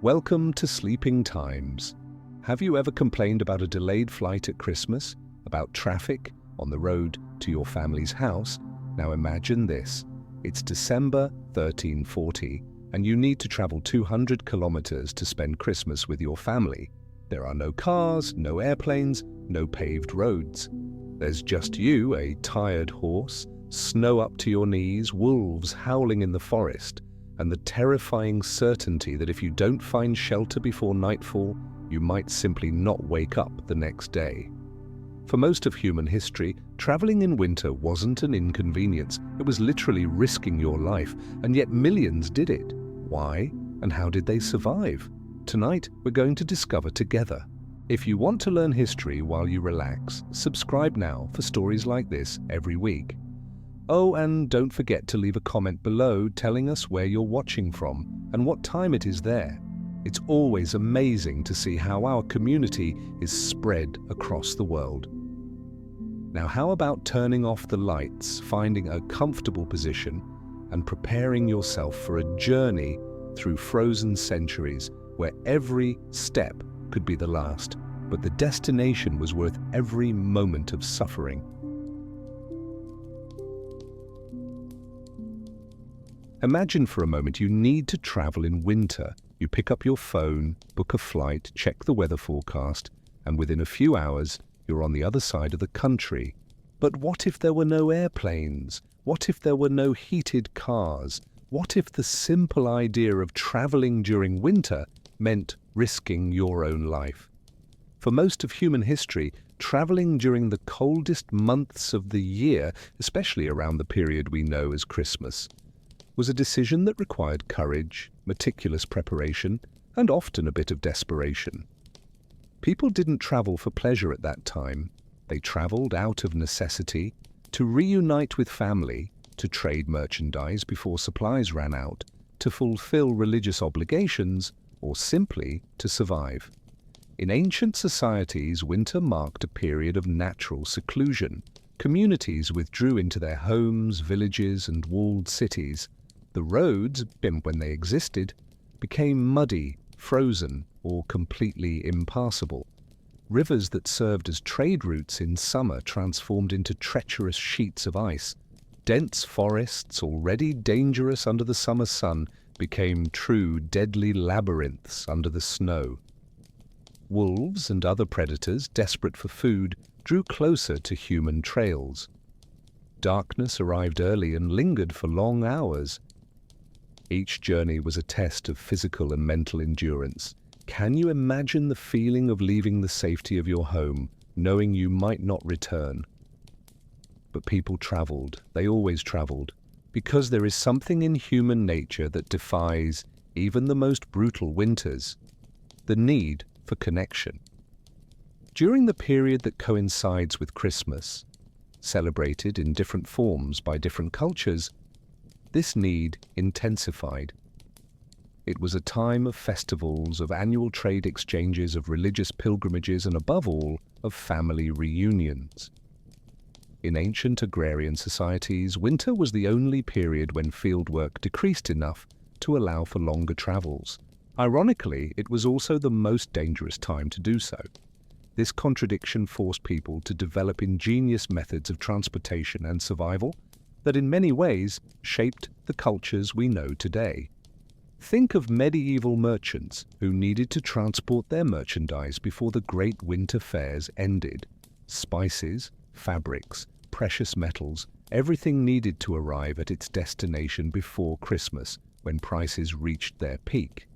Welcome to Sleeping Times. Have you ever complained about a delayed flight at Christmas? About traffic on the road to your family's house? Now imagine this. It's December 1340, and you need to travel 200 kilometers to spend Christmas with your family. There are no cars, no airplanes, no paved roads. There's just you, a tired horse, snow up to your knees, wolves howling in the forest, and the terrifying certainty that if you don't find shelter before nightfall, you might simply not wake up the next day. For most of human history, traveling in winter wasn't an inconvenience. It was literally risking your life, and yet millions did it. Why, and how did they survive? Tonight, we're going to discover together. If you want to learn history while you relax, subscribe now for stories like this every week. Oh, and don't forget to leave a comment below telling us where you're watching from and what time it is there. It's always amazing to see how our community is spread across the world. Now, how about turning off the lights, finding a comfortable position, and preparing yourself for a journey through frozen centuries where every step could be the last, but the destination was worth every moment of suffering. Imagine for a moment you need to travel in winter. You pick up your phone, book a flight, check the weather forecast, and within a few hours, you're on the other side of the country. But what if there were no airplanes? What if there were no heated cars? What if the simple idea of traveling during winter meant risking your own life? For most of human history, traveling during the coldest months of the year, especially around the period we know as Christmas, was a decision that required courage, meticulous preparation, and often a bit of desperation. People didn't travel for pleasure at that time. They traveled out of necessity, to reunite with family, to trade merchandise before supplies ran out, to fulfill religious obligations, or simply to survive. In ancient societies, winter marked a period of natural seclusion. Communities withdrew into their homes, villages, and walled cities. The roads, when they existed, became muddy, frozen, or completely impassable. Rivers that served as trade routes in summer transformed into treacherous sheets of ice. Dense forests, already dangerous under the summer sun, became true deadly labyrinths under the snow. Wolves and other predators, desperate for food, drew closer to human trails. Darkness arrived early and lingered for long hours. Each journey was a test of physical and mental endurance. Can you imagine the feeling of leaving the safety of your home, knowing you might not return? But people traveled. They always traveled, because there is something in human nature that defies even the most brutal winters: the need for connection. During the period that coincides with Christmas, celebrated in different forms by different cultures, this need intensified. It was a time of festivals, of annual trade exchanges, of religious pilgrimages, and above all, of family reunions. In ancient agrarian societies, winter was the only period when fieldwork decreased enough to allow for longer travels. Ironically, it was also the most dangerous time to do so. This contradiction forced people to develop ingenious methods of transportation and survival that in many ways shaped the cultures we know today. Think of medieval merchants who needed to transport their merchandise before the great winter fairs ended. Spices, fabrics, precious metals, everything needed to arrive at its destination before Christmas, when prices reached their peak.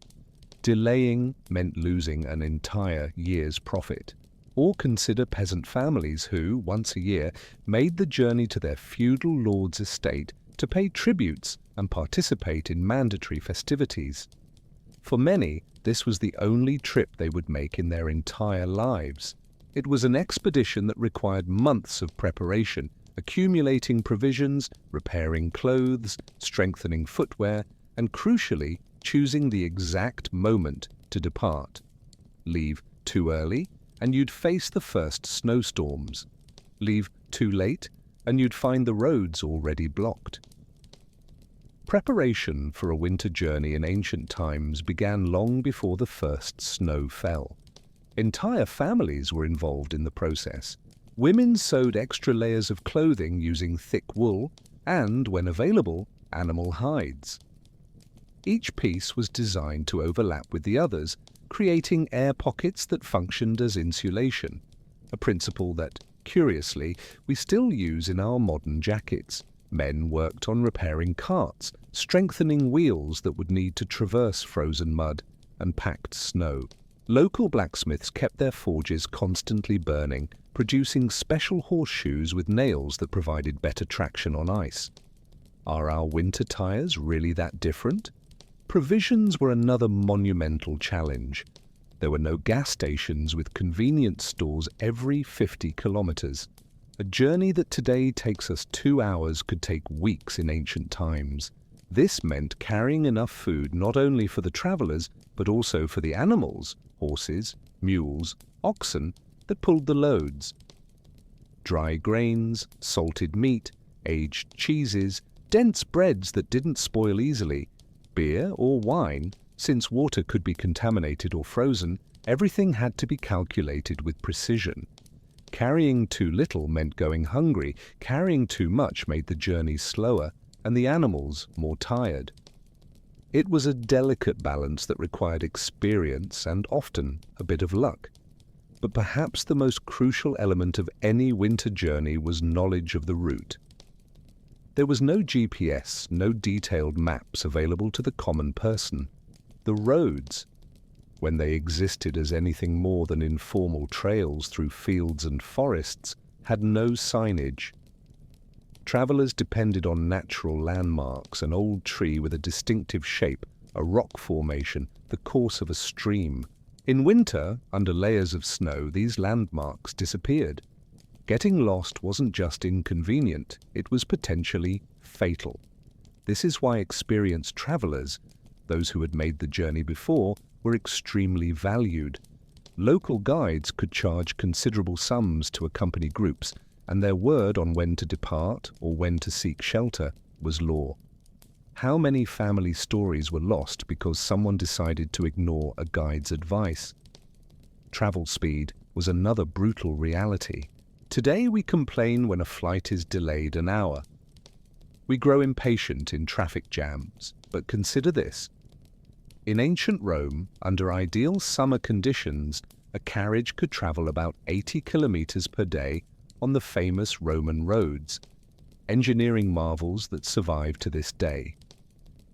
Delaying meant losing an entire year's profit. Or consider peasant families who, once a year, made the journey to their feudal lord's estate to pay tributes and participate in mandatory festivities. For many, this was the only trip they would make in their entire lives. It was an expedition that required months of preparation, accumulating provisions, repairing clothes, strengthening footwear, and crucially, choosing the exact moment to depart. Leave too early, and you'd face the first snowstorms. Leave too late, and you'd find the roads already blocked. Preparation for a winter journey in ancient times began long before the first snow fell. Entire families were involved in the process. Women sewed extra layers of clothing using thick wool and, when available, animal hides. Each piece was designed to overlap with the others, creating air pockets that functioned as insulation, a principle that, curiously, we still use in our modern jackets. Men worked on repairing carts, strengthening wheels that would need to traverse frozen mud and packed snow. Local blacksmiths kept their forges constantly burning, producing special horseshoes with nails that provided better traction on ice. Are our winter tires really that different? Provisions were another monumental challenge. There were no gas stations with convenience stores every 50 kilometers. A journey that today takes us 2 hours could take weeks in ancient times. This meant carrying enough food not only for the travelers, but also for the animals, horses, mules, oxen, that pulled the loads. Dry grains, salted meat, aged cheeses, dense breads that didn't spoil easily, beer or wine, since water could be contaminated or frozen, everything had to be calculated with precision. Carrying too little meant going hungry, carrying too much made the journey slower and the animals more tired. It was a delicate balance that required experience and often a bit of luck. But perhaps the most crucial element of any winter journey was knowledge of the route. There was no GPS, no detailed maps available to the common person. The roads, when they existed as anything more than informal trails through fields and forests, had no signage. Travelers depended on natural landmarks, an old tree with a distinctive shape, a rock formation, the course of a stream. In winter, under layers of snow, these landmarks disappeared. Getting lost wasn't just inconvenient, it was potentially fatal. This is why experienced travelers, those who had made the journey before, were extremely valued. Local guides could charge considerable sums to accompany groups, and their word on when to depart or when to seek shelter was law. How many family stories were lost because someone decided to ignore a guide's advice? Travel speed was another brutal reality. Today we complain when a flight is delayed an hour. We grow impatient in traffic jams, but consider this. In ancient Rome, under ideal summer conditions, a carriage could travel about 80 kilometers per day on the famous Roman roads, engineering marvels that survive to this day.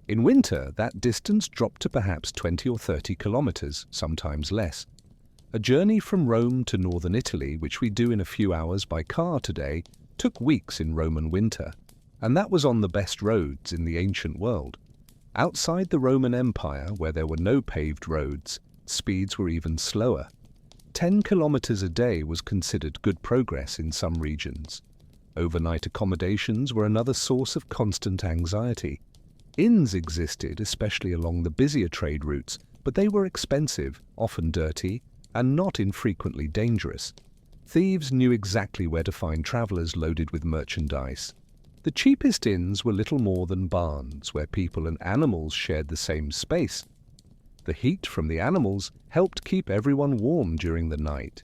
In winter, that distance dropped to perhaps 20 or 30 kilometers, sometimes less. A journey from Rome to northern Italy, which we do in a few hours by car today, took weeks in Roman winter, and that was on the best roads in the ancient world. Outside the Roman Empire, where there were no paved roads, speeds were even slower. 10 kilometers a day was considered good progress in some regions. Overnight accommodations were another source of constant anxiety. Inns existed, especially along the busier trade routes, but they were expensive, often dirty, and not infrequently dangerous. Thieves knew exactly where to find travelers loaded with merchandise. The cheapest inns were little more than barns, where people and animals shared the same space. The heat from the animals helped keep everyone warm during the night.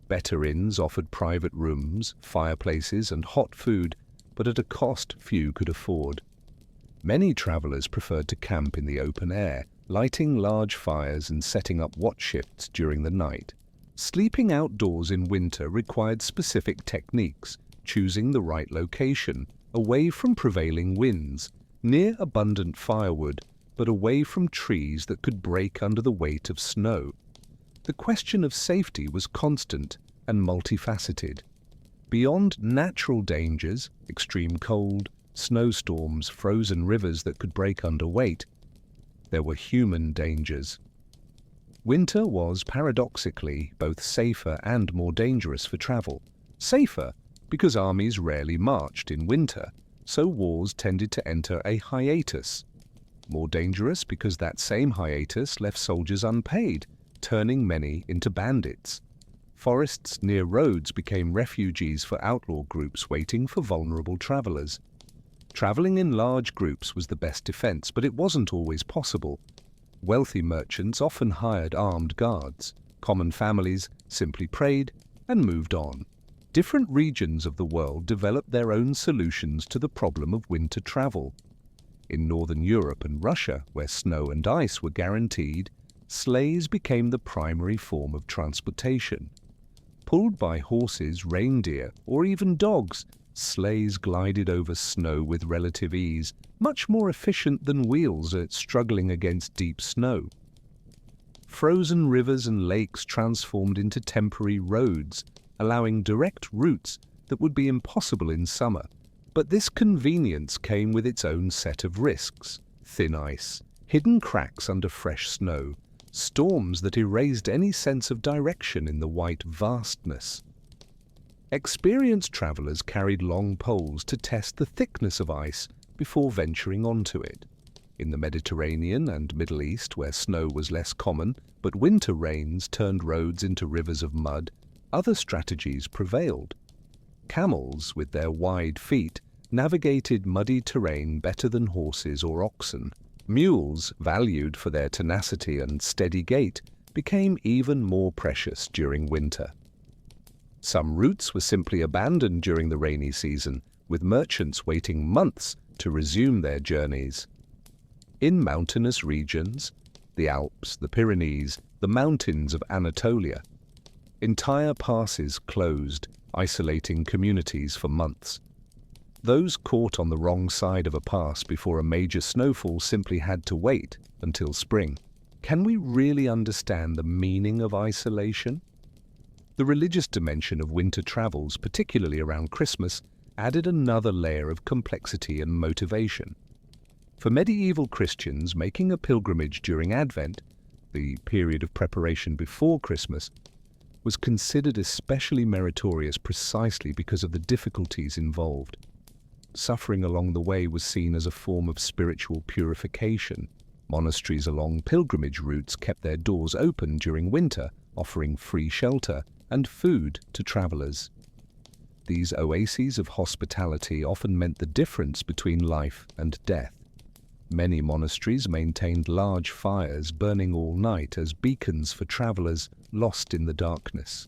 Better inns offered private rooms, fireplaces, and hot food, but at a cost few could afford. Many travelers preferred to camp in the open air, lighting large fires and setting up watch shifts during the night. Sleeping outdoors in winter required specific techniques, choosing the right location, away from prevailing winds, near abundant firewood, but away from trees that could break under the weight of snow. The question of safety was constant and multifaceted. Beyond natural dangers, extreme cold, snowstorms, frozen rivers that could break under weight, there were human dangers. Winter was, paradoxically, both safer and more dangerous for travel. Safer because armies rarely marched in winter, so wars tended to enter a hiatus. More dangerous because that same hiatus left soldiers unpaid, turning many into bandits. Forests near roads became refuges for outlaw groups waiting for vulnerable travelers. Traveling in large groups was the best defense, but it wasn't always possible. Wealthy merchants often hired armed guards. Common families simply prayed and moved on. Different regions of the world developed their own solutions to the problem of winter travel. In Northern Europe and Russia, where snow and ice were guaranteed, sleighs became the primary form of transportation. Pulled by horses, reindeer, or even dogs, sleighs glided over snow with relative ease, much more efficient than wheels at struggling against deep snow. Frozen rivers and lakes transformed into temporary roads, allowing direct routes that would be impossible in summer. But this convenience came with its own set of risks: thin ice, hidden cracks under fresh snow, storms that erased any sense of direction in the white vastness. Experienced travelers carried long poles to test the thickness of ice before venturing onto it. In the Mediterranean and Middle East, where snow was less common, but winter rains turned roads into rivers of mud, other strategies prevailed. Camels, with their wide feet, navigated muddy terrain better than horses or oxen. Mules, valued for their tenacity and steady gait, became even more precious during winter. Some routes were simply abandoned during the rainy season, with merchants waiting months to resume their journeys. In mountainous regions, the Alps, the Pyrenees, the mountains of Anatolia, entire passes closed, isolating communities for months. Those caught on the wrong side of a pass before a major snowfall simply had to wait until spring. Can we really understand the meaning of isolation? The religious dimension of winter travels, particularly around Christmas, added another layer of complexity and motivation. For medieval Christians, making a pilgrimage during Advent, the period of preparation before Christmas, was considered especially meritorious precisely because of the difficulties involved. Suffering along the way was seen as a form of spiritual purification. Monasteries along pilgrimage routes kept their doors open during winter, offering free shelter and food to travelers. These oases of hospitality often meant the difference between life and death. Many monasteries maintained large fires burning all night as beacons for travelers lost in the darkness.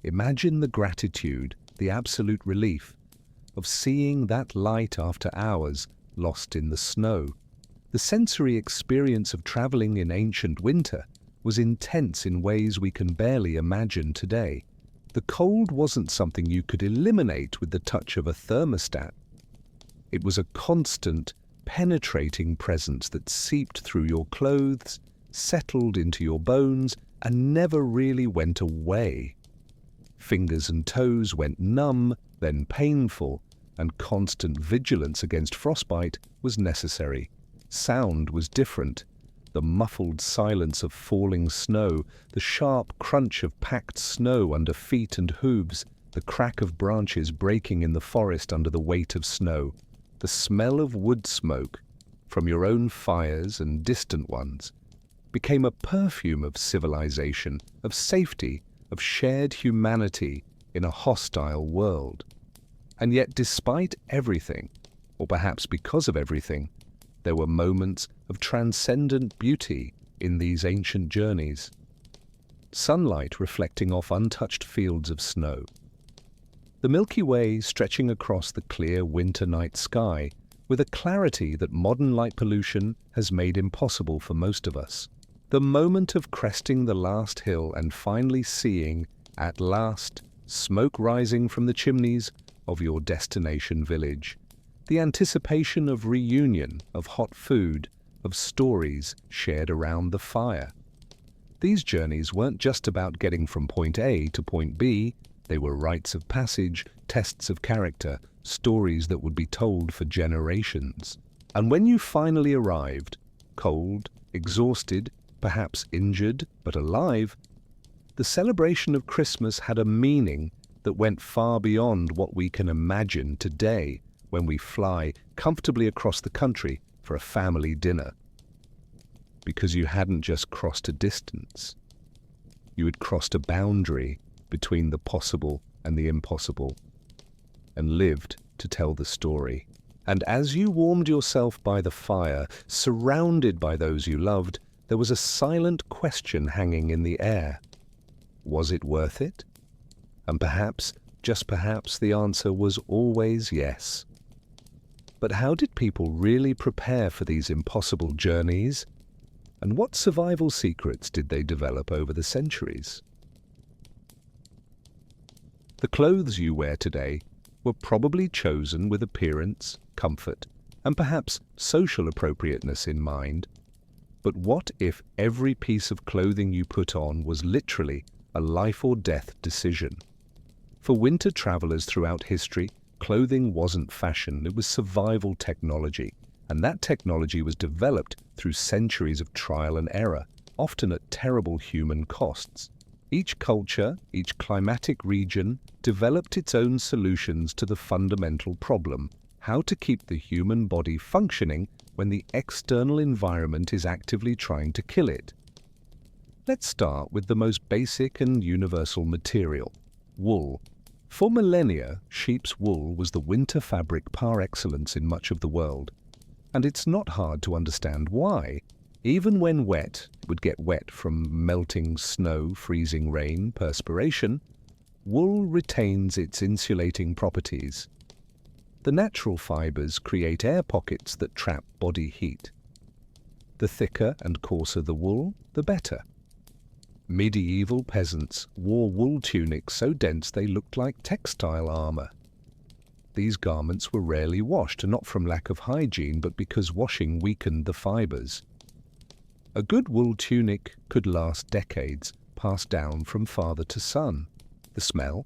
Imagine the gratitude, the absolute relief, of seeing that light after hours lost in the snow. The sensory experience of traveling in ancient winter was intense in ways we can barely imagine today. The cold wasn't something you could eliminate with the touch of a thermostat. It was a constant, penetrating presence that seeped through your clothes, settled into your bones, and never really went away. Fingers and toes went numb, then painful, and constant vigilance against frostbite was necessary. Sound was different. The muffled silence of falling snow, the sharp crunch of packed snow under feet and hooves, the crack of branches breaking in the forest under the weight of snow, the smell of wood smoke from your own fires and distant ones, became a perfume of civilization, of safety, of shared humanity in a hostile world. And yet, despite everything, or perhaps because of everything, there were moments of transcendent beauty in these ancient journeys. Sunlight reflecting off untouched fields of snow. The Milky Way stretching across the clear winter night sky with a clarity that modern light pollution has made impossible for most of us. The moment of cresting the last hill and finally seeing, at last, smoke rising from the chimneys of your destination village. The anticipation of reunion, of hot food, of stories shared around the fire. These journeys weren't just about getting from point A to point B, they were rites of passage, tests of character, stories that would be told for generations. And when you finally arrived, cold, exhausted, perhaps injured, but alive, the celebration of Christmas had a meaning that went far beyond what we can imagine today when we fly comfortably across the country for a family dinner. Because you hadn't just crossed a distance, you had crossed a boundary between the possible and the impossible, and lived to tell the story. And as you warmed yourself by the fire, surrounded by those you loved, there was a silent question hanging in the air. Was it worth it? And perhaps, just perhaps, the answer was always yes. But how did people really prepare for these impossible journeys? And what survival secrets did they develop over the centuries? The clothes you wear today were probably chosen with appearance, comfort, and perhaps social appropriateness in mind. But what if every piece of clothing you put on was literally a life or death decision? For winter travelers throughout history, clothing wasn't fashion, it was survival technology. And that technology was developed through centuries of trial and error, often at terrible human costs. Each culture, each climatic region, developed its own solutions to the fundamental problem: how to keep the human body functioning when the external environment is actively trying to kill it. Let's start with the most basic and universal material: wool. For millennia, sheep's wool was the winter fabric par excellence in much of the world. And it's not hard to understand why. Even when wet, it would get wet from melting snow, freezing rain, perspiration, wool retains its insulating properties. The natural fibers create air pockets that trap body heat. The thicker and coarser the wool, the better. Medieval peasants wore wool tunics so dense they looked like textile armor. These garments were rarely washed, not from lack of hygiene, but because washing weakened the fibers. A good wool tunic could last decades, passed down from father to son. The smell?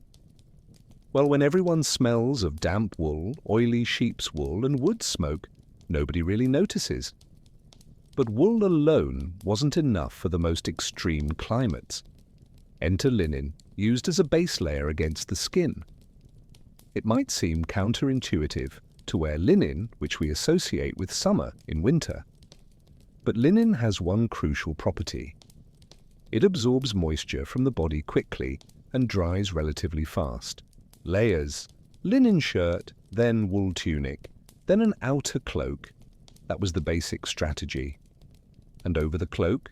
Well, when everyone smells of damp wool, oily sheep's wool, and wood smoke, nobody really notices. But wool alone wasn't enough for the most extreme climates. Enter linen, used as a base layer against the skin. It might seem counterintuitive to wear linen, which we associate with summer, in winter. But linen has one crucial property. It absorbs moisture from the body quickly and dries relatively fast. Layers: linen shirt, then wool tunic, then an outer cloak. That was the basic strategy. And over the cloak?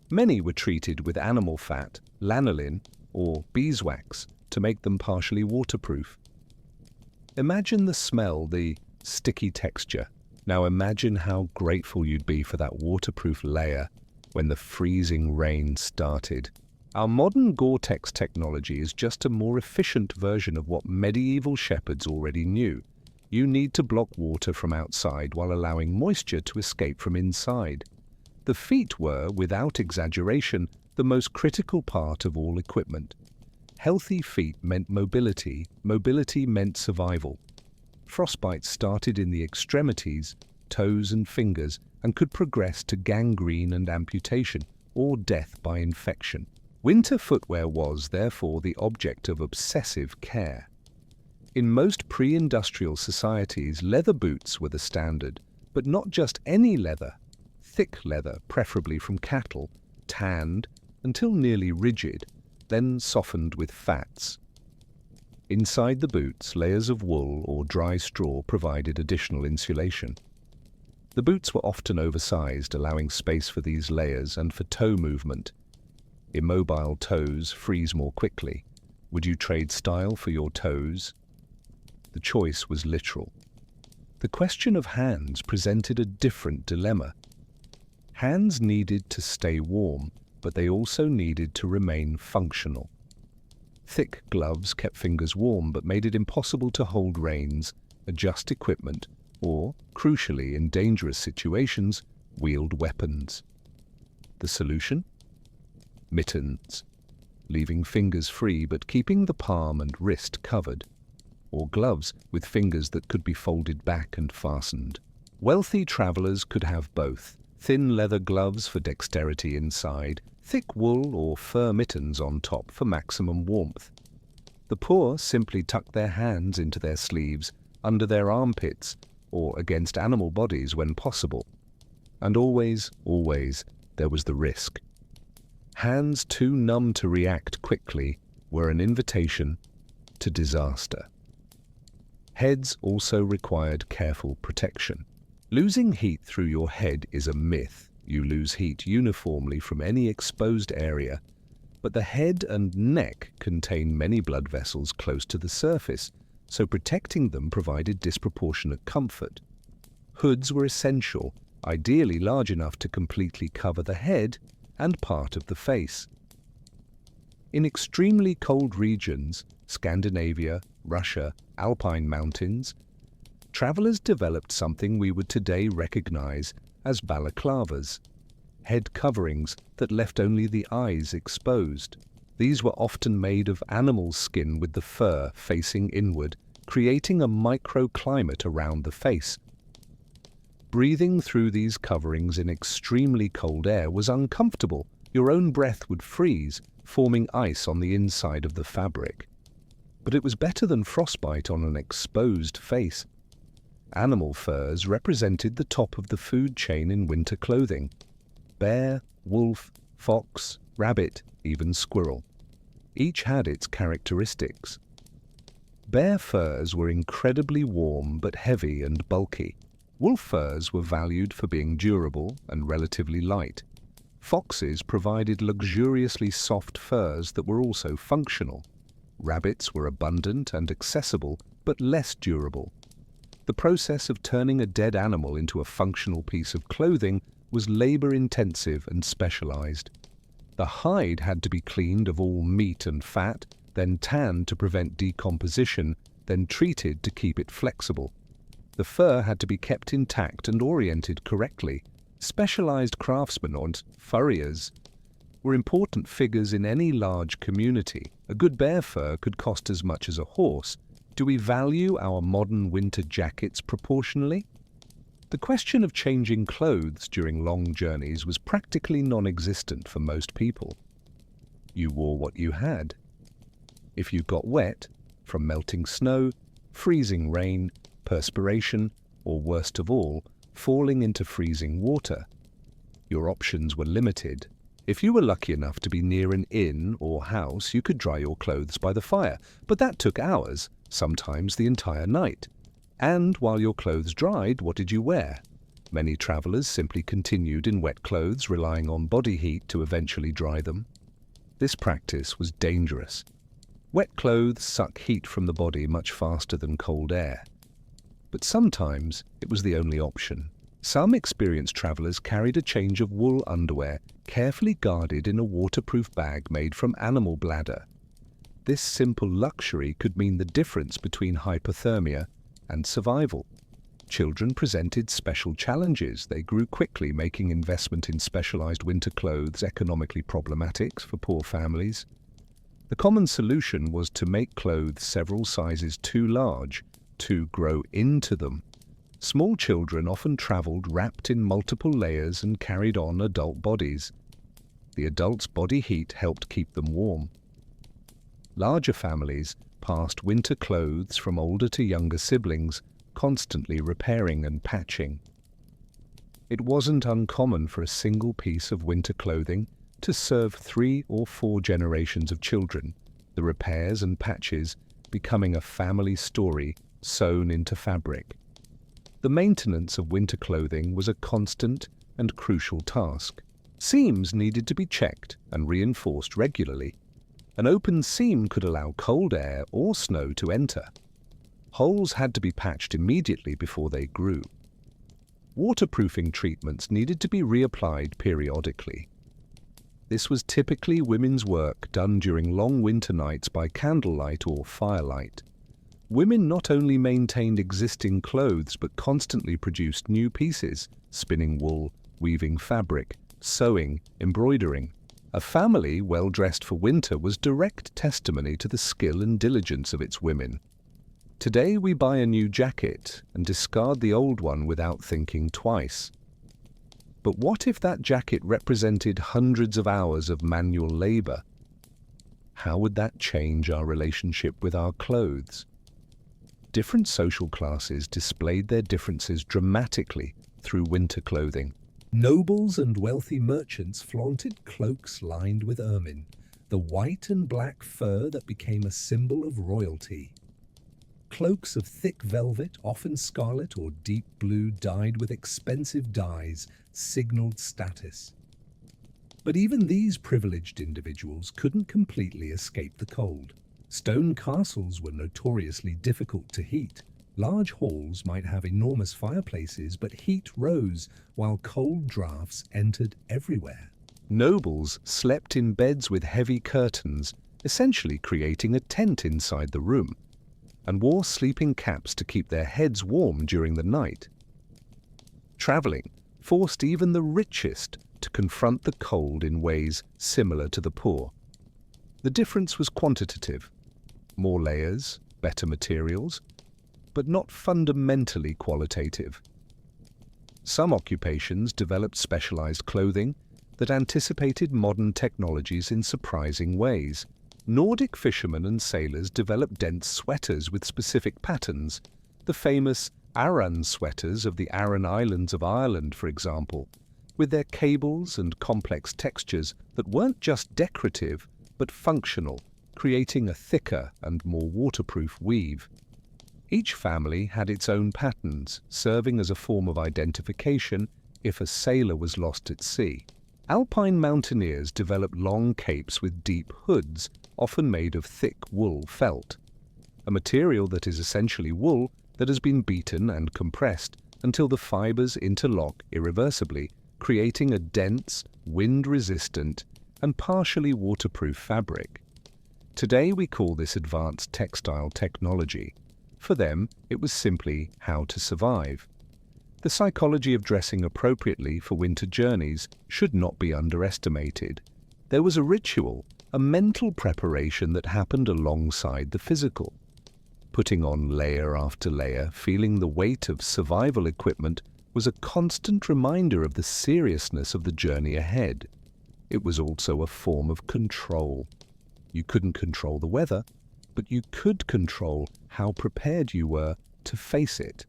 Many were treated with animal fat, lanolin, or beeswax to make them partially waterproof. Imagine the smell, the sticky texture. Now imagine how grateful you'd be for that waterproof layer when the freezing rain started. Our modern Gore-Tex technology is just a more efficient version of what medieval shepherds already knew. You need to block water from outside while allowing moisture to escape from inside. The feet were, without exaggeration, the most critical part of all equipment. Healthy feet meant mobility, mobility meant survival. Frostbite started in the extremities, toes and fingers, and could progress to gangrene and amputation, or death by infection. Winter footwear was, therefore, the object of obsessive care. In most pre-industrial societies, leather boots were the standard, but not just any leather. Thick leather, preferably from cattle, tanned until nearly rigid, then softened with fats. Inside the boots, layers of wool or dry straw provided additional insulation. The boots were often oversized, allowing space for these layers and for toe movement. Immobile toes freeze more quickly. Would you trade style for your toes? The choice was literal. The question of hands presented a different dilemma. Hands needed to stay warm, but they also needed to remain functional. Thick gloves kept fingers warm but made it impossible to hold reins, adjust equipment, or, crucially in dangerous situations, wield weapons. The solution? Mittens, leaving fingers free but keeping the palm and wrist covered, or gloves with fingers that could be folded back and fastened. Wealthy travelers could have both: thin leather gloves for dexterity inside, thick wool or fur mittens on top for maximum warmth. The poor simply tucked their hands into their sleeves, under their armpits, or against animal bodies when possible. And always, there was the risk. Hands too numb to react quickly were an invitation to disaster. Heads also required careful protection. Losing heat through your head is a myth. You lose heat uniformly from any exposed area, but the head and neck contain many blood vessels close to the surface, so protecting them provided disproportionate comfort. Hoods were essential, ideally large enough to completely cover the head and part of the face. In extremely cold regions, Scandinavia, Russia, Alpine mountains, travelers developed something we would today recognize as balaclavas, head coverings that left only the eyes exposed. These were often made of animal skin with the fur facing inward, creating a microclimate around the face. Breathing through these coverings in extremely cold air was uncomfortable. Your own breath would freeze, forming ice on the inside of the fabric. But it was better than frostbite on an exposed face. Animal furs represented the top of the food chain in winter clothing. Bear, wolf, fox, rabbit, even squirrel. Each had its characteristics. Bear furs were incredibly warm but heavy and bulky. Wolf furs were valued for being durable and relatively light. Foxes provided luxuriously soft furs that were also functional. Rabbits were abundant and accessible, but less durable. The process of turning a dead animal into a functional piece of clothing was labor-intensive and specialized. The hide had to be cleaned of all meat and fat, then tanned to prevent decomposition, then treated to keep it flexible. The fur had to be kept intact and oriented correctly. Specialized craftsmen, or furriers, were important figures in any large community. A good bear fur could cost as much as a horse. Do we value our modern winter jackets proportionally? The question of changing clothes during long journeys was practically non-existent for most people. You wore what you had. If you got wet, from melting snow, freezing rain, perspiration, or worst of all, falling into freezing water, your options were limited. If you were lucky enough to be near an inn or house, you could dry your clothes by the fire, but that took hours, sometimes the entire night. And while your clothes dried, what did you wear? Many travelers simply continued in wet clothes, relying on body heat to eventually dry them. This practice was dangerous. Wet clothes suck heat from the body much faster than cold air. But sometimes it was the only option. Some experienced travelers carried a change of wool underwear, carefully guarded in a waterproof bag made from animal bladder. This simple luxury could mean the difference between hypothermia and survival. Children presented special challenges. They grew quickly, making investment in specialized winter clothes economically problematic for poor families. The common solution was to make clothes several sizes too large to grow into them. Small children often traveled wrapped in multiple layers and carried on adult bodies. The adults' body heat helped keep them warm. Larger families passed winter clothes from older to younger siblings, constantly repairing and patching. It wasn't uncommon for a single piece of winter clothing to serve 3 or 4 generations of children, the repairs and patches becoming a family story sewn into fabric. The maintenance of winter clothing was a constant and crucial task. Seams needed to be checked and reinforced regularly. An open seam could allow cold air or snow to enter. Holes had to be patched immediately before they grew. Waterproofing treatments needed to be reapplied periodically. This was typically women's work done during long winter nights by candlelight or firelight. Women not only maintained existing clothes but constantly produced new pieces, spinning wool, weaving fabric, sewing, embroidering. A family well dressed for winter was direct testimony to the skill and diligence of its women. Today we buy a new jacket and discard the old one without thinking twice. But what if that jacket represented hundreds of hours of manual labor? How would that change our relationship with our clothes? Different social classes displayed their differences dramatically through winter clothing. Nobles and wealthy merchants flaunted cloaks lined with ermine, the white and black fur that became a symbol of royalty. Cloaks of thick velvet, often scarlet or deep blue, dyed with expensive dyes, signaled status. But even these privileged individuals couldn't completely escape the cold. Stone castles were notoriously difficult to heat. Large halls might have enormous fireplaces, but heat rose while cold drafts entered everywhere. Nobles slept in beds with heavy curtains, essentially creating a tent inside the room, and wore sleeping caps to keep their heads warm during the night. Traveling forced even the richest to confront the cold in ways similar to the poor. The difference was quantitative: more layers, better materials, but not fundamentally qualitative. Some occupations developed specialized clothing that anticipated modern technologies in surprising ways. Nordic fishermen and sailors developed dense sweaters with specific patterns, the famous Aran sweaters of the Aran Islands of Ireland, for example, with their cables and complex textures that weren't just decorative but functional, creating a thicker and more waterproof weave. Each family had its own patterns, serving as a form of identification if a sailor was lost at sea. Alpine mountaineers developed long capes with deep hoods, often made of thick wool felt, a material that is essentially wool that has been beaten and compressed until the fibers interlock irreversibly, creating a dense, wind-resistant, and partially waterproof fabric. Today we call this advanced textile technology. For them, it was simply how to survive. The psychology of dressing appropriately for winter journeys should not be underestimated. There was a ritual, a mental preparation that happened alongside the physical. Putting on layer after layer, feeling the weight of survival equipment, was a constant reminder of the seriousness of the journey ahead. It was also a form of control. You couldn't control the weather, but you could control how prepared you were to face it.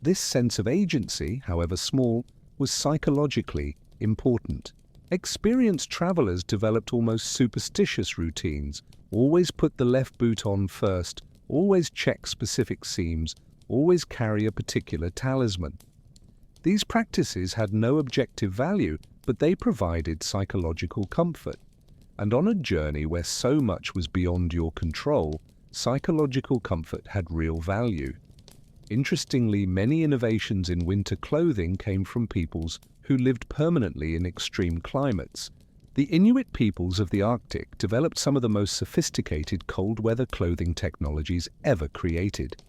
This sense of agency, however small, was psychologically important. Experienced travelers developed almost superstitious routines: always put the left boot on first, always check specific seams, always carry a particular talisman. These practices had no objective value, but they provided psychological comfort. And on a journey where so much was beyond your control, psychological comfort had real value. Interestingly, many innovations in winter clothing came from peoples who lived permanently in extreme climates. The Inuit peoples of the Arctic developed some of the most sophisticated cold-weather clothing technologies ever created.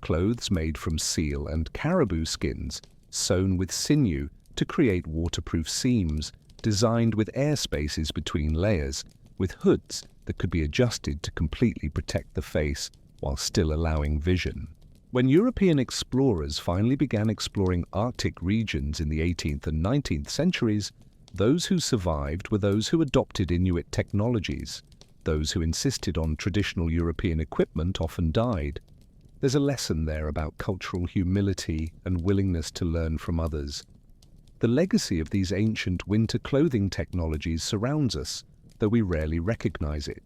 Clothes made from seal and caribou skins, sewn with sinew to create waterproof seams, designed with air spaces between layers, with hoods that could be adjusted to completely protect the face while still allowing vision. When European explorers finally began exploring Arctic regions in the 18th and 19th centuries, those who survived were those who adopted Inuit technologies. Those who insisted on traditional European equipment often died. There's a lesson there about cultural humility and willingness to learn from others. The legacy of these ancient winter clothing technologies surrounds us, though we rarely recognize it.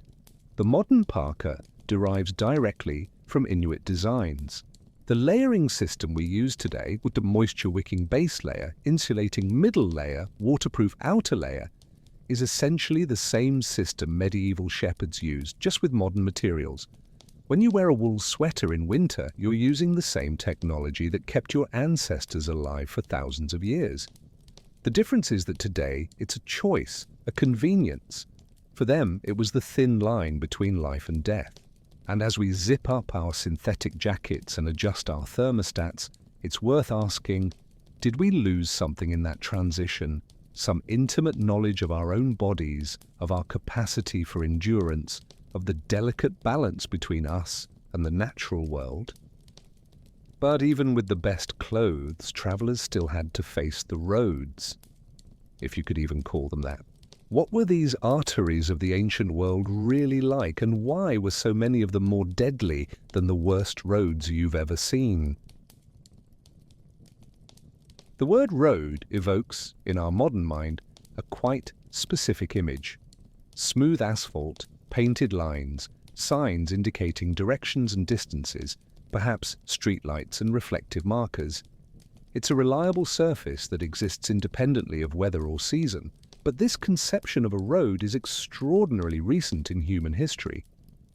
The modern parka derives directly from Inuit designs. The layering system we use today, with the moisture-wicking base layer, insulating middle layer, waterproof outer layer, is essentially the same system medieval shepherds used, just with modern materials. When you wear a wool sweater in winter, you're using the same technology that kept your ancestors alive for thousands of years. The difference is that today it's a choice, a convenience. For them, it was the thin line between life and death. And as we zip up our synthetic jackets and adjust our thermostats, it's worth asking, did we lose something in that transition? Some intimate knowledge of our own bodies, of our capacity for endurance, of the delicate balance between us and the natural world? But even with the best clothes, travelers still had to face the roads, if you could even call them that. What were these arteries of the ancient world really like, and why were so many of them more deadly than the worst roads you've ever seen? The word road evokes, in our modern mind, a quite specific image. Smooth asphalt, painted lines, signs indicating directions and distances, perhaps streetlights and reflective markers. It's a reliable surface that exists independently of weather or season, but this conception of a road is extraordinarily recent in human history,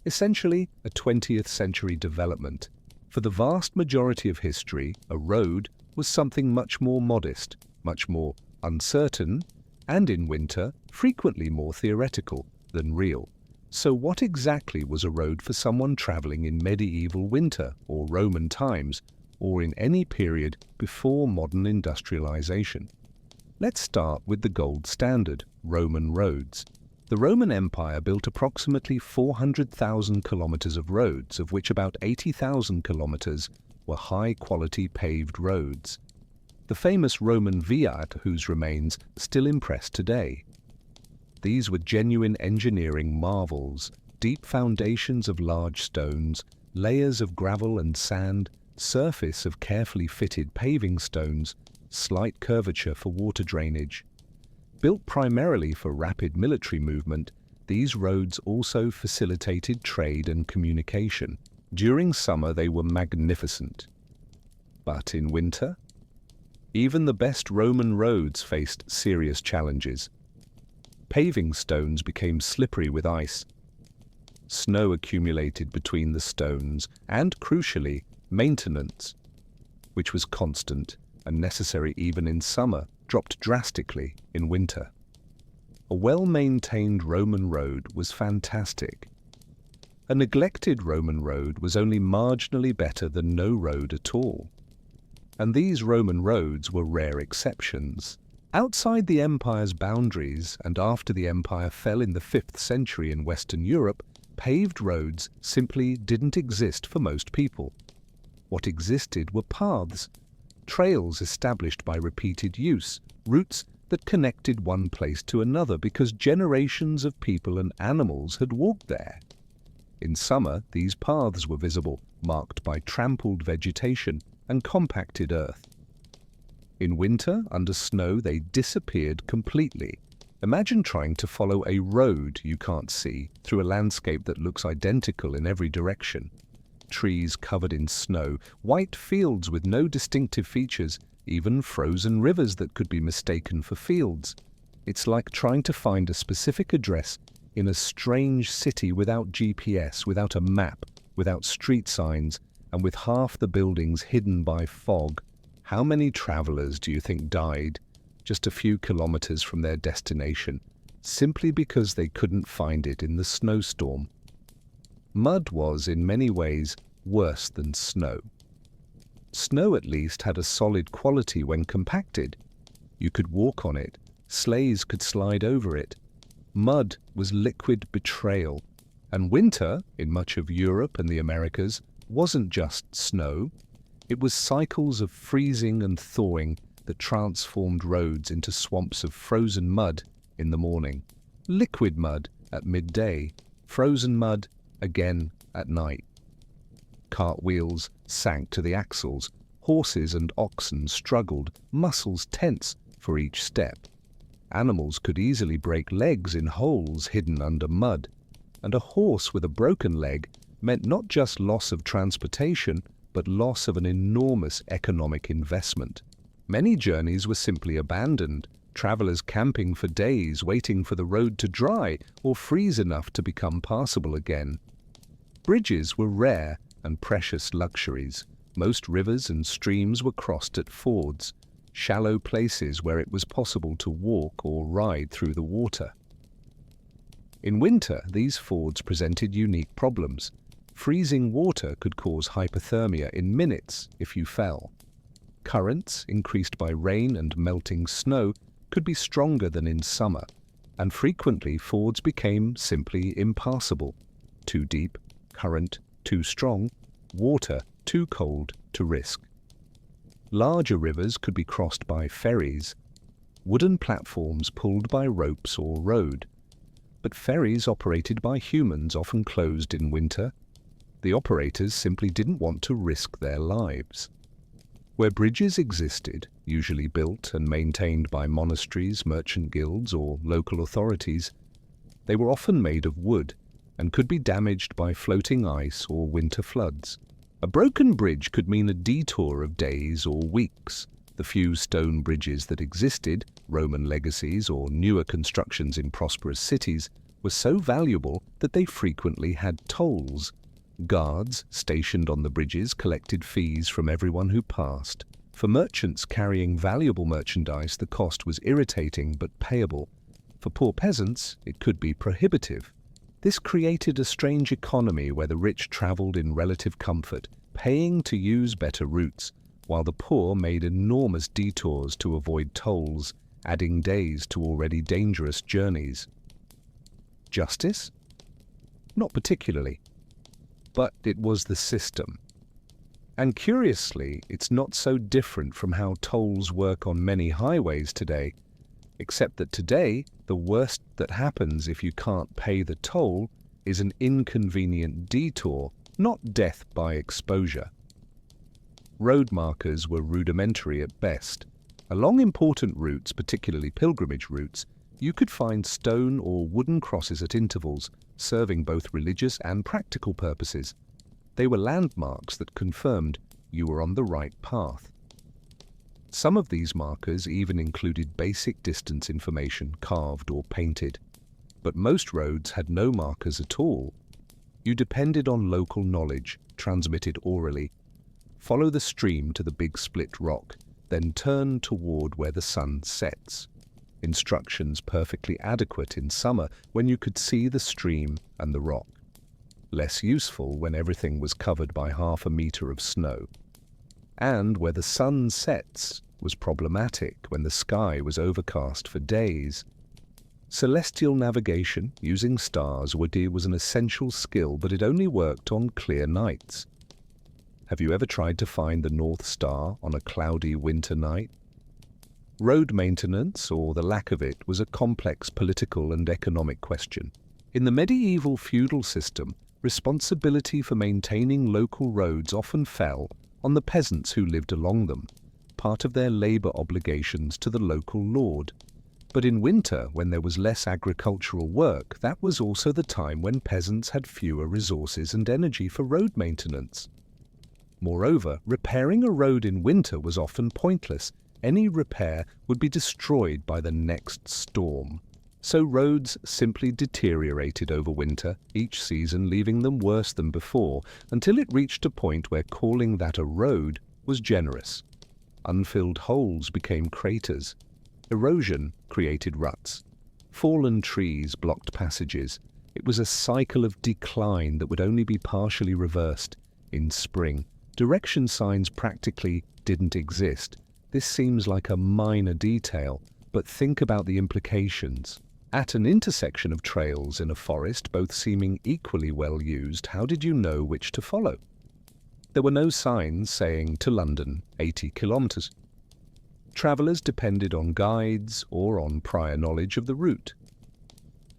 essentially a 20th century development. For the vast majority of history, a road was something much more modest, much more uncertain, and in winter, frequently more theoretical than real. So what exactly was a road for someone traveling in medieval winter or Roman times, or in any period before modern industrialization? Let's start with the gold standard, Roman roads. The Roman Empire built approximately 400,000 kilometers of roads, of which about 80,000 kilometers were high-quality paved roads. The famous Roman viaduct, whose remains still impress today. These were genuine engineering marvels, deep foundations of large stones, layers of gravel and sand, surface of carefully fitted paving stones, slight curvature for water drainage. Built primarily for rapid military movement, these roads also facilitated trade and communication. During summer they were magnificent. But in winter, even the best Roman roads faced serious challenges. Paving stones became slippery with ice. Snow accumulated between the stones, and crucially, maintenance, which was constant and necessary even in summer, dropped drastically in winter. A well-maintained Roman road was fantastic. A neglected Roman road was only marginally better than no road at all. And these Roman roads were rare exceptions. Outside the empire's boundaries, and after the empire fell in the 5th century in Western Europe, paved roads simply didn't exist for most people. What existed were paths, trails established by repeated use, routes that connected one place to another because generations of people and animals had walked there. In summer, these paths were visible, marked by trampled vegetation and compacted earth. In winter, under snow, they disappeared completely. Imagine trying to follow a road you can't see through a landscape that looks identical in every direction. Trees covered in snow, white fields with no distinctive features, even frozen rivers that could be mistaken for fields. It's like trying to find a specific address in a strange city without GPS, without a map, without street signs, and with half the buildings hidden by fog. How many travelers do you think died just a few kilometers from their destination, simply because they couldn't find it in the snowstorm? Mud was, in many ways, worse than snow. Snow at least had a solid quality when compacted. You could walk on it, sleighs could slide over it. Mud was liquid betrayal, and winter, in much of Europe and the Americas, wasn't just snow. It was cycles of freezing and thawing that transformed roads into swamps of frozen mud in the morning, liquid mud at midday, frozen mud again at night. Cartwheels sank to the axles, horses and oxen struggled, muscles tense for each step. Animals could easily break legs in holes hidden under mud, and a horse with a broken leg meant not just loss of transportation, but loss of an enormous economic investment. Many journeys were simply abandoned, travelers camping for days waiting for the road to dry or freeze enough to become passable again. Bridges were rare and precious luxuries. Most rivers and streams were crossed at fords, shallow places where it was possible to walk or ride through the water. In winter, these fords presented unique problems. Freezing water could cause hypothermia in minutes if you fell. Currents, increased by rain and melting snow, could be stronger than in summer, and frequently fords became simply impassable. Too deep, current too strong, water too cold to risk. Larger rivers could be crossed by ferries, wooden platforms pulled by ropes or rowed. But ferries operated by humans often closed in winter. The operators simply didn't want to risk their lives. Where bridges existed, usually built and maintained by monasteries, merchant guilds, or local authorities, they were often made of wood and could be damaged by floating ice or winter floods. A broken bridge could mean a detour of days or weeks. The few stone bridges that existed, Roman legacies or newer constructions in prosperous cities, were so valuable that they frequently had tolls. Guards stationed on the bridges collected fees from everyone who passed. For merchants carrying valuable merchandise, the cost was irritating but payable. For poor peasants, it could be prohibitive. This created a strange economy where the rich traveled in relative comfort, paying to use better routes, while the poor made enormous detours to avoid tolls, adding days to already dangerous journeys. Justice? Not particularly. But it was the system. And curiously, it's not so different from how tolls work on many highways today, except that today, the worst that happens if you can't pay the toll is an inconvenient detour, not death by exposure. Road markers were rudimentary at best. Along important routes, particularly pilgrimage routes, you could find stone or wooden crosses at intervals, serving both religious and practical purposes. They were landmarks that confirmed you were on the right path. Some of these markers even included basic distance information, carved or painted. But most roads had no markers at all. You depended on local knowledge, transmitted orally. Follow the stream to the big split rock, then turn toward where the sun sets. Instructions perfectly adequate in summer when you could see the stream and the rock. Less useful when everything was covered by half a meter of snow. And where the sun sets was problematic when the sky was overcast for days. Celestial navigation using stars was an essential skill, but it only worked on clear nights. Have you ever tried to find the North Star on a cloudy winter night? Road maintenance, or the lack of it, was a complex political and economic question. In the medieval feudal system, responsibility for maintaining local roads often fell on the peasants who lived along them, part of their labor obligations to the local lord. But in winter, when there was less agricultural work, that was also the time when peasants had fewer resources and energy for road maintenance. Moreover, repairing a road in winter was often pointless. Any repair would be destroyed by the next storm. So roads simply deteriorated over winter, each season leaving them worse than before, until it reached a point where calling that a road was generous. Unfilled holes became craters. Erosion created ruts. Fallen trees blocked passages. It was a cycle of decline that would only be partially reversed in spring. Direction signs practically didn't exist. This seems like a minor detail, but think about the implications. At an intersection of trails in a forest, both seeming equally well used, how did you know which to follow? There were no signs saying to London, 80 kilometers. Travelers depended on guides or on prior knowledge of the route.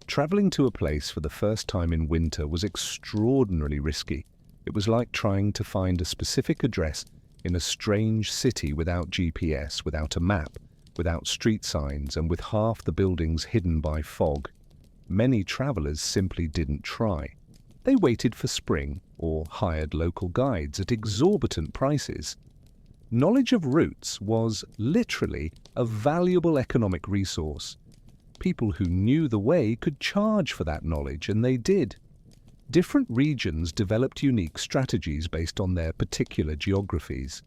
Traveling to a place for the first time in winter was extraordinarily risky. It was like trying to find a specific address in a strange city without GPS, without a map, without street signs, and with half the buildings hidden by fog. Many travelers simply didn't try. They waited for spring or hired local guides at exorbitant prices. Knowledge of routes was literally a valuable economic resource. People who knew the way could charge for that knowledge, and they did. Different regions developed unique strategies based on their particular geographies.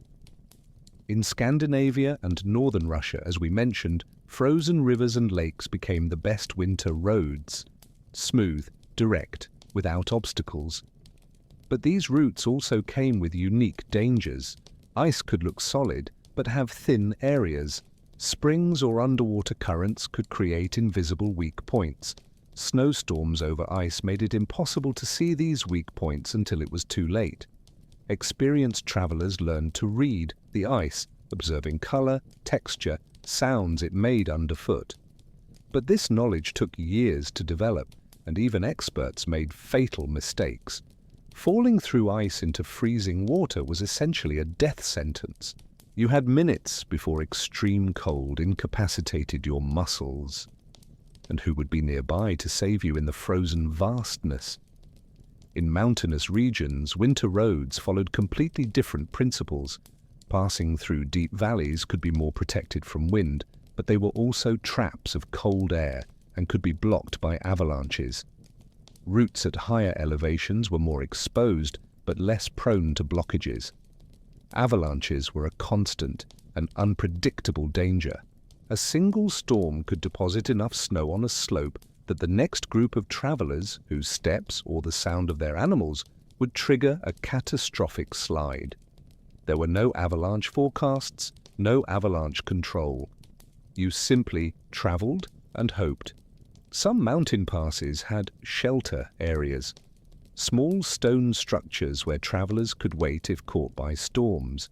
In Scandinavia and northern Russia, as we mentioned, frozen rivers and lakes became the best winter roads. Smooth, direct, without obstacles. But these routes also came with unique dangers. Ice could look solid, but have thin areas. Springs or underwater currents could create invisible weak points. Snowstorms over ice made it impossible to see these weak points until it was too late. Experienced travelers learned to read the ice, observing color, texture, sounds it made underfoot. But this knowledge took years to develop, and even experts made fatal mistakes. Falling through ice into freezing water was essentially a death sentence. You had minutes before extreme cold incapacitated your muscles. And who would be nearby to save you in the frozen vastness? In mountainous regions, winter roads followed completely different principles. Passing through deep valleys could be more protected from wind, but they were also traps of cold air and could be blocked by avalanches. Routes at higher elevations were more exposed, but less prone to blockages. Avalanches were a constant and unpredictable danger. A single storm could deposit enough snow on a slope that the next group of travelers, whose steps or the sound of their animals, would trigger a catastrophic slide. There were no avalanche forecasts, no avalanche control. You simply traveled and hoped. Some mountain passes had shelter areas, small stone structures where travelers could wait if caught by storms.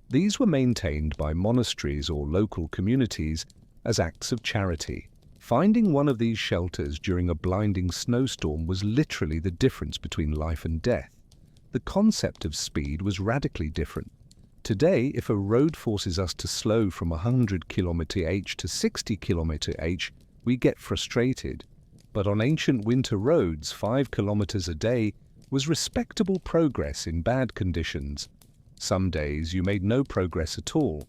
These were maintained by monasteries or local communities as acts of charity. Finding one of these shelters during a blinding snowstorm was literally the difference between life and death. The concept of speed was radically different. Today, if a road forces us to slow from 100 km/h to 60 km/h, we get frustrated. But on ancient winter roads, 5 kilometers a day was respectable progress in bad conditions. Some days you made no progress at all.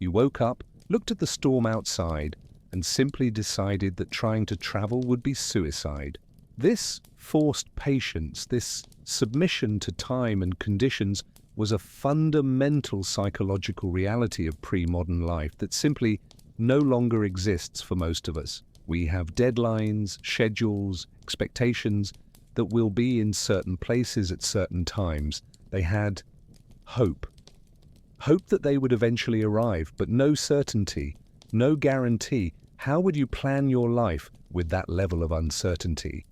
You woke up, looked at the storm outside, and simply decided that trying to travel would be suicide. This forced patience, this submission to time and conditions, was a fundamental psychological reality of pre-modern life that simply no longer exists for most of us. We have deadlines, schedules, expectations that we'll be in certain places at certain times. They had hope. Hope that they would eventually arrive, but no certainty, no guarantee. How would you plan your life with that level of uncertainty?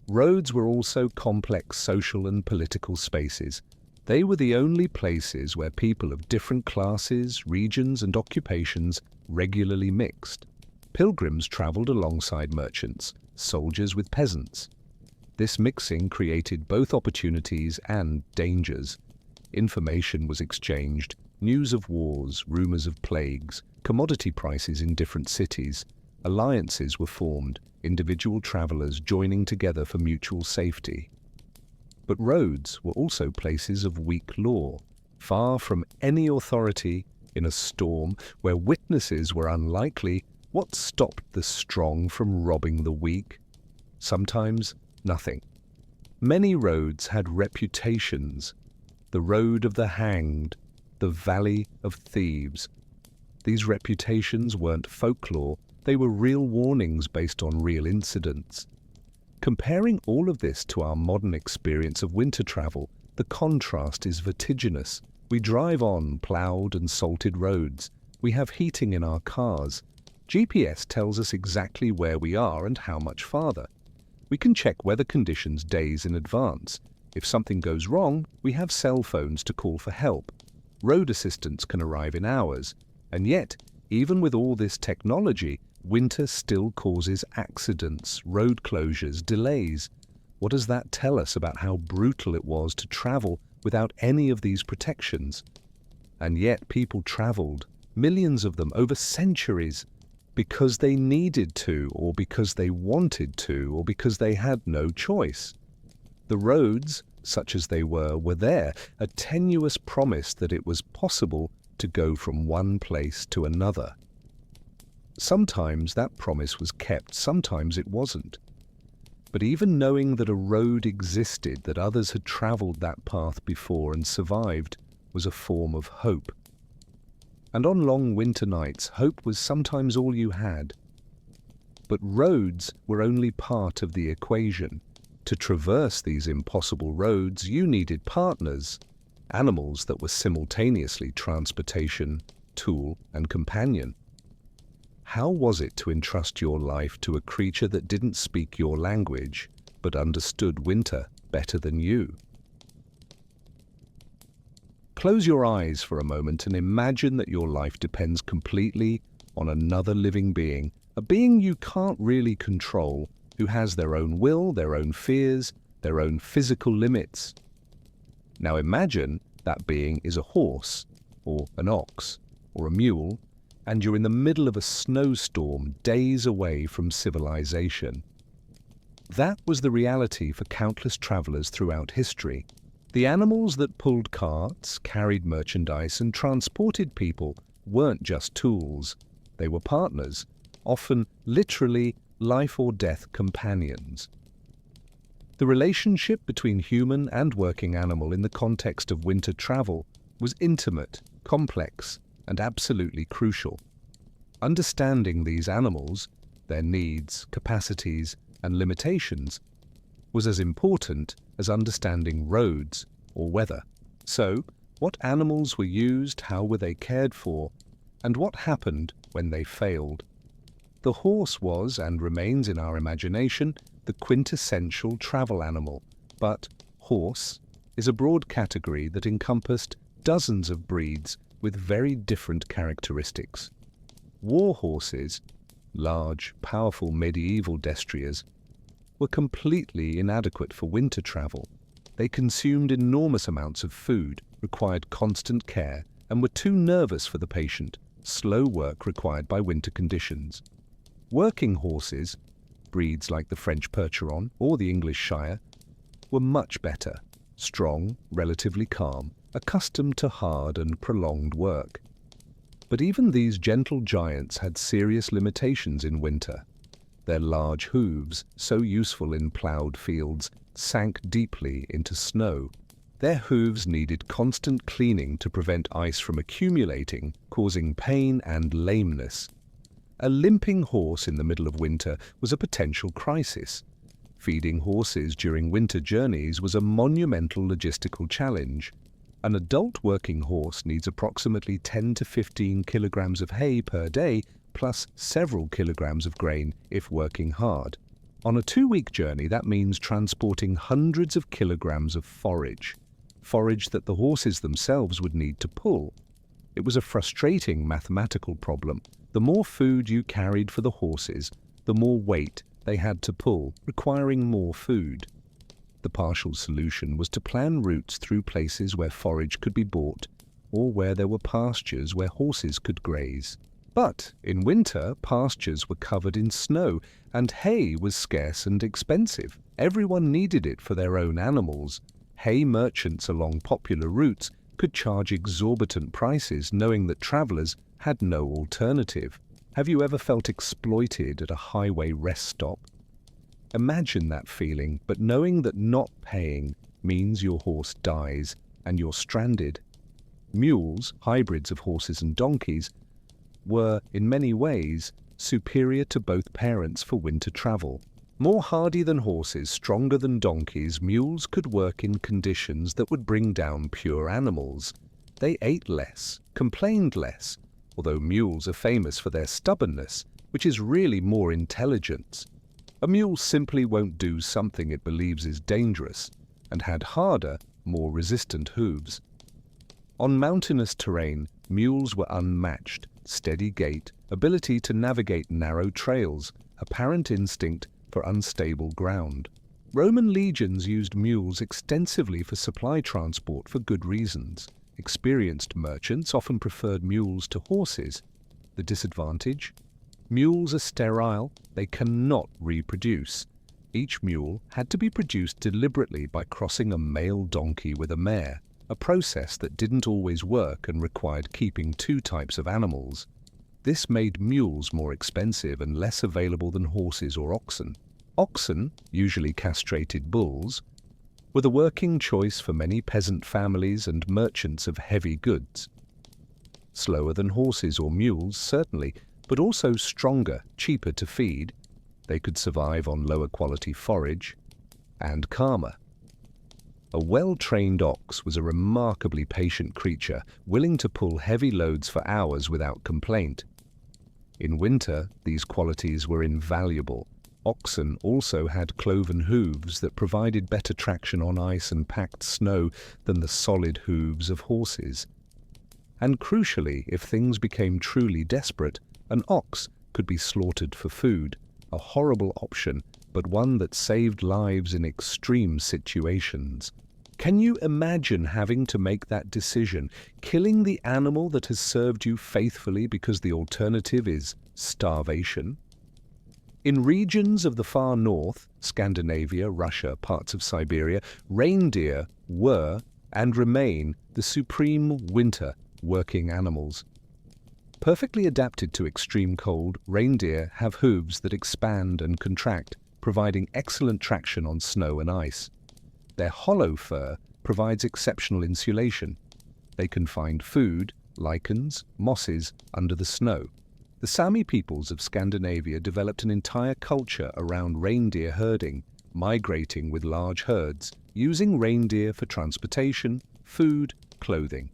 Roads were also complex social and political spaces. They were the only places where people of different classes, regions, and occupations regularly mixed. Pilgrims traveled alongside merchants, soldiers with peasants. This mixing created both opportunities and dangers. Information was exchanged, news of wars, rumors of plagues, commodity prices in different cities. Alliances were formed, individual travelers joining together for mutual safety. But roads were also places of weak law, far from any authority. In a storm where witnesses were unlikely, what stopped the strong from robbing the weak? Sometimes nothing. Many roads had reputations. The road of the hanged, the valley of thieves. These reputations weren't folklore, they were real warnings based on real incidents. Comparing all of this to our modern experience of winter travel, the contrast is vertiginous. We drive on ploughed and salted roads. We have heating in our cars. GPS tells us exactly where we are and how much farther. We can check weather conditions days in advance. If something goes wrong, we have cell phones to call for help. Road assistance can arrive in hours. And yet, even with all this technology, winter still causes accidents, road closures, delays. What does that tell us about how brutal it was to travel without any of these protections? And yet people traveled, millions of them, over centuries, because they needed to, or because they wanted to, or because they had no choice. The roads, such as they were there, a tenuous promise that it was possible to go from one place to another. Sometimes that promise was kept, sometimes it wasn't. But even knowing that a road existed, that others had traveled that path before and survived, was a form of hope. And on long winter nights, hope was sometimes all you had. But roads were only part of the equation. To traverse these impossible roads, you needed partners, animals that were simultaneously transportation, tool, and companion. How was it to entrust your life to a creature that didn't speak your language, but understood winter better than you? Close your eyes for a moment and imagine that your life depends completely on another living being, a being you can't really control, who has their own will, their own fears, their own physical limits. Now imagine that being is a horse, or an ox, or a mule, and you're in the middle of a snowstorm days away from civilization. That was the reality for countless travelers throughout history. The animals that pulled carts, carried merchandise, and transported people weren't just tools. They were partners, often literally life-or-death companions. The relationship between human and working animal in the context of winter travel was intimate, complex, and absolutely crucial. Understanding these animals, their needs, capacities, and limitations, was as important as understanding roads or weather. So, what animals were used, how were they cared for, and what happened when they failed? The horse was, and remains in our imagination, the quintessential travel animal. But horse is a broad category that encompassed dozens of breeds with very different characteristics. War horses, large, powerful medieval destriers, were completely inadequate for winter travel. They consumed enormous amounts of food, required constant care, and were too nervous for the patient. Slow work required by winter conditions. Working horses, breeds like the French Percheron or the English Shire, were much better, strong, relatively calm, accustomed to hard and prolonged work. But even these gentle giants had serious limitations in winter. Their large hooves, so useful in ploughed fields, sank deeply into snow. Their hooves needed constant cleaning to prevent ice from accumulating, causing pain and lameness. A limping horse in the middle of winter was a potential crisis. Feeding horses during winter journeys was a monumental logistical challenge. An adult working horse needs approximately 10 to 15 kilograms of hay per day, plus several kilograms of grain if working hard. On a 2-week journey, that means transporting hundreds of kilograms of forage that the horses themselves would need to pull. It was a frustrating mathematical problem. The more food you carried for the horses, the more weight they had to pull, requiring more food. The partial solution was to plan routes through places where forage could be bought or where there were pastures where horses could graze. But in winter, pastures were covered in snow and hay was scarce and expensive. Everyone needed it for their own animals. Hay merchants along popular routes could charge exorbitant prices knowing that travelers had no alternative. Have you ever felt exploited at a highway rest stop? Imagine that feeling, but knowing that not paying means your horse dies and you're stranded. Mules, hybrids of horses and donkeys, were, in many ways, superior to both parents for winter travel. More hardy than horses, stronger than donkeys, mules could work in conditions that would bring down pure animals. They ate less, complained less, although mules are famous for their stubbornness, which is really more intelligence. A mule simply won't do something it believes is dangerous, and had harder, more resistant hooves. On mountainous terrain, mules were unmatched. Steady gait, ability to navigate narrow trails, apparent instinct for unstable ground. Roman legions used mules extensively for supply transport for good reasons. Experienced merchants often preferred mules to horses. The disadvantage? Mules are sterile, they cannot reproduce. Each mule had to be produced deliberately by crossing a male donkey with a mare, a process that didn't always work and required keeping 2 types of animals. This made mules more expensive and less available than horses or oxen. Oxen, usually castrated bulls, were the working choice for many peasant families and merchants of heavy goods. Slower than horses or mules, certainly, but also stronger, cheaper to feed. They could survive on lower quality forage, and calmer. A well-trained ox was a remarkably patient creature, willing to pull heavy loads for hours without complaint. In winter, these qualities were invaluable. Oxen also had cloven hooves that provided better traction on ice and packed snow than the solid hooves of horses. And crucially, if things became truly desperate, an ox could be slaughtered for food, a horrible option, but one that saved lives in extreme situations. Can you imagine having to make that decision, killing the animal that has served you faithfully because the alternative is starvation? In regions of the far north, Scandinavia, Russia, parts of Siberia, reindeer were and remain the supreme winter working animals. Perfectly adapted to extreme cold, reindeer have hooves that expand and contract, providing excellent traction on snow and ice. Their hollow fur provides exceptional insulation. They can find food, lichens, mosses, under the snow. The Sami peoples of Scandinavia developed an entire culture around reindeer herding, migrating with large herds, using reindeer for transportation, food, clothing.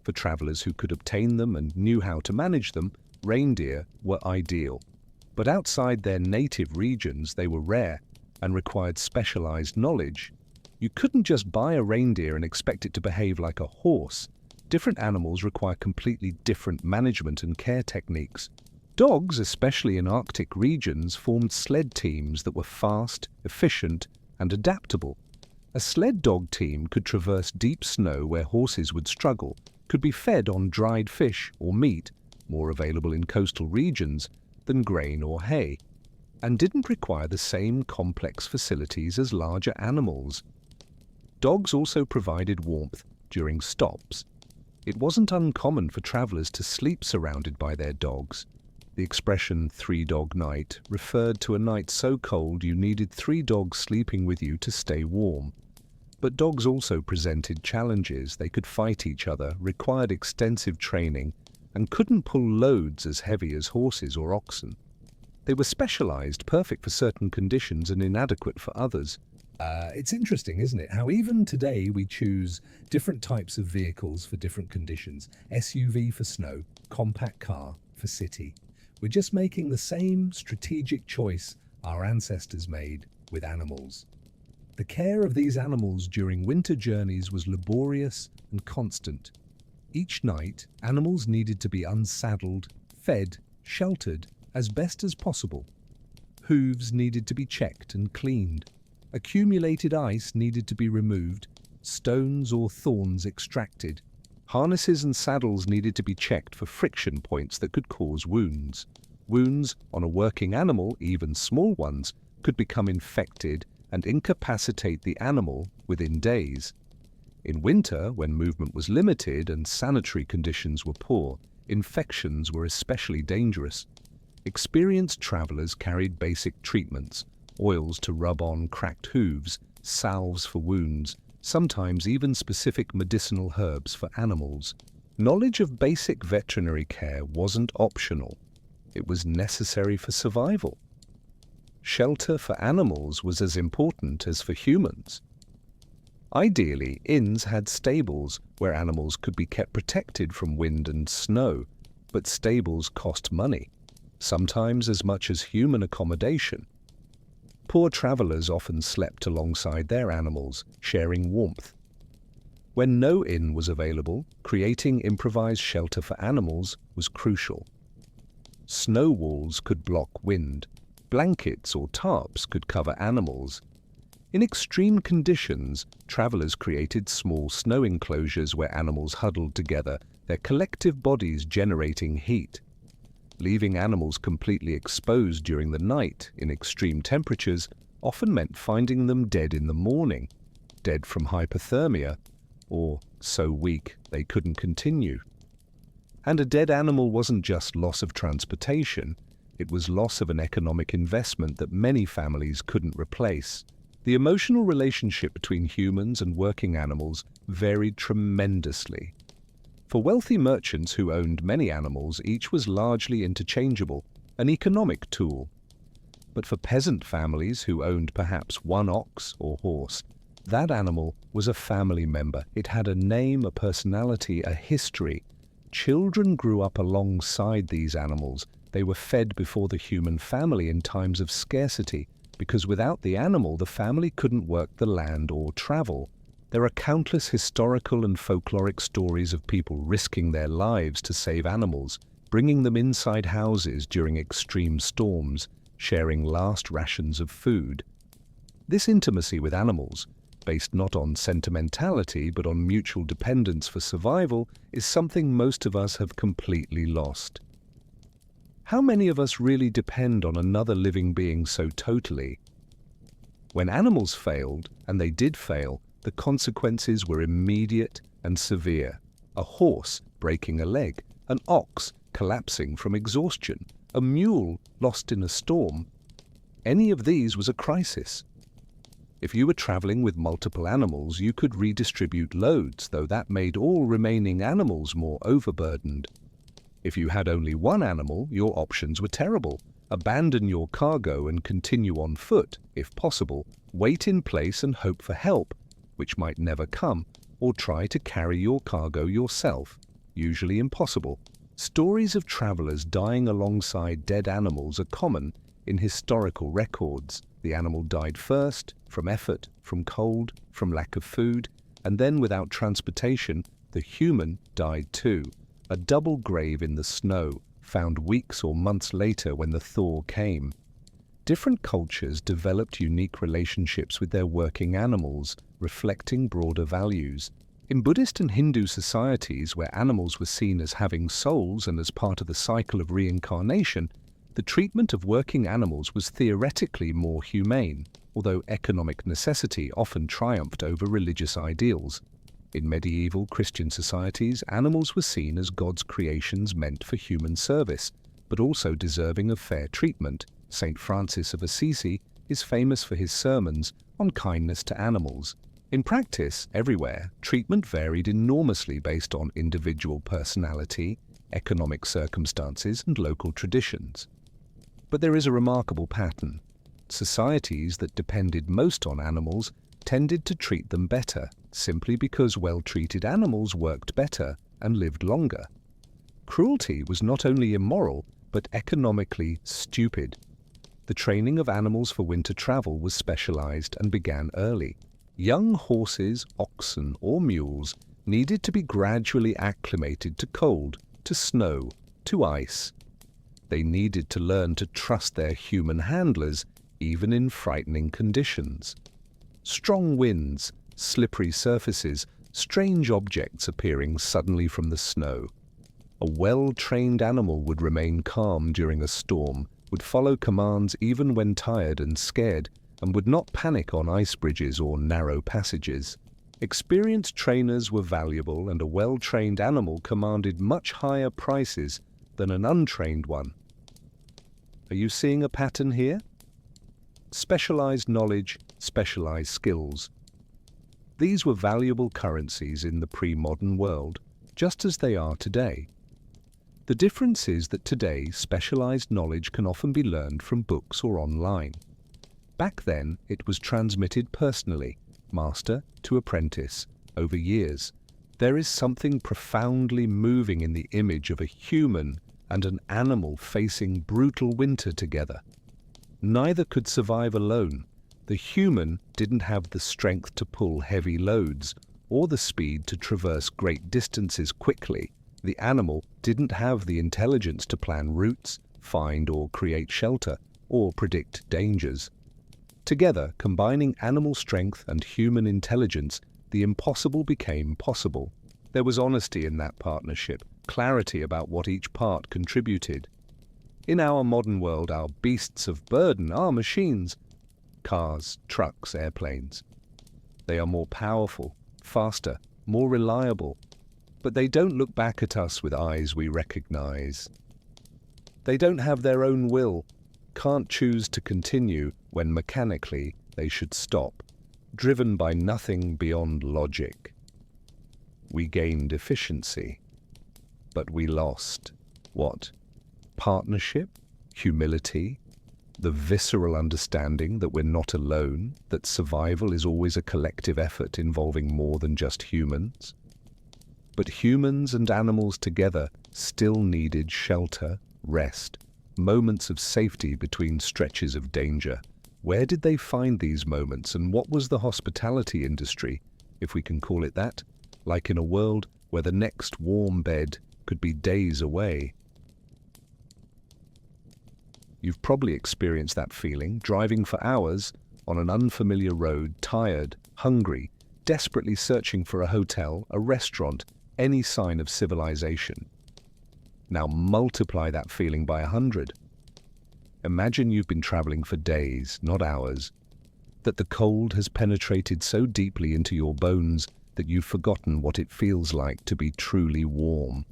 For travelers who could obtain them and knew how to manage them, reindeer were ideal. But outside their native regions, they were rare and required specialized knowledge. You couldn't just buy a reindeer and expect it to behave like a horse. Different animals require completely different management and care techniques. Dogs, especially in Arctic regions, formed sled teams that were fast, efficient, and adaptable. A sled dog team could traverse deep snow where horses would struggle, could be fed on dried fish or meat, more available in coastal regions, than grain or hay, and didn't require the same complex facilities as larger animals. Dogs also provided warmth during stops. It wasn't uncommon for travelers to sleep surrounded by their dogs. The expression three-dog night referred to a night so cold you needed 3 dogs sleeping with you to stay warm. But dogs also presented challenges. They could fight each other, required extensive training, and couldn't pull loads as heavy as horses or oxen. They were specialized, perfect for certain conditions and inadequate for others. It's interesting, isn't it, how even today we choose different types of vehicles for different conditions. SUV for snow, compact car for city. We're just making the same strategic choice our ancestors made with animals. The care of these animals during winter journeys was laborious and constant. Each night, animals needed to be unsaddled, fed, sheltered as best as possible. Hooves needed to be checked and cleaned. Accumulated ice needed to be removed, stones or thorns extracted. Harnesses and saddles needed to be checked for friction points that could cause wounds. Wounds on a working animal, even small ones, could become infected and incapacitate the animal within days. In winter, when movement was limited and sanitary conditions were poor, infections were especially dangerous. Experienced travelers carried basic treatments, oils to rub on cracked hooves, salves for wounds, sometimes even specific medicinal herbs for animals. Knowledge of basic veterinary care wasn't optional. It was necessary for survival. Shelter for animals was as important as for humans. Ideally, inns had stables where animals could be kept protected from wind and snow, but stables cost money, sometimes as much as human accommodation. Poor travelers often slept alongside their animals, sharing warmth. When no inn was available, creating improvised shelter for animals was crucial. Snow walls could block wind. Blankets or tarps could cover animals. In extreme conditions, travelers created small snow enclosures where animals huddled together, their collective bodies generating heat. Leaving animals completely exposed during the night in extreme temperatures often meant finding them dead in the morning, dead from hypothermia, or so weak they couldn't continue. And a dead animal wasn't just loss of transportation, it was loss of an economic investment that many families couldn't replace. The emotional relationship between humans and working animals varied tremendously. For wealthy merchants who owned many animals, each was largely interchangeable, an economic tool. But for peasant families who owned perhaps one ox or horse, that animal was a family member. It had a name, a personality, a history. Children grew up alongside these animals. They were fed before the human family in times of scarcity, because without the animal, the family couldn't work the land or travel. There are countless historical and folkloric stories of people risking their lives to save animals, bringing them inside houses during extreme storms, sharing last rations of food. This intimacy with animals, based not on sentimentality but on mutual dependence for survival, is something most of us have completely lost. How many of us really depend on another living being so totally? When animals failed, and they did fail, the consequences were immediate and severe. A horse breaking a leg, an ox collapsing from exhaustion, a mule lost in a storm. Any of these was a crisis. If you were traveling with multiple animals, you could redistribute loads, though that made all remaining animals more overburdened. If you had only one animal, your options were terrible. Abandon your cargo and continue on foot, if possible. Wait in place and hope for help, which might never come, or try to carry your cargo yourself, usually impossible. Stories of travelers dying alongside dead animals are common in historical records. The animal died first, from effort, from cold, from lack of food, and then without transportation, the human died too. A double grave in the snow, found weeks or months later when the thaw came. Different cultures developed unique relationships with their working animals, reflecting broader values. In Buddhist and Hindu societies, where animals were seen as having souls and as part of the cycle of reincarnation, the treatment of working animals was theoretically more humane, although economic necessity often triumphed over religious ideals. In medieval Christian societies, animals were seen as God's creations meant for human service, but also deserving of fair treatment. St. Francis of Assisi is famous for his sermons on kindness to animals. In practice, everywhere, treatment varied enormously based on individual personality, economic circumstances, and local traditions. But there is a remarkable pattern. Societies that depended most on animals tended to treat them better, simply because well-treated animals worked better and lived longer. Cruelty was not only immoral, but economically stupid. The training of animals for winter travel was specialized and began early. Young horses, oxen, or mules needed to be gradually acclimated to cold, to snow, to ice. They needed to learn to trust their human handlers, even in frightening conditions. Strong winds, slippery surfaces, strange objects appearing suddenly from the snow. A well-trained animal would remain calm during a storm, would follow commands even when tired and scared, and would not panic on ice bridges or narrow passages. Experienced trainers were valuable, and a well-trained animal commanded much higher prices than an untrained one. Are you seeing a pattern here? Specialized knowledge, specialized skills. These were valuable currencies in the pre-modern world, just as they are today. The difference is that today specialized knowledge can often be learned from books or online. Back then, it was transmitted personally, master to apprentice, over years. There is something profoundly moving in the image of a human and an animal facing brutal winter together. Neither could survive alone. The human didn't have the strength to pull heavy loads or the speed to traverse great distances quickly. The animal didn't have the intelligence to plan routes, find or create shelter, or predict dangers. Together, combining animal strength and human intelligence, the impossible became possible. There was honesty in that partnership, clarity about what each part contributed. In our modern world, our beasts of burden are machines. Cars, trucks, airplanes. They are more powerful, faster, more reliable, but they don't look back at us with eyes we recognize. They don't have their own will, can't choose to continue when mechanically they should stop, driven by nothing beyond logic. We gained efficiency, but we lost what? Partnership, humility, the visceral understanding that we're not alone, that survival is always a collective effort involving more than just humans. But humans and animals together still needed shelter, rest, moments of safety between stretches of danger. Where did they find these moments, and what was the hospitality industry, if we can call it that, like in a world where the next warm bed could be days away? You've probably experienced that feeling, driving for hours on an unfamiliar road, tired, hungry, desperately searching for a hotel, a restaurant, any sign of civilization. Now multiply that feeling by 100. Imagine you've been traveling for days, not hours, that the cold has penetrated so deeply into your bones that you've forgotten what it feels like to be truly warm,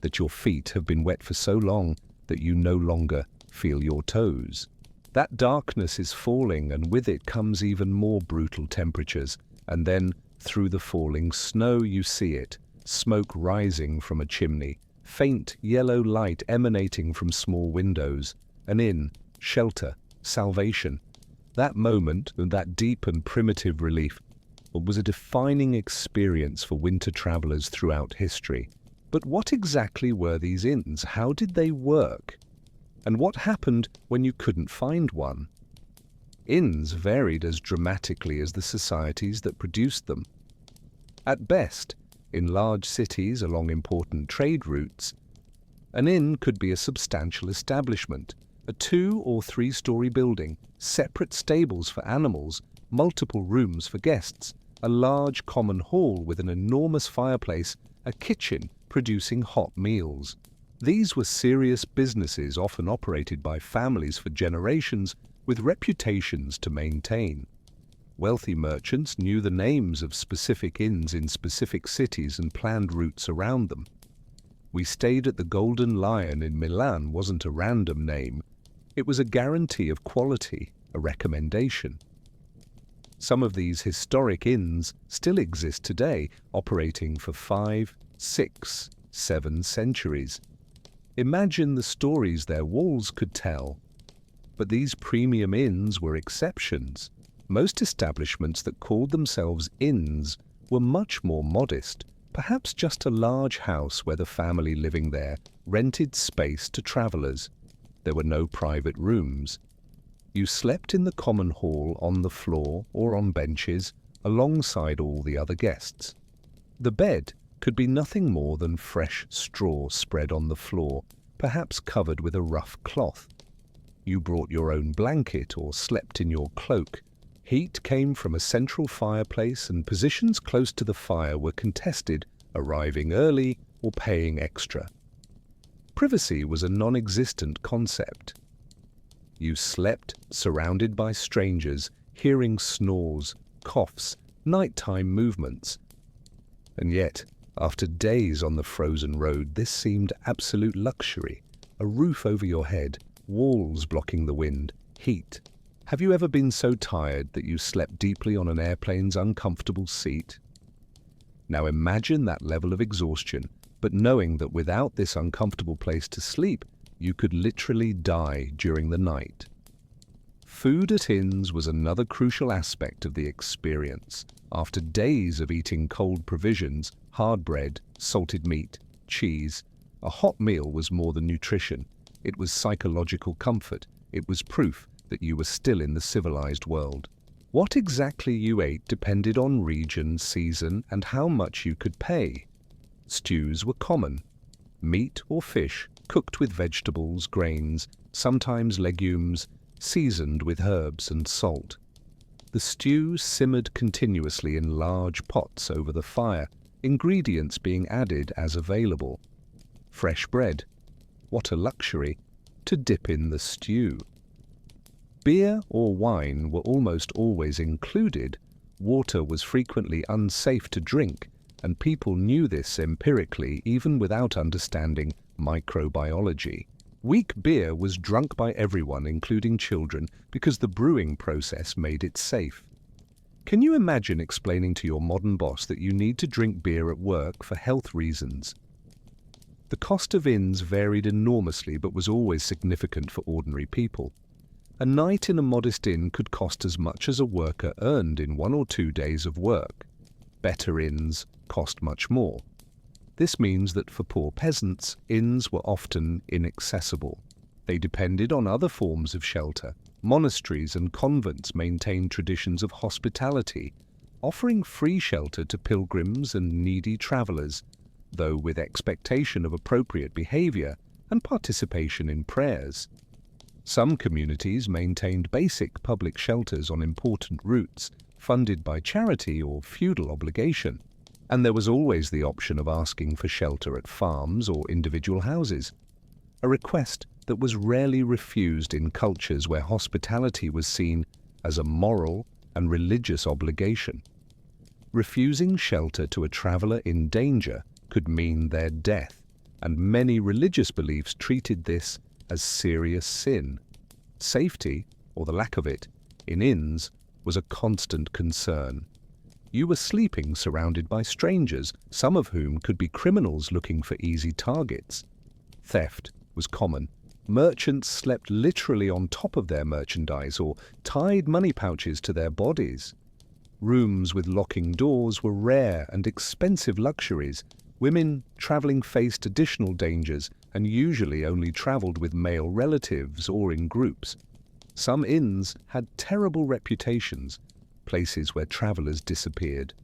that your feet have been wet for so long that you no longer feel your toes. That darkness is falling, and with it comes even more brutal temperatures, and then, through the falling snow, you see it, smoke rising from a chimney, faint yellow light emanating from small windows, an inn, shelter, salvation. That moment, that deep and primitive relief, was a defining experience for winter travelers throughout history. But what exactly were these inns? How did they work? And what happened when you couldn't find one? Inns varied as dramatically as the societies that produced them. At best, in large cities along important trade routes, an inn could be a substantial establishment, a 2- or 3-story building, separate stables for animals, multiple rooms for guests, a large common hall with an enormous fireplace, a kitchen producing hot meals. These were serious businesses often operated by families for generations with reputations to maintain. Wealthy merchants knew the names of specific inns in specific cities and planned routes around them. We stayed at the Golden Lion in Milan wasn't a random name. It was a guarantee of quality, a recommendation. Some of these historic inns still exist today, operating for 5, 6, 7 centuries. Imagine the stories their walls could tell. But these premium inns were exceptions. Most establishments that called themselves inns were much more modest, perhaps just a large house where the family living there rented space to travelers. There were no private rooms. You slept in the common hall on the floor or on benches alongside all the other guests. The bed could be nothing more than fresh straw spread on the floor, perhaps covered with a rough cloth. You brought your own blanket or slept in your cloak. Heat came from a central fireplace, and positions close to the fire were contested, arriving early or paying extra. Privacy was a non-existent concept. You slept surrounded by strangers, hearing snores, coughs, nighttime movements. And yet, after days on the frozen road, this seemed absolute luxury. A roof over your head, walls blocking the wind, heat. Have you ever been so tired that you slept deeply on an airplane's uncomfortable seat? Now imagine that level of exhaustion, but knowing that without this uncomfortable place to sleep, you could literally die during the night. Food at inns was another crucial aspect of the experience. After days of eating cold provisions, hard bread, salted meat, cheese, a hot meal was more than nutrition. It was psychological comfort. It was proof that you were still in the civilized world. What exactly you ate depended on region, season, and how much you could pay. Stews were common. Meat or fish, cooked with vegetables, grains, sometimes legumes, seasoned with herbs and salt. The stew simmered continuously in large pots over the fire, ingredients being added as available. Fresh bread. What a luxury, to dip in the stew. Beer or wine were almost always included. Water was frequently unsafe to drink, and people knew this empirically even without understanding microbiology. Weak beer was drunk by everyone, including children, because the brewing process made it safe. Can you imagine explaining to your modern boss that you need to drink beer at work for health reasons? The cost of inns varied enormously but was always significant for ordinary people. A night in a modest inn could cost as much as a worker earned in 1 or 2 days of work. Better inns cost much more. This means that for poor peasants, inns were often inaccessible. They depended on other forms of shelter. Monasteries and convents maintained traditions of hospitality, offering free shelter to pilgrims and needy travelers, though with expectation of appropriate behavior and participation in prayers. Some communities maintained basic public shelters on important routes, funded by charity or feudal obligation. And there was always the option of asking for shelter at farms or individual houses, a request that was rarely refused in cultures where hospitality was seen as a moral and religious obligation. Refusing shelter to a traveler in danger could mean their death, and many religious beliefs treated this as serious sin. Safety, or the lack of it, in inns was a constant concern. You were sleeping surrounded by strangers, some of whom could be criminals looking for easy targets. Theft was common. Merchants slept literally on top of their merchandise or tied money pouches to their bodies. Rooms with locking doors were rare and expensive luxuries. Women traveling faced additional dangers and usually only traveled with male relatives or in groups. Some inns had terrible reputations, places where travelers disappeared.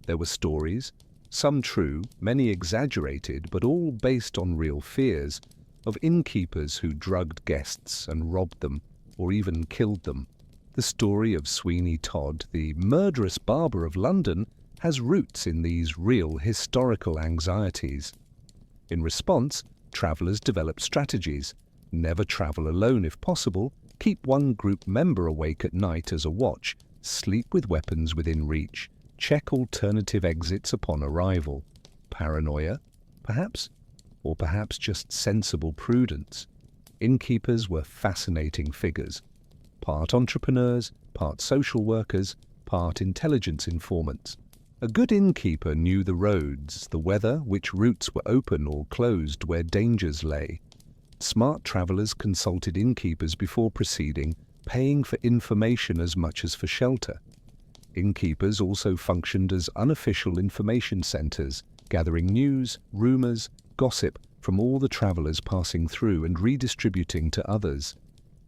There were stories, some true, many exaggerated, but all based on real fears, of innkeepers who drugged guests and robbed them, or even killed them. The story of Sweeney Todd, the murderous barber of London, has roots in these real historical anxieties. In response, travellers developed strategies. Never travel alone if possible, keep one group member awake at night as a watch, sleep with weapons within reach, check alternative exits upon arrival. Paranoia, perhaps? Or perhaps just sensible prudence. Innkeepers were fascinating figures. Part entrepreneurs, part social workers, part intelligence informants. A good innkeeper knew the roads, the weather, which routes were open or closed, where dangers lay. Smart travellers consulted innkeepers before proceeding, paying for information as much as for shelter. Innkeepers also functioned as unofficial information centres, gathering news, rumours, gossip from all the travellers passing through and redistributing to others.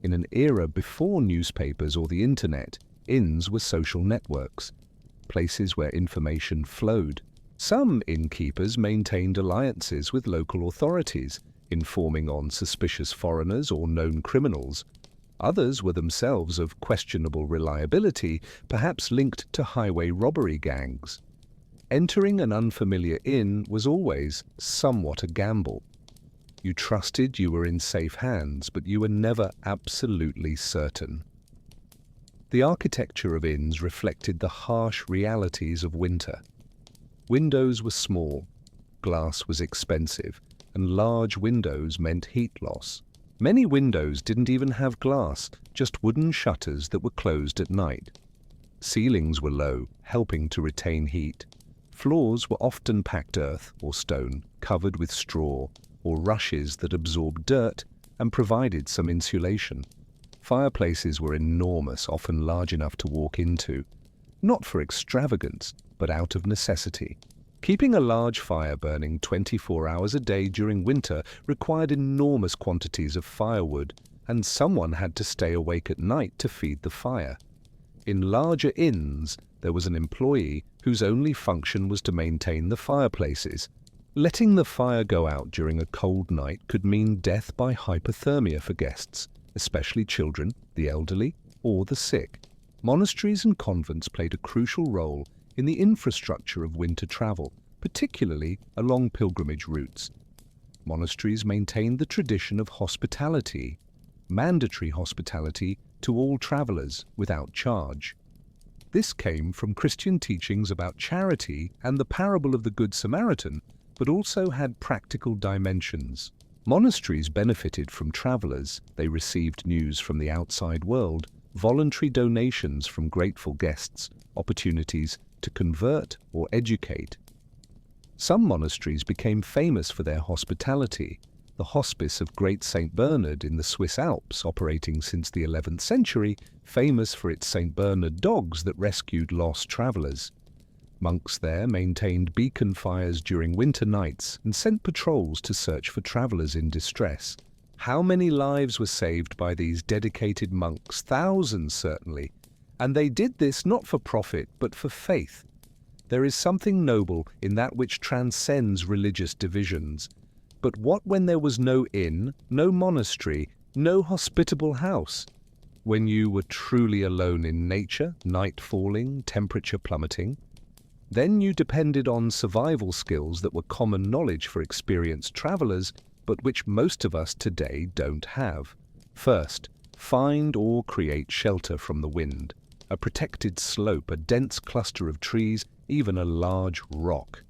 In an era before newspapers or the internet, inns were social networks, places where information flowed. Some innkeepers maintained alliances with local authorities, informing on suspicious foreigners or known criminals. Others were themselves of questionable reliability, perhaps linked to highway robbery gangs. Entering an unfamiliar inn was always somewhat a gamble. You trusted you were in safe hands, but you were never absolutely certain. The architecture of inns reflected the harsh realities of winter. Windows were small, glass was expensive, and large windows meant heat loss. Many windows didn't even have glass, just wooden shutters that were closed at night. Ceilings were low, helping to retain heat. Floors were often packed earth or stone, covered with straw, or rushes that absorbed dirt and provided some insulation. Fireplaces were enormous, often large enough to walk into, not for extravagance, but out of necessity. Keeping a large fire burning 24 hours a day during winter required enormous quantities of firewood, and someone had to stay awake at night to feed the fire. In larger inns, there was an employee whose only function was to maintain the fireplaces. Letting the fire go out during a cold night could mean death by hypothermia for guests, especially children, the elderly, or the sick. Monasteries and convents played a crucial role in the infrastructure of winter travel, particularly along pilgrimage routes. Monasteries maintained the tradition of hospitality, mandatory hospitality to all travelers without charge. This came from Christian teachings about charity and the parable of the Good Samaritan, but also had practical dimensions. Monasteries benefited from travelers. They received news from the outside world, voluntary donations from grateful guests, opportunities to convert or educate. Some monasteries became famous for their hospitality. The Hospice of Great St. Bernard in the Swiss Alps, operating since the 11th century, famous for its St. Bernard dogs that rescued lost travelers. Monks there maintained beacon fires during winter nights and sent patrols to search for travelers in distress. How many lives were saved by these dedicated monks? Thousands, certainly. And they did this not for profit, but for faith. There is something noble in that which transcends religious divisions. But what when there was no inn, no monastery, no hospitable house? When you were truly alone in nature, night falling, temperature plummeting? Then you depended on survival skills that were common knowledge for experienced travelers, but which most of us today don't have. First, find or create shelter from the wind. A protected slope, a dense cluster of trees, even a large rock.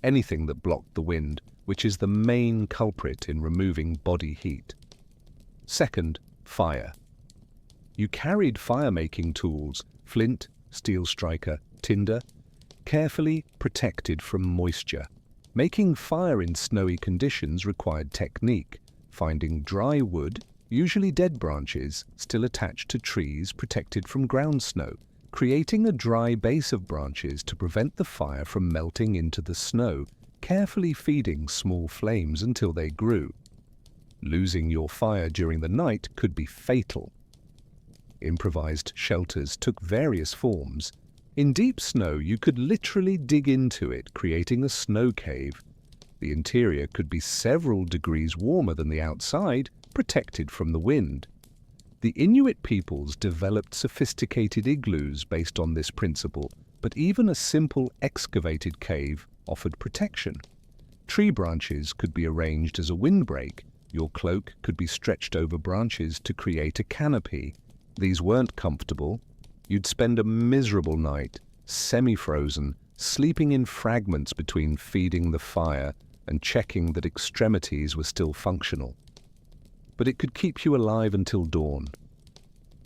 Anything that blocked the wind, which is the main culprit in removing body heat. Second, fire. You carried fire-making tools, flint, steel striker, tinder, carefully protected from moisture. Making fire in snowy conditions required technique, finding dry wood, usually dead branches, still attached to trees protected from ground snow, creating a dry base of branches to prevent the fire from melting into the snow, carefully feeding small flames until they grew. Losing your fire during the night could be fatal. Improvised shelters took various forms. In deep snow, you could literally dig into it, creating a snow cave. The interior could be several degrees warmer than the outside, protected from the wind. The Inuit peoples developed sophisticated igloos based on this principle, but even a simple excavated cave offered protection. Tree branches could be arranged as a windbreak. Your cloak could be stretched over branches to create a canopy. These weren't comfortable. You'd spend a miserable night, semi-frozen, sleeping in fragments between feeding the fire and checking that extremities were still functional. But it could keep you alive until dawn.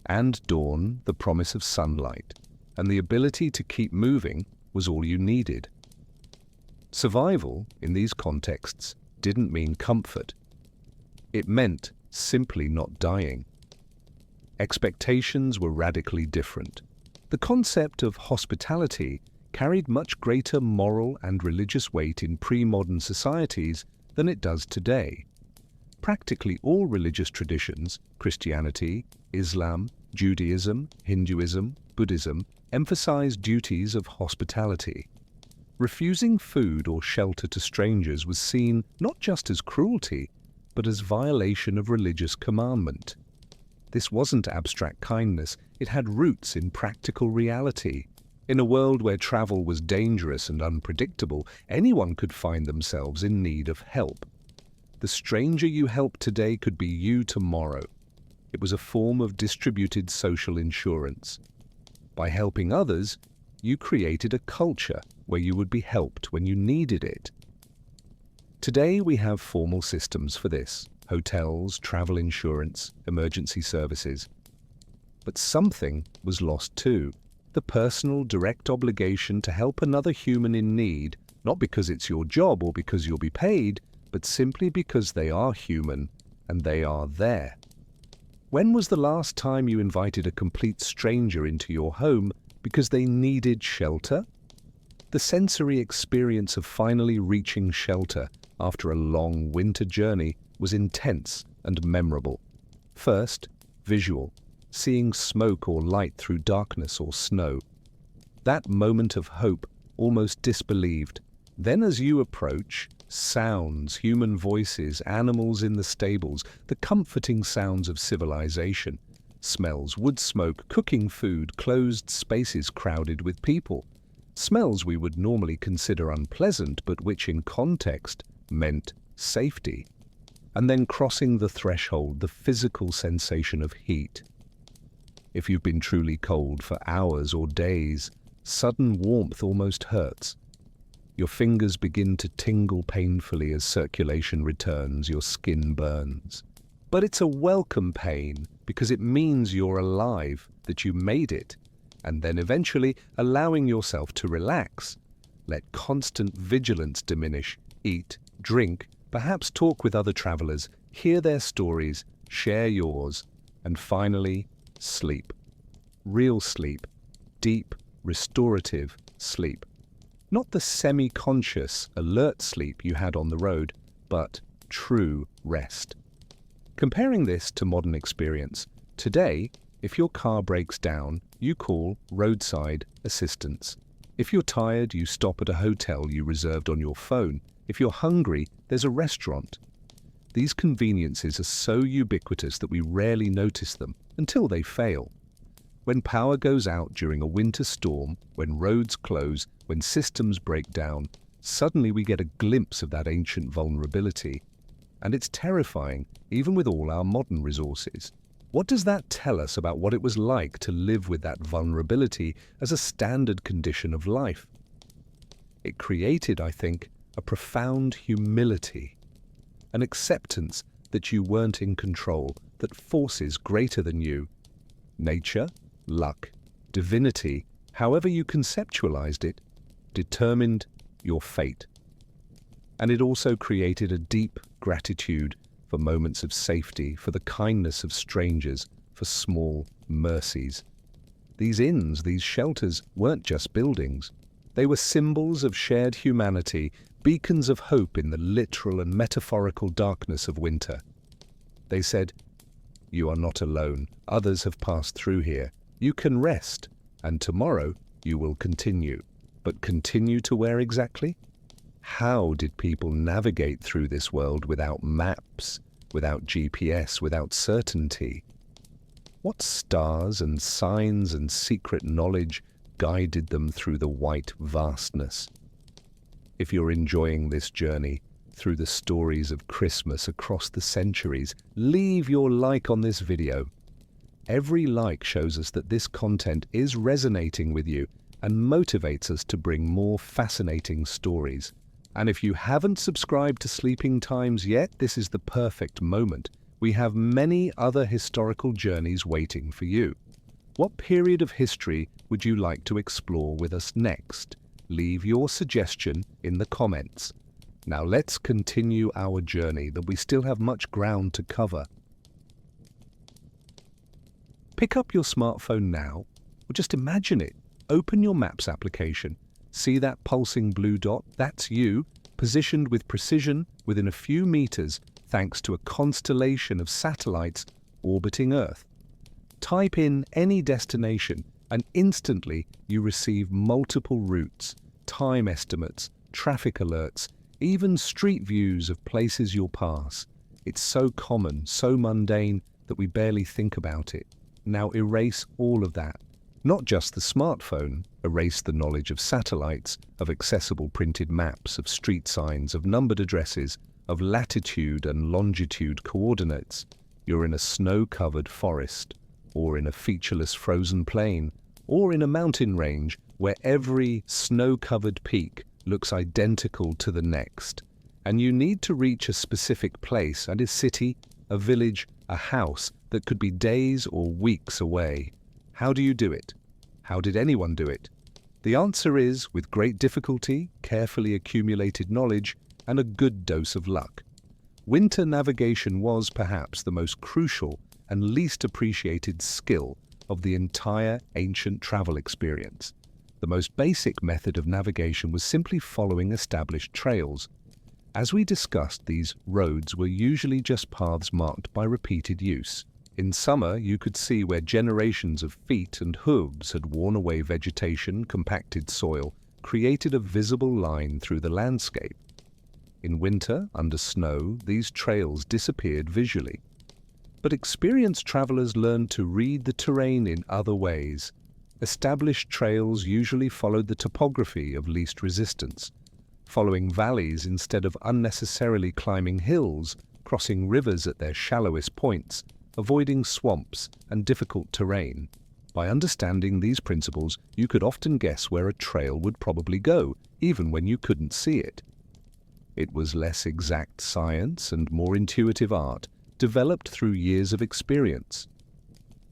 And dawn, the promise of sunlight, and the ability to keep moving was all you needed. Survival, in these contexts, didn't mean comfort. It meant simply not dying. Expectations were radically different. The concept of hospitality carried much greater moral and religious weight in pre-modern societies than it does today. Practically all religious traditions, Christianity, Islam, Judaism, Hinduism, Buddhism, emphasize duties of hospitality. Refusing food or shelter to strangers was seen not just as cruelty, but as violation of religious commandment. This wasn't abstract kindness, it had roots in practical reality. In a world where travel was dangerous and unpredictable, anyone could find themselves in need of help. The stranger you help today could be you tomorrow. It was a form of distributed social insurance. By helping others, you created a culture where you would be helped when you needed it. Today we have formal systems for this: hotels, travel insurance, emergency services. But something was lost too. The personal, direct obligation to help another human in need, not because it's your job or because you'll be paid, but simply because they are human and they are there. When was the last time you invited a complete stranger into your home because they needed shelter? The sensory experience of finally reaching shelter after a long winter journey was intense and memorable. First, visual, seeing smoke or light through darkness or snow. That moment of hope, almost disbelieved. Then as you approach, sounds, human voices, animals in the stables, the comforting sounds of civilization. Smells, wood smoke, cooking food, closed spaces crowded with people. Smells we would normally consider unpleasant, but which in context meant safety. And then crossing the threshold, the physical sensation of heat. If you've been truly cold for hours or days, sudden warmth almost hurts. Your fingers begin to tingle painfully as circulation returns, your skin burns. But it's a welcome pain because it means you're alive, that you made it, and then eventually allowing yourself to relax. Let constant vigilance diminish, eat, drink, perhaps talk with other travelers, hear their stories, share yours, and finally, sleep. Real sleep, deep, restorative sleep. Not the semi-conscious, alert sleep you had on the road, but true rest. Comparing this to modern experience, today, if your car breaks down, you call roadside assistance. If you're tired, you stop at a hotel you reserved on your phone. If you're hungry, there's a restaurant. These conveniences are so ubiquitous that we rarely notice them until they fail. When power goes out during a winter storm, when roads close, when systems break down, suddenly we get a glimpse of that ancient vulnerability. And it's terrifying, even with all our modern resources. What does that tell us about what it was like to live with that vulnerability as a standard condition of life? It created, I think, a profound humility, an acceptance that you weren't in control, that forces greater than you, nature, luck, divinity, however you conceptualized it, determined your fate. And it also created a deep gratitude for moments of safety, for the kindness of strangers, for small mercies. These inns, these shelters, weren't just buildings. They were symbols of shared humanity, beacons of hope in the literal and metaphorical darkness of winter. They said, "You are not alone. Others have passed through here. You can rest, and tomorrow you will continue." But continue to where exactly? How did people navigate through this world without maps, without GPS, without certainty? What stars and signs and secret knowledge guided them through the white vastness? If you're enjoying this journey through the stories of Christmas across the centuries, leave your like on this video. Every like shows us that this content is resonating with you and motivates us to bring more fascinating stories. And if you haven't subscribed to Sleeping Times yet, this is the perfect moment. We have many other historical journeys waiting for you. What period of history would you like to explore with us next? Leave your suggestion in the comments. Now let's continue our journey, that we still have much ground to cover. Pick up your smartphone now, or just imagine it. Open your Maps application. See that pulsing blue dot? That's you, positioned with precision within a few meters thanks to a constellation of satellites orbiting Earth. Type in any destination and instantly you receive multiple routes, time estimates, traffic alerts, even street views of places you'll pass. It's so common, so mundane that we barely think about it. Now erase all of that. Not just the smartphone, erase the knowledge of satellites, of accessible printed maps, of street signs, of numbered addresses, of latitude and longitude coordinates. You're in a snow-covered forest, or in a featureless frozen plain, or in a mountain range where every snow-covered peak looks identical to the next. And you need to reach a specific place, and a city, a village, a house that could be days or weeks away. How do you do it? How did anyone do it? The answer is with great difficulty, carefully accumulated knowledge, and a good dose of luck. Winter navigation was perhaps the most crucial and least appreciated skill of the entire ancient travel experience. The most basic method of navigation was simply following established trails. As we discussed, these roads were usually just paths marked by repeated use. In summer, you could see where generations of feet and hooves had worn away vegetation, compacted soil, created a visible line through the landscape. In winter, under snow, these trails disappeared visually. But experienced travelers learned to read the terrain in other ways. Established trails usually followed the topography of least resistance, following valleys instead of unnecessarily climbing hills, crossing rivers at their shallowest points, avoiding swamps and difficult terrain. By understanding these principles, you could often guess where a trail would probably go, even when you couldn't see it. It was less exact science and more intuitive art, developed through years of experience.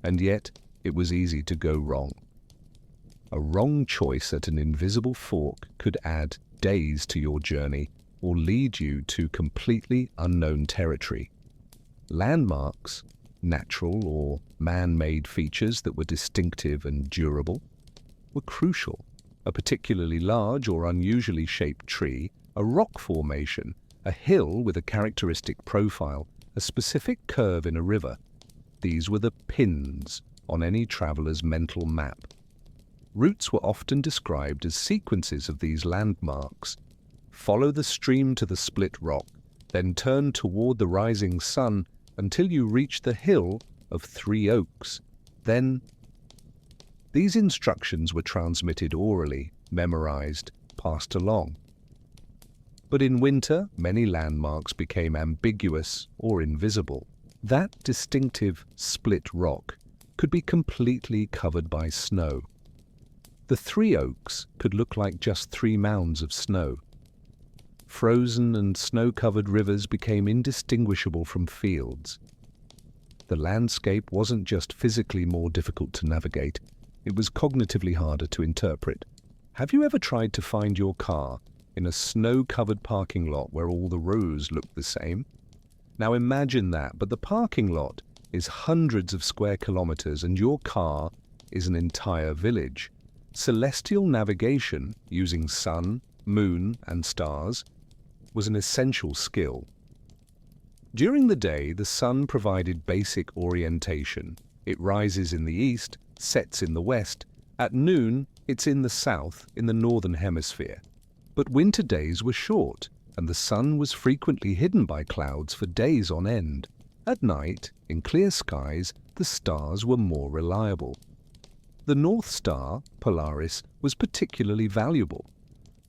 And yet, it was easy to go wrong. A wrong choice at an invisible fork could add days to your journey or lead you to completely unknown territory. Landmarks, natural or man-made features that were distinctive and durable, were crucial. A particularly large or unusually shaped tree, a rock formation, a hill with a characteristic profile, a specific curve in a river. These were the pins on any traveler's mental map. Routes were often described as sequences of these landmarks. Follow the stream to the split rock, then turn toward the rising sun until you reach the hill of 3 oaks. Then These instructions were transmitted orally, memorized, passed along. But in winter, many landmarks became ambiguous or invisible. That distinctive split rock could be completely covered by snow. The Three Oaks could look like just 3 mounds of snow. Frozen and snow-covered rivers became indistinguishable from fields. The landscape wasn't just physically more difficult to navigate, it was cognitively harder to interpret. Have you ever tried to find your car in a snow-covered parking lot where all the rows looked the same? Now imagine that, but the parking lot is hundreds of square kilometers and your car is an entire village. Celestial navigation using sun, moon, and stars was an essential skill. During the day, the sun provided basic orientation. It rises in the east, sets in the west. At noon, it's in the south, in the northern hemisphere. But winter days were short, and the sun was frequently hidden by clouds for days on end. At night, in clear skies, the stars were more reliable. The North Star, Polaris, was particularly valuable.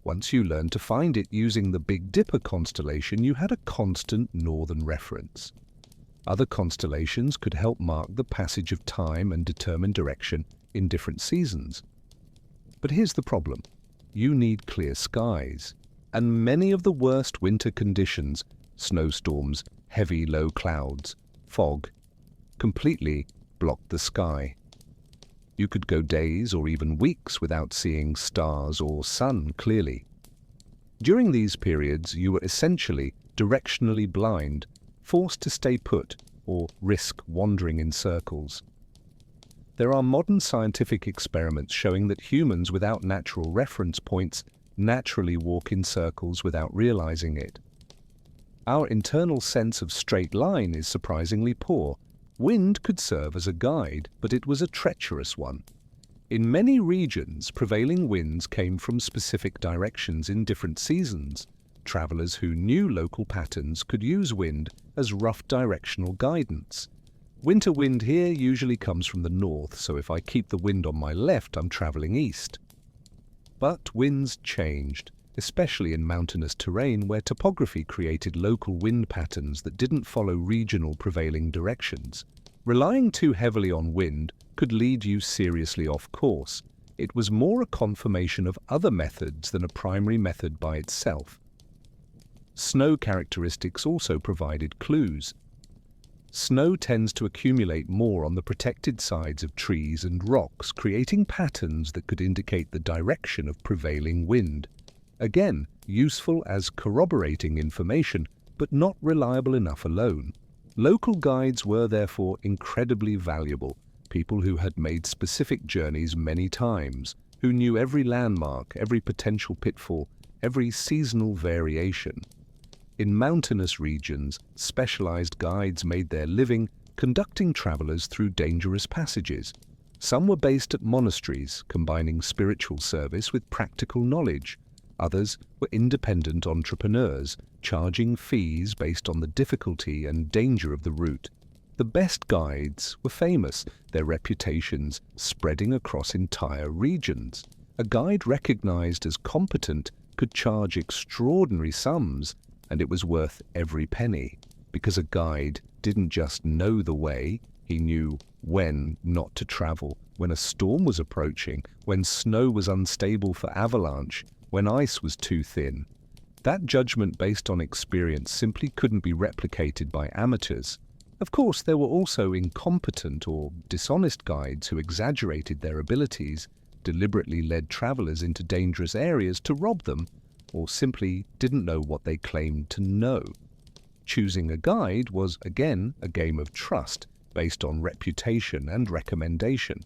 Once you learned to find it using the Big Dipper constellation, you had a constant northern reference. Other constellations could help mark the passage of time and determine direction in different seasons. But here's the problem. You need clear skies, and many of the worst winter conditions, snowstorms, heavy low clouds, fog, completely blocked the sky. You could go days or even weeks without seeing stars or sun clearly. During these periods, you were essentially directionally blind, forced to stay put or risk wandering in circles. There are modern scientific experiments showing that humans without natural reference points naturally walk in circles without realizing it. Our internal sense of straight line is surprisingly poor. Wind could serve as a guide, but it was a treacherous one. In many regions, prevailing winds came from specific directions in different seasons. Travelers who knew local patterns could use wind as rough directional guidance. Winter wind here usually comes from the north, so if I keep the wind on my left, I'm traveling east. But winds changed, especially in mountainous terrain where topography created local wind patterns that didn't follow regional prevailing directions. Relying too heavily on wind could lead you seriously off course. It was more a confirmation of other methods than a primary method by itself. Snow characteristics also provided clues. Snow tends to accumulate more on the protected sides of trees and rocks, creating patterns that could indicate the direction of prevailing wind. Again, useful as corroborating information, but not reliable enough alone. Local guides were therefore incredibly valuable, people who had made specific journeys many times, who knew every landmark, every potential pitfall, every seasonal variation. In mountainous regions, specialized guides made their living conducting travelers through dangerous passages. Some were based at monasteries, combining spiritual service with practical knowledge. Others were independent entrepreneurs, charging fees based on the difficulty and danger of the route. The best guides were famous, their reputations spreading across entire regions. A guide recognized as competent could charge extraordinary sums, and it was worth every penny, because a guide didn't just know the way, he knew when not to travel, when a storm was approaching, when snow was unstable for avalanche, when ice was too thin. That judgment based on experience simply couldn't be replicated by amateurs. Of course, there were also incompetent or dishonest guides who exaggerated their abilities, deliberately led travelers into dangerous areas to rob them, or simply didn't know what they claimed to know. Choosing a guide was, again, a game of trust, based on reputation and recommendation.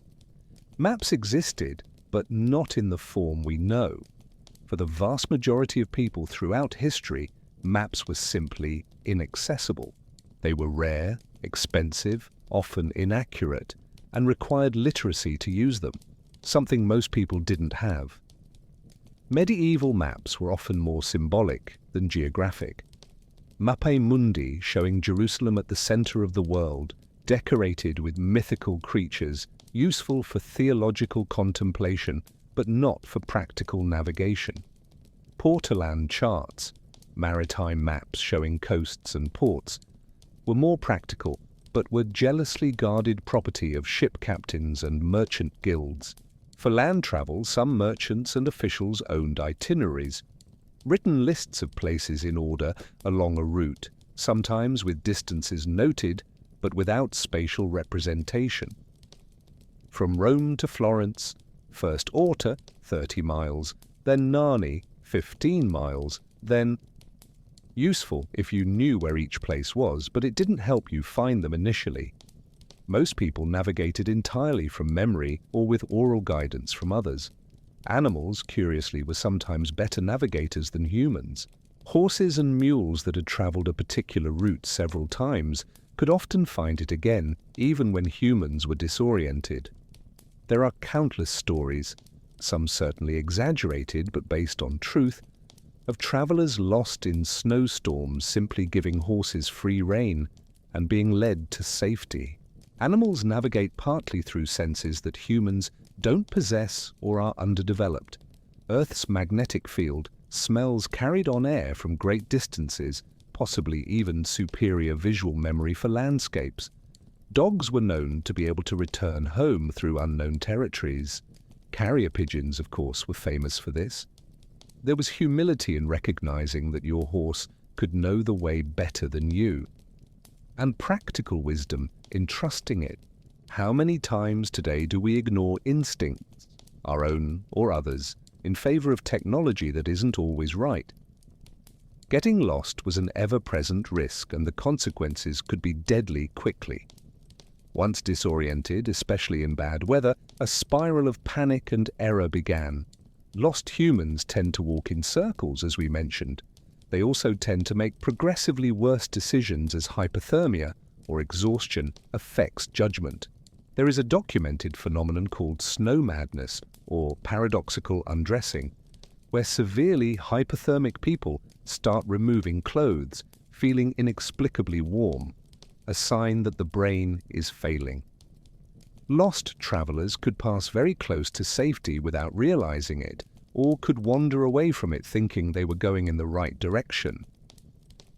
Maps existed, but not in the form we know. For the vast majority of people throughout history, maps were simply inaccessible. They were rare, expensive, often inaccurate, and required literacy to use them, something most people didn't have. Medieval maps were often more symbolic than geographic. Mappe Mundi, showing Jerusalem at the center of the world, decorated with mythical creatures, useful for theological contemplation, but not for practical navigation. Port-to-land charts, maritime maps showing coasts and ports, were more practical, but were jealously guarded property of ship captains and merchant guilds. For land travel, some merchants and officials owned itineraries, written lists of places in order along a route, sometimes with distances noted, but without spatial representation. From Rome to Florence, first Orta, 30 miles, then Narni, 15 miles, then useful if you knew where each place was, but it didn't help you find them initially. Most people navigated entirely from memory or with oral guidance from others. Animals, curiously, were sometimes better navigators than humans. Horses and mules that had traveled a particular route several times could often find it again, even when humans were disoriented. There are countless stories, some certainly exaggerated but based on truth, of travelers lost in snowstorms simply giving horses free rein and being led to safety. Animals navigate partly through senses that humans don't possess or are underdeveloped. Earth's magnetic field, smells carried on air from great distances, possibly even superior visual memory for landscapes. Dogs were known to be able to return home through unknown territories. Carrier pigeons, of course, were famous for this. There was humility in recognizing that your horse could know the way better than you, and practical wisdom in trusting it. How many times today do we ignore instincts, our own or others, in favor of technology that isn't always right? Getting lost was an ever-present risk, and the consequences could be deadly quickly. Once disoriented, especially in bad weather, a spiral of panic and error began. Lost humans tend to walk in circles, as we mentioned. They also tend to make progressively worse decisions as hypothermia or exhaustion affects judgment. There is a documented phenomenon called snow madness or paradoxical undressing, where severely hypothermic people start removing clothes, feeling inexplicably warm, a sign that the brain is failing. Lost travelers could pass very close to safety without realizing it, or could wander away from it thinking they were going in the right direction.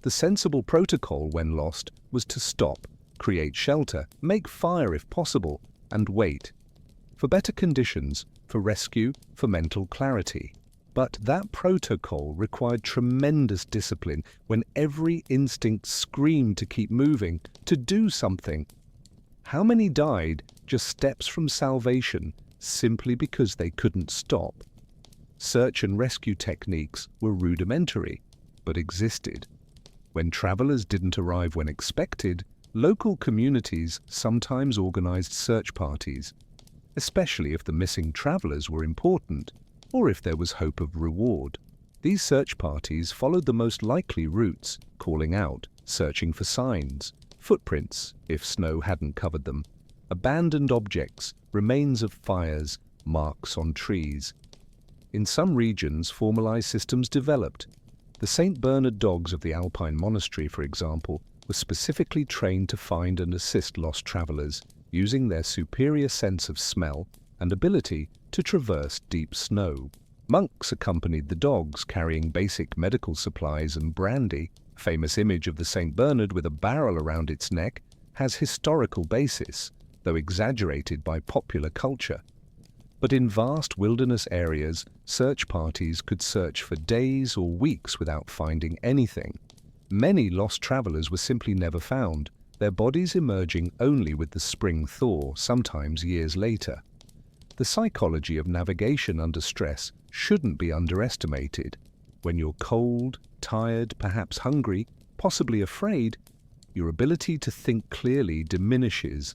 The sensible protocol when lost was to stop, create shelter, make fire if possible, and wait. For better conditions, for rescue, for mental clarity. But that protocol required tremendous discipline when every instinct screamed to keep moving, to do something. How many died just steps from salvation simply because they couldn't stop? Search and rescue techniques were rudimentary, but existed. When travelers didn't arrive when expected, local communities sometimes organized search parties, especially if the missing travelers were important or if there was hope of reward. These search parties followed the most likely routes, calling out, searching for signs, footprints, if snow hadn't covered them, abandoned objects, remains of fires, marks on trees. In some regions, formalized systems developed. The St. Bernard dogs of the Alpine monastery, for example, were specifically trained to find and assist lost travelers, using their superior sense of smell and ability to traverse deep snow. Monks accompanied the dogs, carrying basic medical supplies and brandy. A famous image of the St. Bernard with a barrel around its neck has historical basis, though exaggerated by popular culture. But in vast wilderness areas, search parties could search for days or weeks without finding anything. Many lost travelers were simply never found, their bodies emerging only with the spring thaw, sometimes years later. The psychology of navigation under stress shouldn't be underestimated. When you're cold, tired, perhaps hungry, possibly afraid, your ability to think clearly diminishes.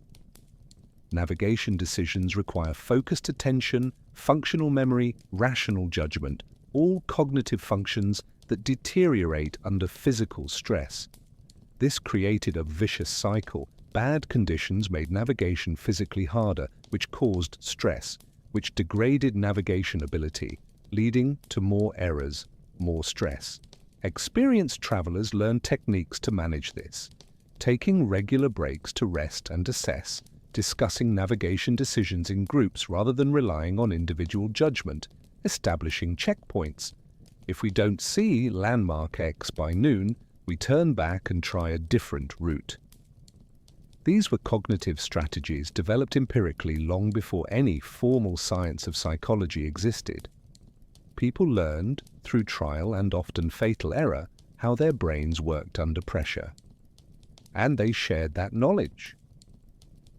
Navigation decisions require focused attention, functional memory, rational judgment, all cognitive functions that deteriorate under physical stress. This created a vicious cycle. Bad conditions made navigation physically harder, which caused stress, which degraded navigation ability, leading to more errors, more stress. Experienced travelers learned techniques to manage this, taking regular breaks to rest and assess, discussing navigation decisions in groups rather than relying on individual judgment, establishing checkpoints. If we don't see landmark X by noon, we turn back and try a different route. These were cognitive strategies developed empirically long before any formal science of psychology existed. People learned, through trial and often fatal error, how their brains worked under pressure. And they shared that knowledge.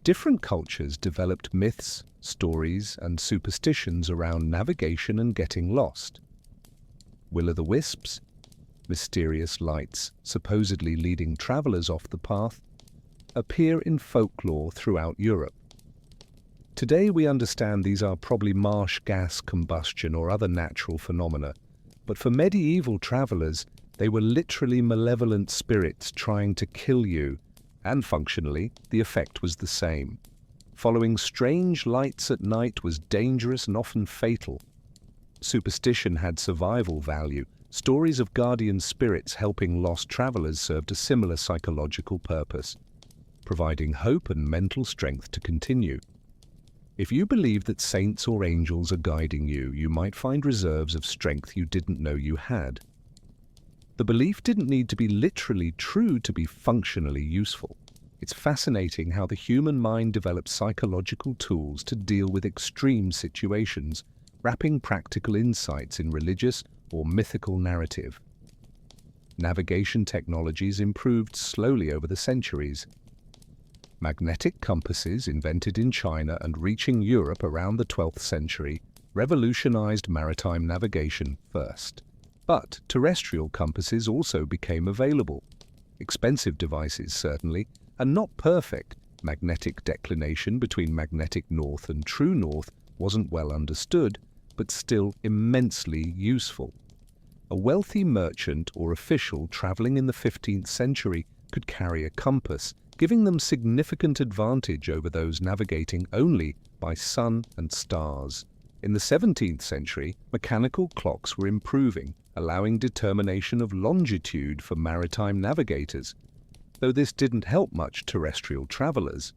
Different cultures developed myths, stories, and superstitions around navigation and getting lost. Will-o'-the-wisps, mysterious lights supposedly leading travelers off the path, appear in folklore throughout Europe. Today we understand these are probably marsh gas combustion or other natural phenomena, but for medieval travelers, they were literally malevolent spirits trying to kill you, and functionally, the effect was the same. Following strange lights at night was dangerous and often fatal. Superstition had survival value. Stories of guardian spirits helping lost travelers served a similar psychological purpose, providing hope and mental strength to continue. If you believe that saints or angels are guiding you, you might find reserves of strength you didn't know you had. The belief didn't need to be literally true to be functionally useful. It's fascinating how the human mind develops psychological tools to deal with extreme situations, wrapping practical insights in religious or mythical narrative. Navigation technologies improved slowly over the centuries. Magnetic compasses, invented in China and reaching Europe around the 12th century, revolutionized maritime navigation first. But terrestrial compasses also became available. Expensive devices, certainly, and not perfect. Magnetic declination between magnetic north and true north wasn't well understood, but still immensely useful. A wealthy merchant or official traveling in the 15th century could carry a compass, giving them significant advantage over those navigating only by sun and stars. In the 17th century, mechanical clocks were improving, allowing determination of longitude for maritime navigators, though this didn't help much terrestrial travelers.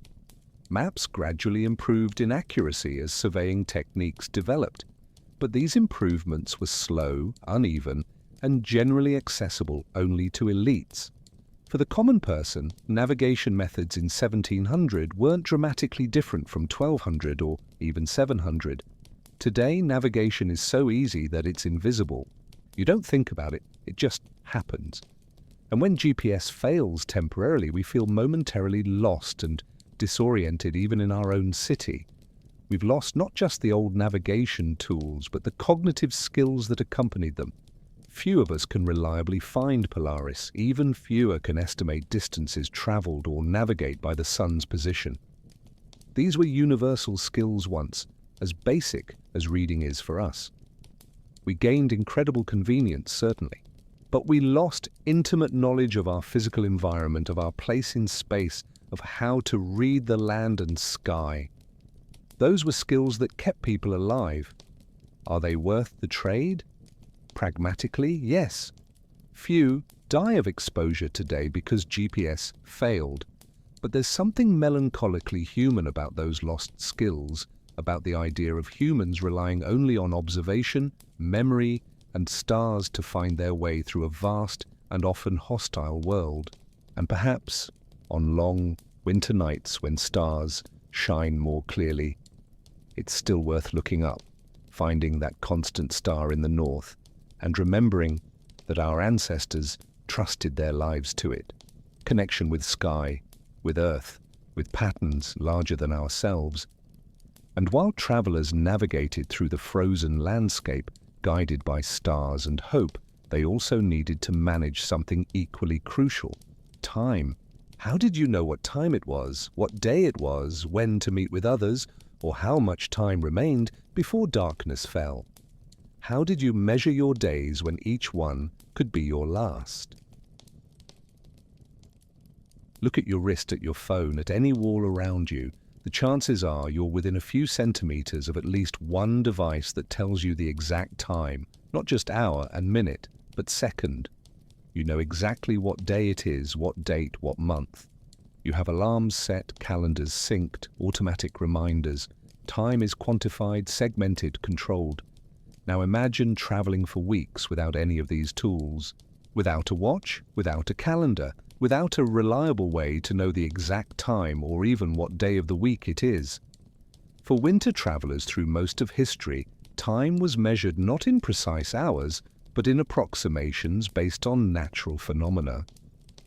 Maps gradually improved in accuracy as surveying techniques developed, but these improvements were slow, uneven, and generally accessible only to elites. For the common person, navigation methods in 1700 weren't dramatically different from 1200 or even 700. Today, navigation is so easy that it's invisible. You don't think about it, it just happens. And when GPS fails temporarily, we feel momentarily lost and disoriented even in our own city. We've lost not just the old navigation tools, but the cognitive skills that accompanied them. Few of us can reliably find Polaris. Even fewer can estimate distances traveled or navigate by the sun's position. These were universal skills once, as basic as reading is for us. We gained incredible convenience, certainly, but we lost intimate knowledge of our physical environment, of our place in space, of how to read the land and sky. Those were skills that kept people alive. Are they worth the trade? Pragmatically, yes. Few die of exposure today because GPS failed, but there's something melancholically human about those lost skills, about the idea of humans relying only on observation, memory, and stars to find their way through a vast and often hostile world. And perhaps, on long winter nights when stars shine more clearly, it's still worth looking up, finding that constant star in the north, and remembering that our ancestors trusted their lives to it. Connection with sky, with earth, with patterns larger than ourselves. And while travelers navigated through the frozen landscape, guided by stars and hope, they also needed to manage something equally crucial: time. How did you know what time it was, what day it was, when to meet with others, or how much time remained before darkness fell? How did you measure your days when each one could be your last? Look at your wrist, at your phone, at any wall around you. The chances are you're within a few centimeters of at least one device that tells you the exact time, not just hour and minute, but second. You know exactly what day it is, what date, what month. You have alarms set, calendars synced, automatic reminders. Time is quantified, segmented, controlled. Now imagine traveling for weeks without any of these tools. Without a watch, without a calendar, without a reliable way to know the exact time or even what day of the week it is. For winter travelers through most of history, time was measured not in precise hours, but in approximations based on natural phenomena.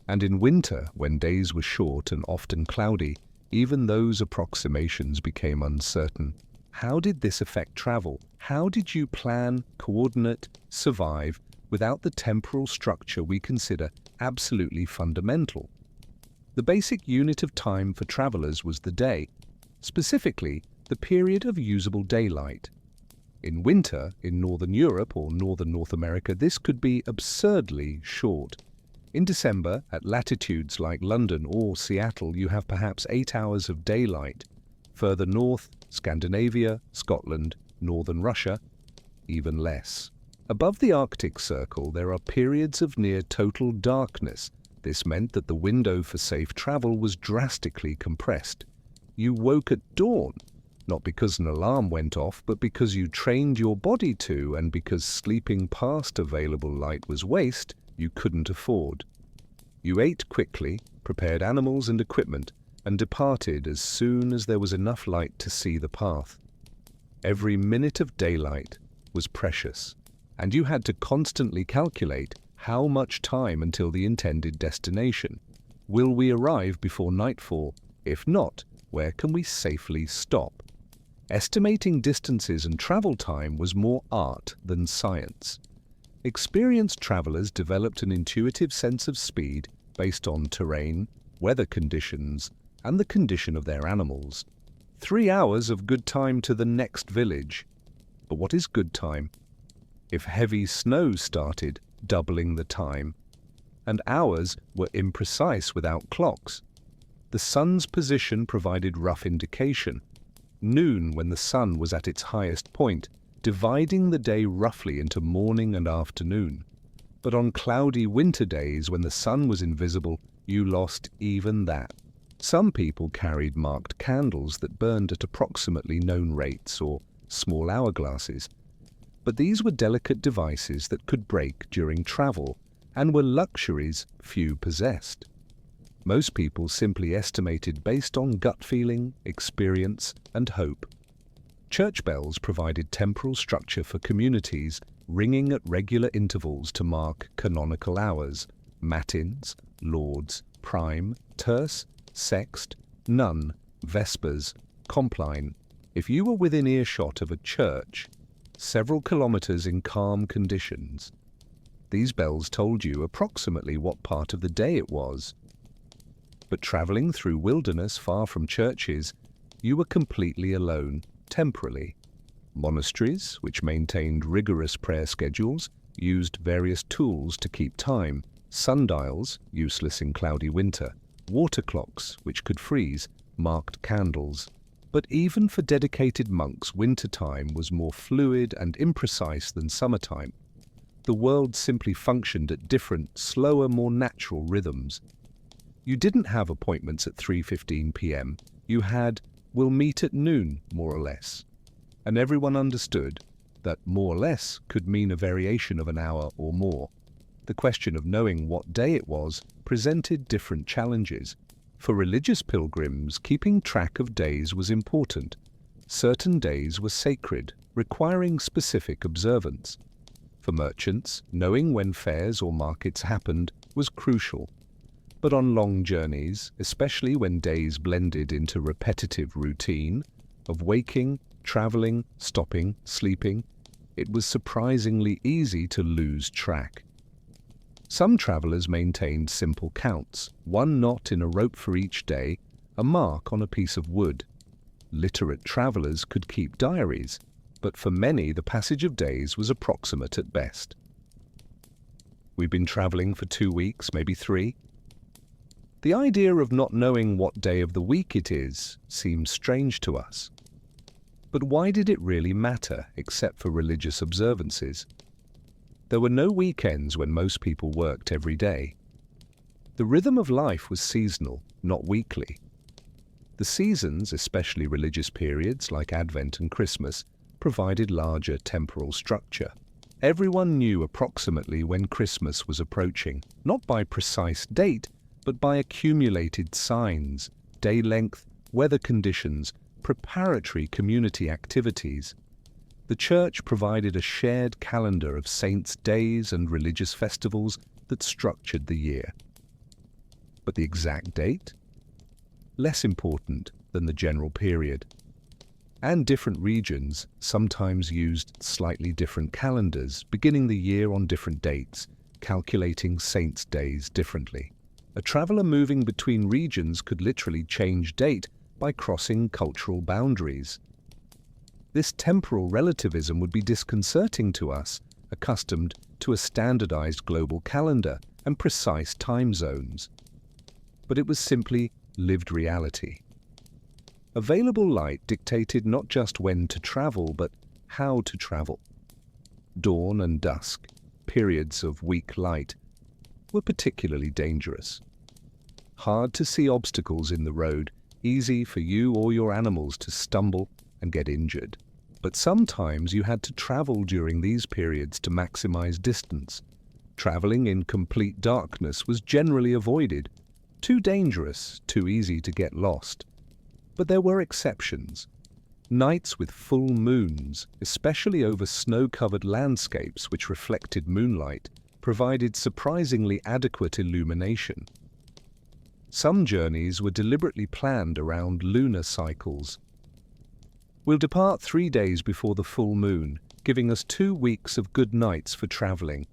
And in winter, when days were short and often cloudy, even those approximations became uncertain. How did this affect travel? How did you plan, coordinate, survive without the temporal structure we consider absolutely fundamental? The basic unit of time for travelers was the day, specifically the period of usable daylight. In winter, in Northern Europe or Northern North America, this could be absurdly short. In December, at latitudes like London or Seattle, you have perhaps 8 hours of daylight. Further north, Scandinavia, Scotland, northern Russia, even less. Above the Arctic Circle, there are periods of near total darkness. This meant that the window for safe travel was drastically compressed. You woke at dawn, not because an alarm went off, but because you trained your body to, and because sleeping past available light was waste you couldn't afford. You ate quickly, prepared animals and equipment, and departed as soon as there was enough light to see the path. Every minute of daylight was precious, and you had to constantly calculate how much time until the intended destination. Will we arrive before nightfall? If not, where can we safely stop? Estimating distances and travel time was more art than science. Experienced travelers developed an intuitive sense of speed based on terrain, weather conditions, and the condition of their animals. 3 hours of good time to the next village. But what is good time? If heavy snow started, doubling the time, and hours were imprecise without clocks. The sun's position provided rough indication. Noon, when the sun was at its highest point, dividing the day roughly into morning and afternoon. But on cloudy winter days when the sun was invisible, you lost even that. Some people carried marked candles that burned at approximately known rates or small hourglasses. But these were delicate devices that could break during travel and were luxuries few possessed. Most people simply estimated based on gut feeling, experience, and hope. Church bells provided temporal structure for communities, ringing at regular intervals to mark canonical hours: matins, lauds, prime, terce, sext, none, vespers, compline. If you were within earshot of a church, several kilometers in calm conditions, these bells told you approximately what part of the day it was. But traveling through wilderness far from churches, you were completely alone, temporarily. Monasteries, which maintained rigorous prayer schedules, used various tools to keep time: sundials, useless in cloudy winter; water clocks, which could freeze; marked candles. But even for dedicated monks, wintertime was more fluid and imprecise than summertime. The world simply functioned at different, slower, more natural rhythms. You didn't have appointments at 3:15 p.m. You had, "We'll meet at noon," more or less. And everyone understood that more or less could mean a variation of an hour or more. The question of knowing what day it was presented different challenges. For religious pilgrims, keeping track of days was important. Certain days were sacred, requiring specific observance. For merchants, knowing when fairs or markets happened was crucial. But on long journeys, especially when days blended into repetitive routine of waking, traveling, stopping, sleeping, it was surprisingly easy to lose track. Some travelers maintained simple counts: one knot in a rope for each day, a mark on a piece of wood. Literate travelers could keep diaries, but for many the passage of days was approximate at best. We've been traveling for 2 weeks, maybe 3. The idea of not knowing what day of the week it is seems strange to us. But why did it really matter, except for religious observances? There were no weekends when most people worked every day. The rhythm of life was seasonal, not weekly. The seasons, especially religious periods like Advent and Christmas, provided larger temporal structure. Everyone knew approximately when Christmas was approaching, not by precise date, but by accumulated signs, day length, weather conditions, preparatory community activities. The church provided a shared calendar of saints' days and religious festivals that structured the year. But the exact date? Less important than the general period. And different regions sometimes used slightly different calendars, beginning the year on different dates, calculating saints' days differently. A traveler moving between regions could literally change date by crossing cultural boundaries. This temporal relativism would be disconcerting to us, accustomed to a standardized global calendar and precise time zones. But it was simply lived reality. Available light dictated not just when to travel, but how to travel. Dawn and dusk, periods of weak light, were particularly dangerous. Hard to see obstacles in the road, easy for you or your animals to stumble and get injured. But sometimes you had to travel during these periods to maximize distance. Traveling in complete darkness was generally avoided. Too dangerous, too easy to get lost. But there were exceptions. Nights with full moons, especially over snow-covered landscapes which reflected moonlight, provided surprisingly adequate illumination. Some journeys were deliberately planned around lunar cycles. We'll depart 3 days before the full moon, giving us 2 weeks of good nights for traveling.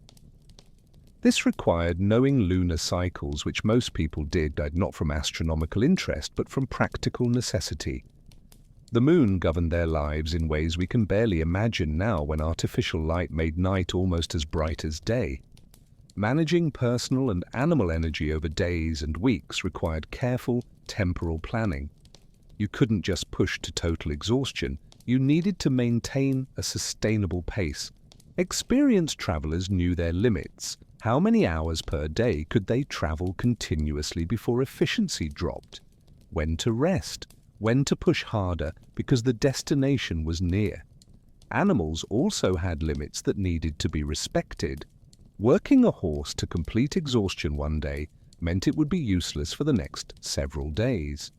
This required knowing lunar cycles, which most people did not from astronomical interest, but from practical necessity. The moon governed their lives in ways we can barely imagine now when artificial light made night almost as bright as day. Managing personal and animal energy over days and weeks required careful temporal planning. You couldn't just push to total exhaustion. You needed to maintain a sustainable pace. Experienced travelers knew their limits. How many hours per day could they travel continuously before efficiency dropped? When to rest? When to push harder because the destination was near? Animals also had limits that needed to be respected. Working a horse to complete exhaustion one day meant it would be useless for the next several days.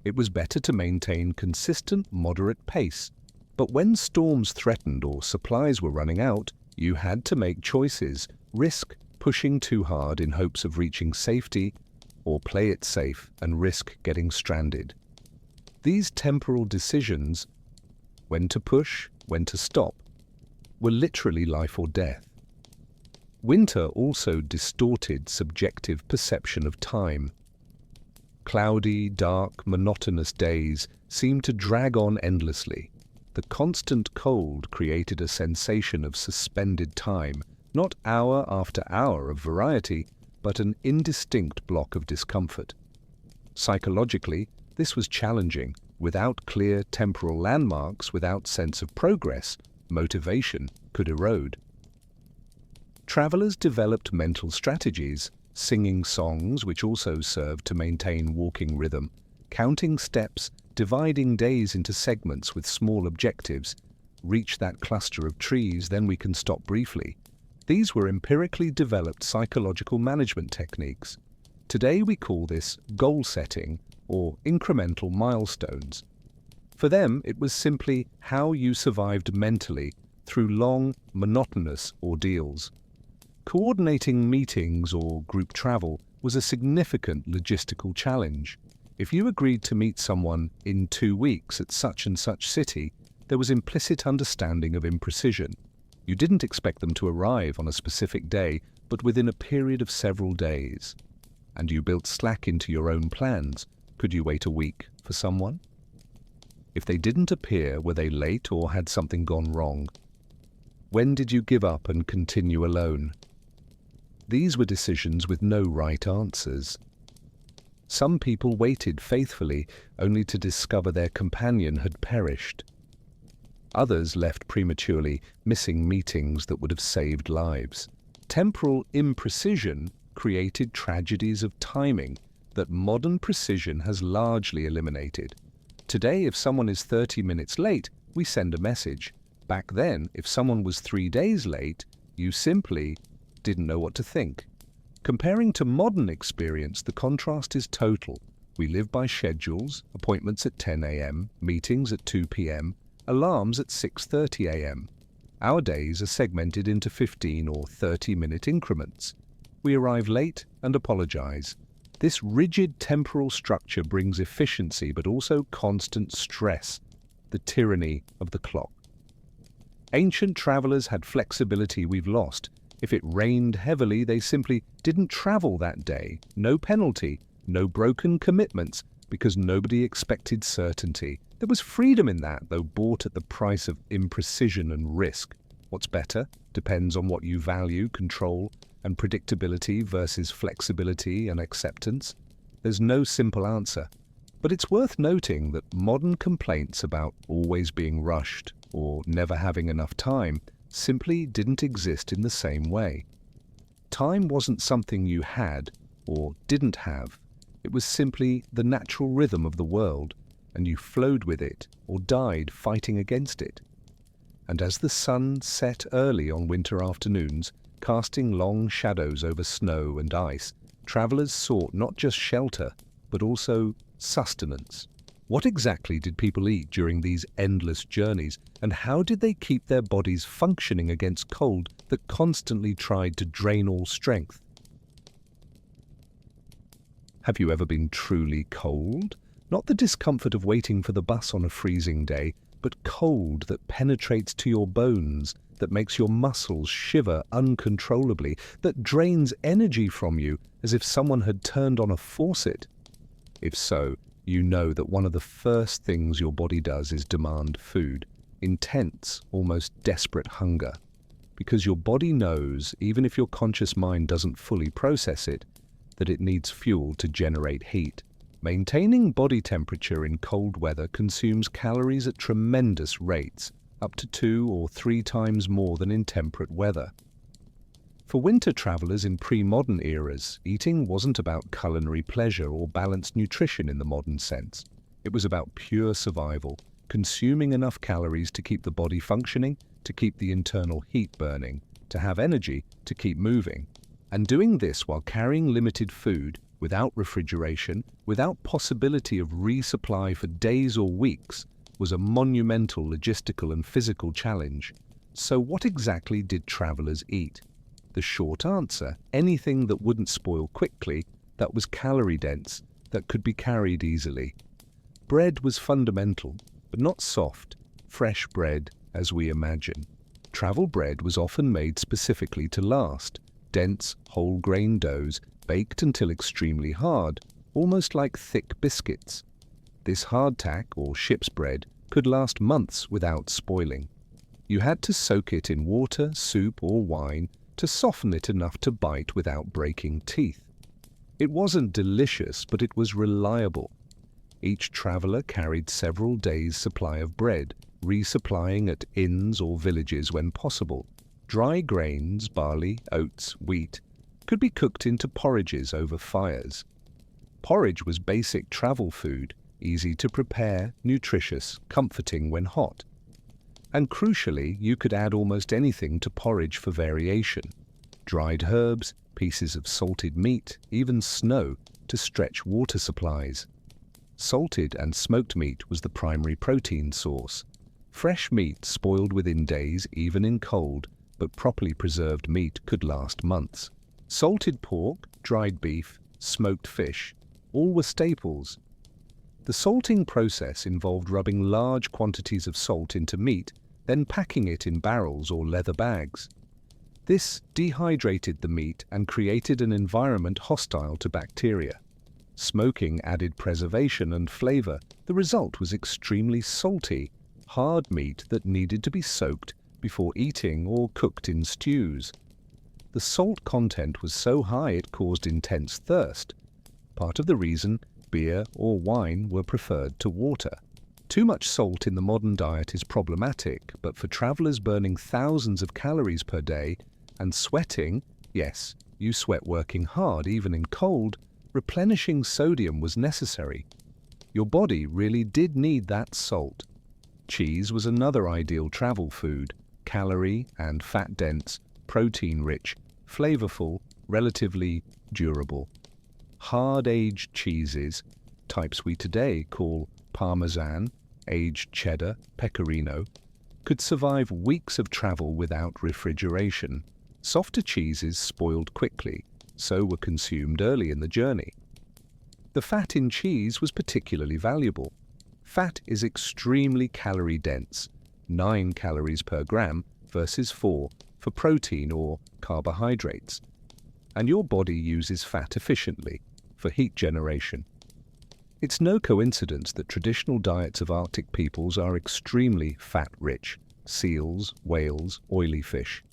It was better to maintain consistent, moderate pace. But when storms threatened or supplies were running out, you had to make choices. Risk pushing too hard in hopes of reaching safety, or play it safe and risk getting stranded. These temporal decisions, when to push, when to stop, were literally life or death. Winter also distorted subjective perception of time. Cloudy, dark, monotonous days seemed to drag on endlessly. The constant cold created a sensation of suspended time, not hour after hour of variety, but an indistinct block of discomfort. Psychologically, this was challenging. Without clear temporal landmarks, without sense of progress, motivation could erode. Travelers developed mental strategies, singing songs which also served to maintain walking rhythm, counting steps, dividing days into segments with small objectives. Reach that cluster of trees, then we can stop briefly. These were empirically developed psychological management techniques. Today we call this goal setting or incremental milestones. For them, it was simply how you survived mentally through long, monotonous ordeals. Coordinating meetings or group travel was a significant logistical challenge. If you agreed to meet someone in 2 weeks at such and such city, there was implicit understanding of imprecision. You didn't expect them to arrive on a specific day, but within a period of several days. And you built slack into your own plans. Could you wait a week for someone? If they didn't appear, were they late or had something gone wrong? When did you give up and continue alone? These were decisions with no right answers. Some people waited faithfully, only to discover their companion had perished. Others left prematurely, missing meetings that would have saved lives. Temporal imprecision created tragedies of timing that modern precision has largely eliminated. Today, if someone is 30 minutes late, we send a message. Back then, if someone was 3 days late, you simply didn't know what to think. Comparing to modern experience, the contrast is total. We live by schedules, appointments at 10 a.m., meetings at 2 p.m., alarms at 6:30 a.m. Our days are segmented into 15 or 30-minute increments. We arrive late and apologize. This rigid temporal structure brings efficiency but also constant stress, the tyranny of the clock. Ancient travelers had flexibility we've lost. If it rained heavily, they simply didn't travel that day. No penalty, no broken commitments, because nobody expected certainty. There was freedom in that, though bought at the price of imprecision and risk. What's better depends on what you value, control, and predictability versus flexibility and acceptance. There's no simple answer. But it's worth noting that modern complaints about always being rushed or never having enough time simply didn't exist in the same way. Time wasn't something you had or didn't have. It was simply the natural rhythm of the world, and you flowed with it or died fighting against it. And as the sun set early on winter afternoons, casting long shadows over snow and ice, travelers sought not just shelter, but also sustenance. What exactly did people eat during these endless journeys, and how did they keep their bodies functioning against cold that constantly tried to drain all strength? Have you ever been truly cold? Not the discomfort of waiting for the bus on a freezing day, but cold that penetrates to your bones, that makes your muscles shiver uncontrollably, that drains energy from you as if someone had turned on a faucet. If so, you know that one of the first things your body does is demand food, intense, almost desperate hunger. Because your body knows, even if your conscious mind doesn't fully process it, that it needs fuel to generate heat. Maintaining body temperature in cold weather consumes calories at tremendous rates, up to 2 or 3 times more than in temperate weather. For winter travelers in pre-modern eras, eating wasn't about culinary pleasure or balanced nutrition in the modern sense. It was about pure survival, consuming enough calories to keep the body functioning, to keep the internal heat burning, to have energy to keep moving. And doing this while carrying limited food, without refrigeration, without possibility of resupply for days or weeks, was a monumental logistical and physical challenge. So what exactly did travelers eat? The short answer, anything that wouldn't spoil quickly, that was calorie-dense, that could be carried easily. Bread was fundamental, but not soft, fresh bread as we imagine. Travel bread was often made specifically to last, dense, whole-grain doughs baked until extremely hard, almost like thick biscuits. This hardtack, or ship's bread, could last months without spoiling. You had to soak it in water, soup, or wine to soften it enough to bite without breaking teeth. It wasn't delicious, but it was reliable. Each traveler carried several days' supply of bread, resupplying at inns or villages when possible. Dry grains, barley, oats, wheat, could be cooked into porridges over fires. Porridge was basic travel food, easy to prepare, nutritious, comforting when hot. And crucially, you could add almost anything to porridge for variation. Dried herbs, pieces of salted meat, even snow, to stretch water supplies. Salted and smoked meat was the primary protein source. Fresh meat spoiled within days, even in cold, but properly preserved meat could last months. Salted pork, dried beef, smoked fish, all were staples. The salting process involved rubbing large quantities of salt into meat, then packing it in barrels or leather bags. This dehydrated the meat and created an environment hostile to bacteria. Smoking added preservation and flavor. The result was extremely salty, hard meat that needed to be soaked before eating or cooked in stews. The salt content was so high it caused intense thirst, part of the reason beer or wine were preferred to water. Too much salt in the modern diet is problematic, but for travelers burning thousands of calories per day and sweating, yes, You sweat working hard, even in cold. Replenishing sodium was necessary. Your body really did need that salt. Cheese was another ideal travel food, calorie and fat dense, protein-rich, flavorful, relatively durable. Hard-aged cheeses, types we today call Parmesan, aged cheddar, pecorino, could survive weeks of travel without refrigeration. Softer cheeses spoiled quickly, so were consumed early in the journey. The fat in cheese was particularly valuable. Fat is extremely calorie-dense, 9 calories per gram versus 4 for protein or carbohydrates. And your body uses fat efficiently for heat generation. It's no coincidence that traditional diets of Arctic peoples are extremely fat-rich: seals, whales, oily fish.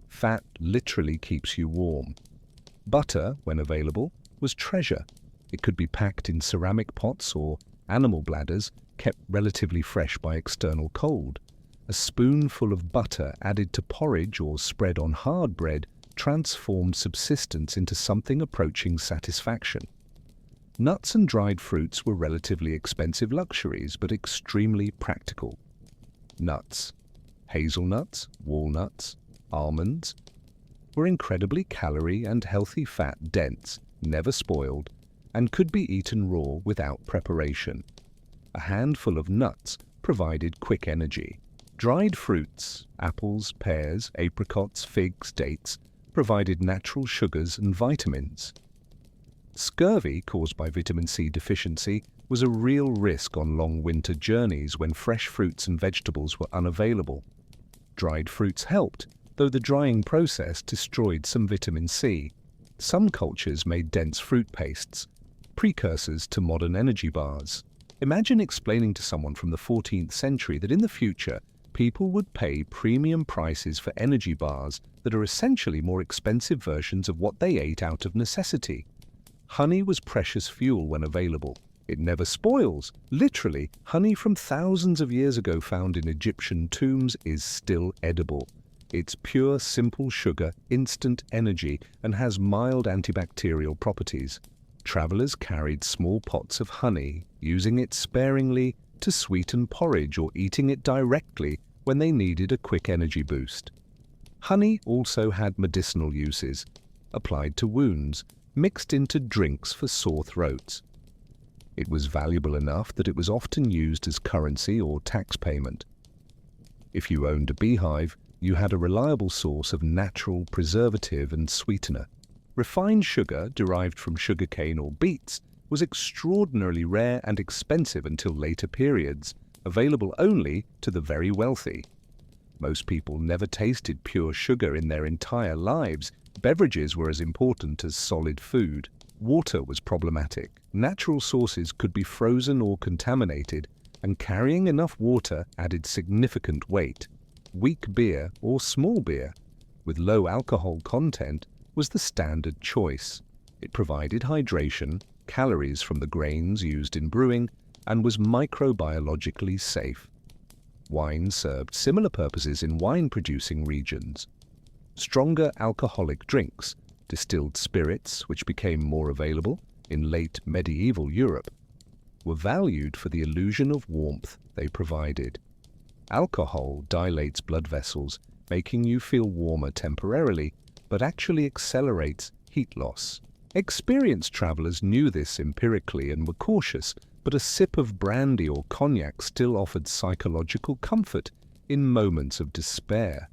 Fat literally keeps you warm. Butter, when available, was treasure. It could be packed in ceramic pots or animal bladders, kept relatively fresh by external cold. A spoonful of butter added to porridge or spread on hard bread transformed subsistence into something approaching satisfaction. Nuts and dried fruits were relatively expensive luxuries, but extremely practical. Nuts, hazelnuts, walnuts, almonds, were incredibly calorie and healthy fat dense, never spoiled, and could be eaten raw without preparation. A handful of nuts provided quick energy. Dried fruits, apples, pears, apricots, figs, dates, provided natural sugars and vitamins. Scurvy, caused by vitamin C deficiency, was a real risk on long winter journeys when fresh fruits and vegetables were unavailable. Dried fruits helped, though the drying process destroyed some vitamin C. Some cultures made dense fruit pastes, precursors to modern energy bars. Imagine explaining to someone from the 14th century that in the future, people would pay premium prices for energy bars that are essentially more expensive versions of what they ate out of necessity. Honey was precious fuel when available. It never spoils. Literally, honey from thousands of years ago found in Egyptian tombs is still edible. It's pure, simple sugar, instant energy, and has mild antibacterial properties. Travelers carried small pots of honey, using it sparingly to sweeten porridge or eating it directly when they needed a quick energy boost. Honey also had medicinal uses, applied to wounds, mixed into drinks for sore throats. It was valuable enough that it was often used as currency or tax payment. If you owned a beehive, you had a reliable source of natural preservative and sweetener. Refined sugar derived from sugarcane or beets was extraordinarily rare and expensive until later periods, available only to the very wealthy. Most people never tasted pure sugar in their entire lives. Beverages were as important as solid food. Water was problematic. Natural sources could be frozen or contaminated, and carrying enough water added significant weight. Weak beer or small beer, with low alcohol content, was the standard choice. It provided hydration, calories from the grains used in brewing, and was microbiologically safe. Wine served similar purposes in wine-producing regions. Stronger alcoholic drinks, distilled spirits, which became more available in late medieval Europe, were valued for the illusion of warmth they provided. Alcohol dilates blood vessels, making you feel warmer temporarily, but actually accelerates heat loss. Experienced travelers knew this empirically and were cautious, but a sip of brandy or cognac still offered psychological comfort in moments of despair.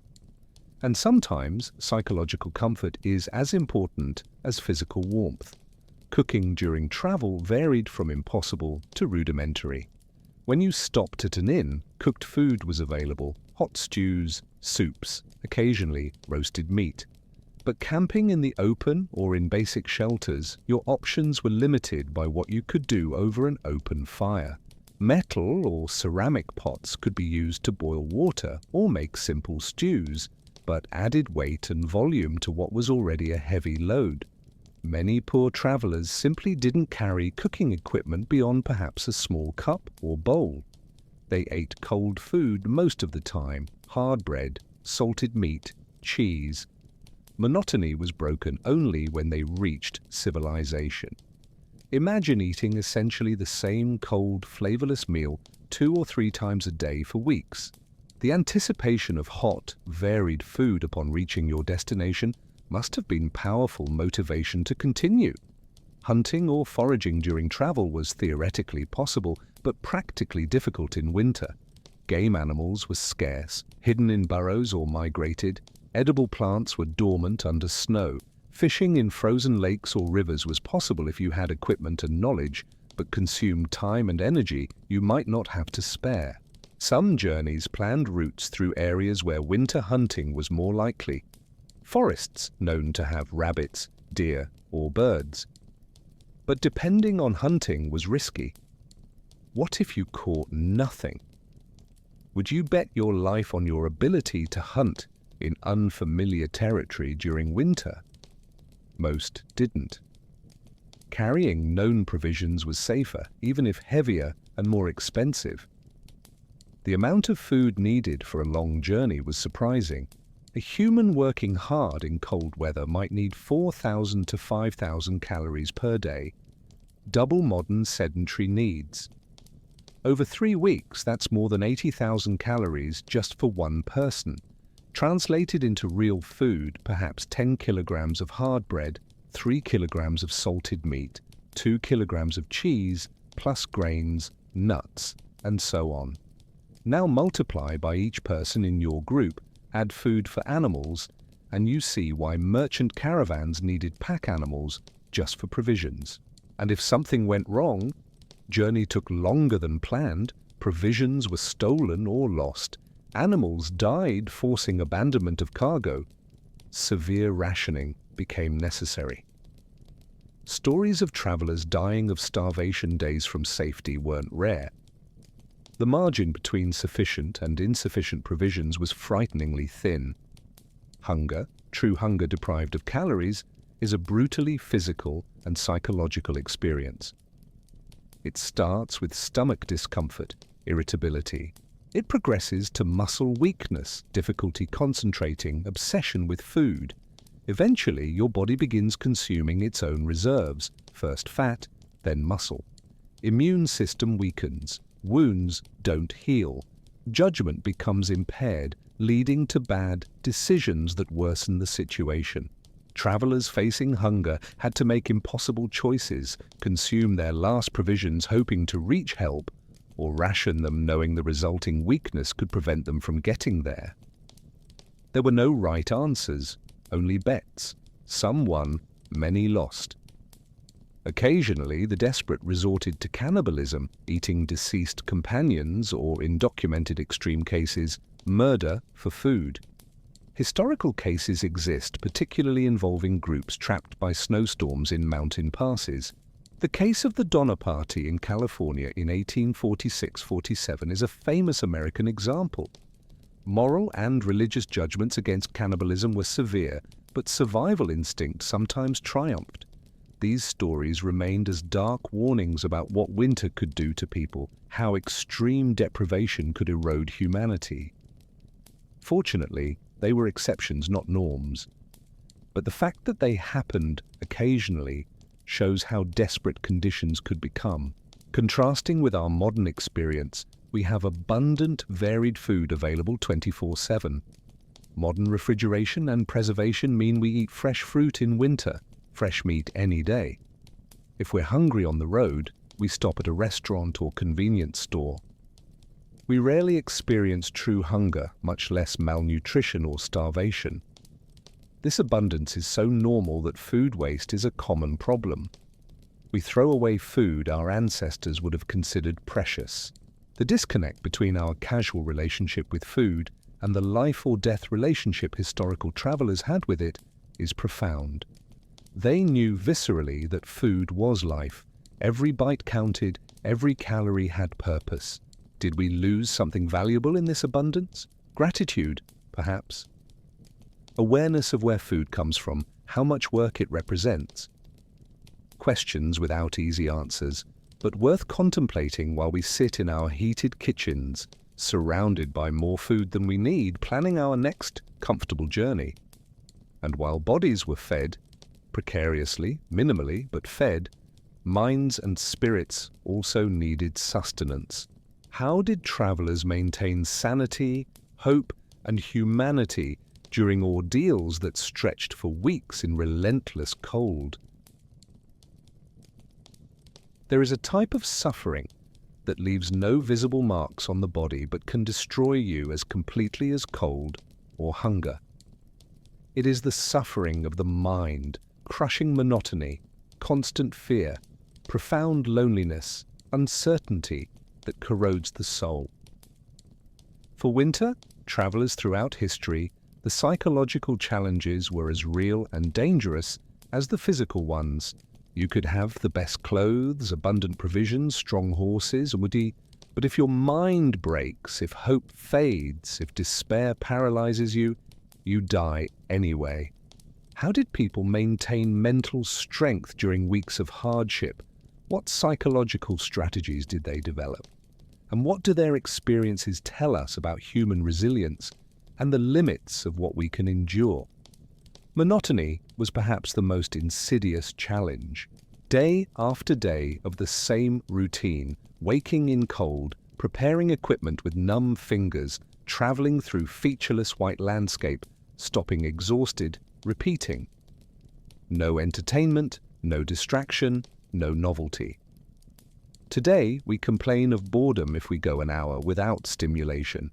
And sometimes psychological comfort is as important as physical warmth. Cooking during travel varied from impossible to rudimentary. When you stopped at an inn, cooked food was available: hot stews, soups, occasionally roasted meat. But camping in the open or in basic shelters, your options were limited by what you could do over an open fire. Metal or ceramic pots could be used to boil water or make simple stews, but added weight and volume to what was already a heavy load. Many poor travelers simply didn't carry cooking equipment beyond perhaps a small cup or bowl. They ate cold food most of the time: hard bread, salted meat, cheese. Monotony was broken only when they reached civilization. Imagine eating essentially the same cold, flavorless meal 2 or 3 times a day for weeks. The anticipation of hot, varied food upon reaching your destination must have been powerful motivation to continue. Hunting or foraging during travel was theoretically possible, but practically difficult in winter. Game animals were scarce, hidden in burrows or migrated. Edible plants were dormant under snow. Fishing in frozen lakes or rivers was possible if you had equipment and knowledge, but consumed time and energy you might not have to spare. Some journeys planned routes through areas where winter hunting was more likely. Forests known to have rabbits, deer, or birds. But depending on hunting was risky. What if you caught nothing? Would you bet your life on your ability to hunt in unfamiliar territory during winter? Most didn't. Carrying known provisions was safer, even if heavier and more expensive. The amount of food needed for a long journey was surprising. A human working hard in cold weather might need 4,000 to 5,000 calories per day, double modern sedentary needs. Over 3 weeks, that's more than 80,000 calories just for one person. Translated into real food, perhaps 10 kilograms of hard bread, 3 kilograms of salted meat, 2 kilograms of cheese, plus grains, nuts, and so on. Now multiply by each person in your group, add food for animals, and you see why merchant caravans needed pack animals just for provisions. And if something went wrong, journey took longer than planned, provisions were stolen or lost, animals died forcing abandonment of cargo, severe rationing became necessary. Stories of travelers dying of starvation days from safety weren't rare. The margin between sufficient and insufficient provisions was frighteningly thin. Hunger, true hunger deprived of calories, is a brutally physical and psychological experience. It starts with stomach discomfort, irritability. It progresses to muscle weakness, difficulty concentrating, obsession with food. Eventually, your body begins consuming its own reserves, first fat, then muscle. Immune system weakens. Wounds don't heal. Judgment becomes impaired, leading to bad decisions that worsen the situation. Travelers facing hunger had to make impossible choices, consume their last provisions hoping to reach help, or ration them knowing the resulting weakness could prevent them from getting there. There were no right answers, only bets. Some won, many lost. Occasionally, the desperate resorted to cannibalism, eating deceased companions, or in documented extreme cases, murder for food. Historical cases exist, particularly involving groups trapped by snowstorms in mountain passes. The case of the Donner Party in California in 1846-47 is a famous American example. Moral and religious judgments against cannibalism were severe, but survival instinct sometimes triumphed. These stories remained as dark warnings about what winter could do to people, how extreme deprivation could erode humanity. Fortunately, they were exceptions, not norms. But the fact that they happened occasionally shows how desperate conditions could become. Contrasting with our modern experience, we have abundant, varied food available 24/7. Modern refrigeration and preservation mean we eat fresh fruit in winter, fresh meat any day. If we're hungry on the road, we stop at a restaurant or convenience store. We rarely experience true hunger, much less malnutrition or starvation. This abundance is so normal that food waste is a common problem. We throw away food our ancestors would have considered precious. The disconnect between our casual relationship with food and the life or death relationship historical travelers had with it is profound. They knew viscerally that food was life. Every bite counted, every calorie had purpose. Did we lose something valuable in this abundance? Gratitude, perhaps. Awareness of where food comes from, how much work it represents. Questions without easy answers, but worth contemplating while we sit in our heated kitchens, surrounded by more food than we need, planning our next comfortable journey. And while bodies were fed, precariously, minimally, but fed, minds and spirits also needed sustenance. How did travelers maintain sanity, hope, and humanity during ordeals that stretched for weeks in relentless cold? There is a type of suffering that leaves no visible marks on the body but can destroy you as completely as cold or hunger. It is the suffering of the mind, crushing monotony, constant fear, profound loneliness, uncertainty that corrodes the soul. For winter travelers throughout history, the psychological challenges were as real and dangerous as the physical ones. You could have the best clothes, abundant provisions, strong horses, but if your mind breaks, if hope fades, if despair paralyzes you, you die anyway. How did people maintain mental strength during weeks of hardship? What psychological strategies did they develop? And what do their experiences tell us about human resilience and the limits of what we can endure? Monotony was perhaps the most insidious challenge. Day after day of the same routine, waking in cold, preparing equipment with numb fingers, traveling through featureless white landscape, stopping exhausted, repeating. No entertainment, no distraction, no novelty. Today, we complain of boredom if we go an hour without stimulation.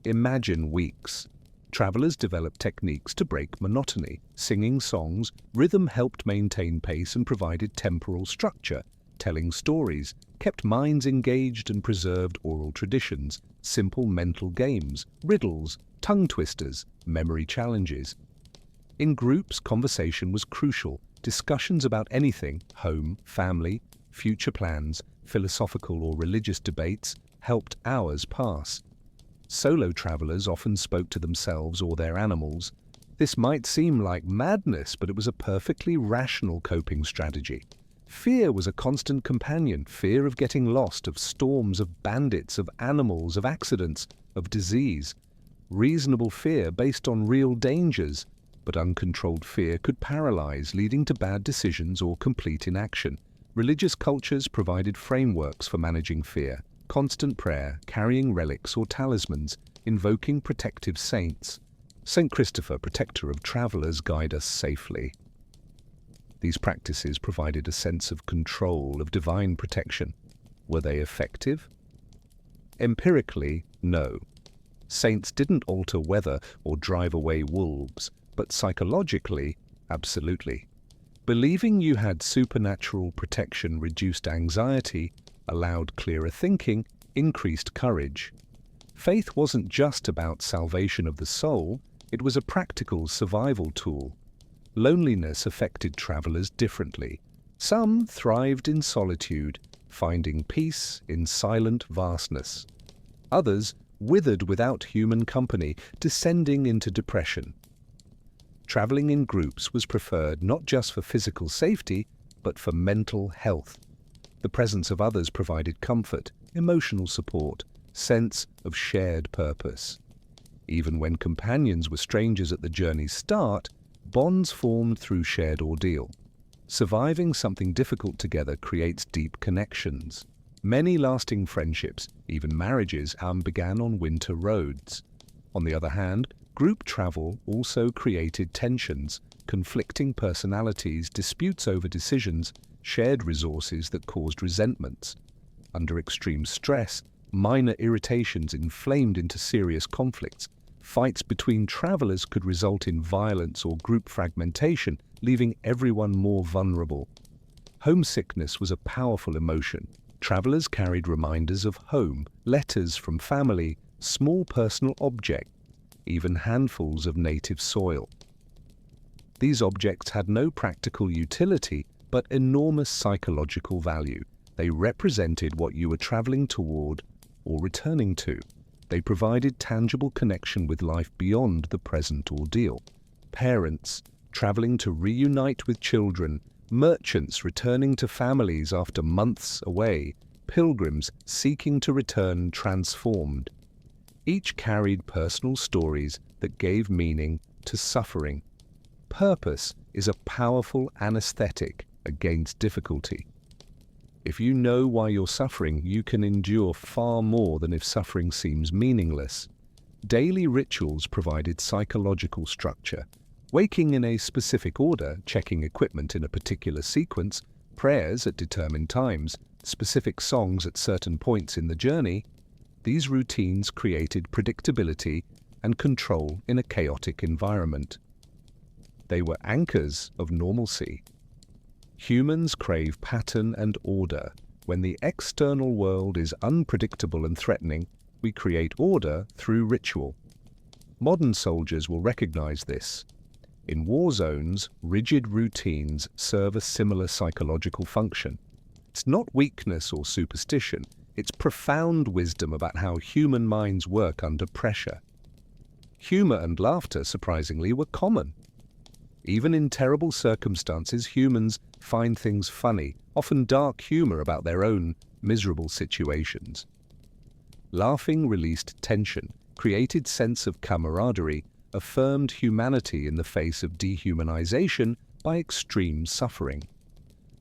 Imagine weeks. Travelers developed techniques to break monotony. Singing songs, rhythm helped maintain pace and provided temporal structure. Telling stories kept minds engaged and preserved oral traditions, simple mental games, riddles, tongue twisters, memory challenges. In groups, conversation was crucial. Discussions about anything, home, family, future plans, philosophical or religious debates, helped hours pass. Solo travelers often spoke to themselves or their animals. This might seem like madness, but it was a perfectly rational coping strategy. Fear was a constant companion, fear of getting lost, of storms, of bandits, of animals, of accidents, of disease. Reasonable fear based on real dangers, but uncontrolled fear could paralyze, leading to bad decisions or complete inaction. Religious cultures provided frameworks for managing fear. Constant prayer, carrying relics or talismans, invoking protective saints. Saint Christopher, protector of travelers, guide us safely. These practices provided a sense of control, of divine protection. Were they effective? Empirically, no. Saints didn't alter weather or drive away wolves, but psychologically, absolutely. Believing you had supernatural protection reduced anxiety, allowed clearer thinking, increased courage. Faith wasn't just about salvation of the soul, it was a practical survival tool. Loneliness affected travelers differently. Some thrived in solitude, finding peace in silent vastness. Others withered without human company, descending into depression. Traveling in groups was preferred not just for physical safety, but for mental health. The presence of others provided comfort, emotional support, sense of shared purpose. Even when companions were strangers at the journey's start, bonds formed through shared ordeal. Surviving something difficult together creates deep connections. Many lasting friendships, even marriages, began on winter roads. On the other hand, group travel also created tensions, conflicting personalities, disputes over decisions, shared resources that caused resentments. Under extreme stress, minor irritations inflamed into serious conflicts. Fights between travelers could result in violence or group fragmentation, leaving everyone more vulnerable. Homesickness was a powerful emotion. Travelers carried reminders of home, letters from family, small personal objects, even handfuls of native soil. These objects had no practical utility, but enormous psychological value. They represented what you were traveling toward or returning to. They provided tangible connection with life beyond the present ordeal. Parents traveling to reunite with children, merchants returning to families after months away, pilgrims seeking to return transformed. Each carried personal stories that gave meaning to suffering. purpose is a powerful anesthetic against difficulty. If you know why you're suffering, you can endure far more than if suffering seems meaningless. Daily rituals provided psychological structure. Waking in a specific order, checking equipment in a particular sequence, prayers at determined times, specific songs at certain points in the journey, these routines created predictability and control in a chaotic environment. They were anchors of normalcy. Humans crave pattern and order. When the external world is unpredictable and threatening, we create order through ritual. Modern soldiers will recognize this. In war zones, rigid routines serve a similar psychological function. It's not weakness or superstition, it's profound wisdom about how human minds work under pressure. Humor and laughter, surprisingly, were common. Even in terrible circumstances, humans find things funny, often dark humor about their own miserable situations. Laughing released tension, created sense of camaraderie, affirmed humanity in the face of dehumanization by extreme suffering.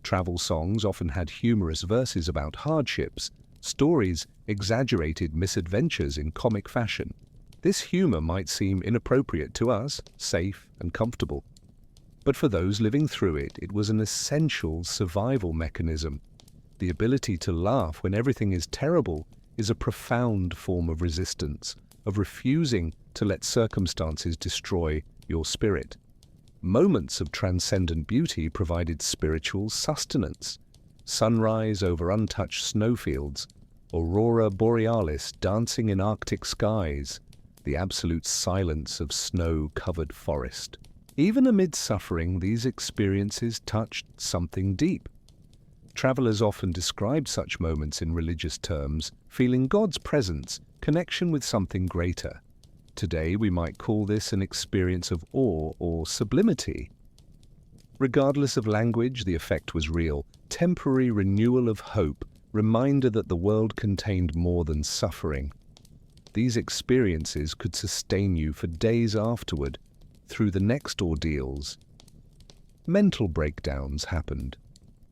Travel songs often had humorous verses about hardships. Stories exaggerated misadventures in comic fashion. This humor might seem inappropriate to us, safe and comfortable. But for those living through it, it was an essential survival mechanism. The ability to laugh when everything is terrible is a profound form of resistance, of refusing to let circumstances destroy your spirit. Moments of transcendent beauty provided spiritual sustenance. Sunrise over untouched snowfields, aurora borealis dancing in Arctic skies, the absolute silence of snow-covered forest. Even amid suffering, these experiences touched something deep. Travelers often describe such moments in religious terms, feeling God's presence, connection with something greater. Today, we might call this an experience of awe or sublimity. Regardless of language, the effect was real. Temporary renewal of hope, reminder that the world contained more than suffering. These experiences could sustain you for days afterward, through the next ordeals. Mental breakdowns happened.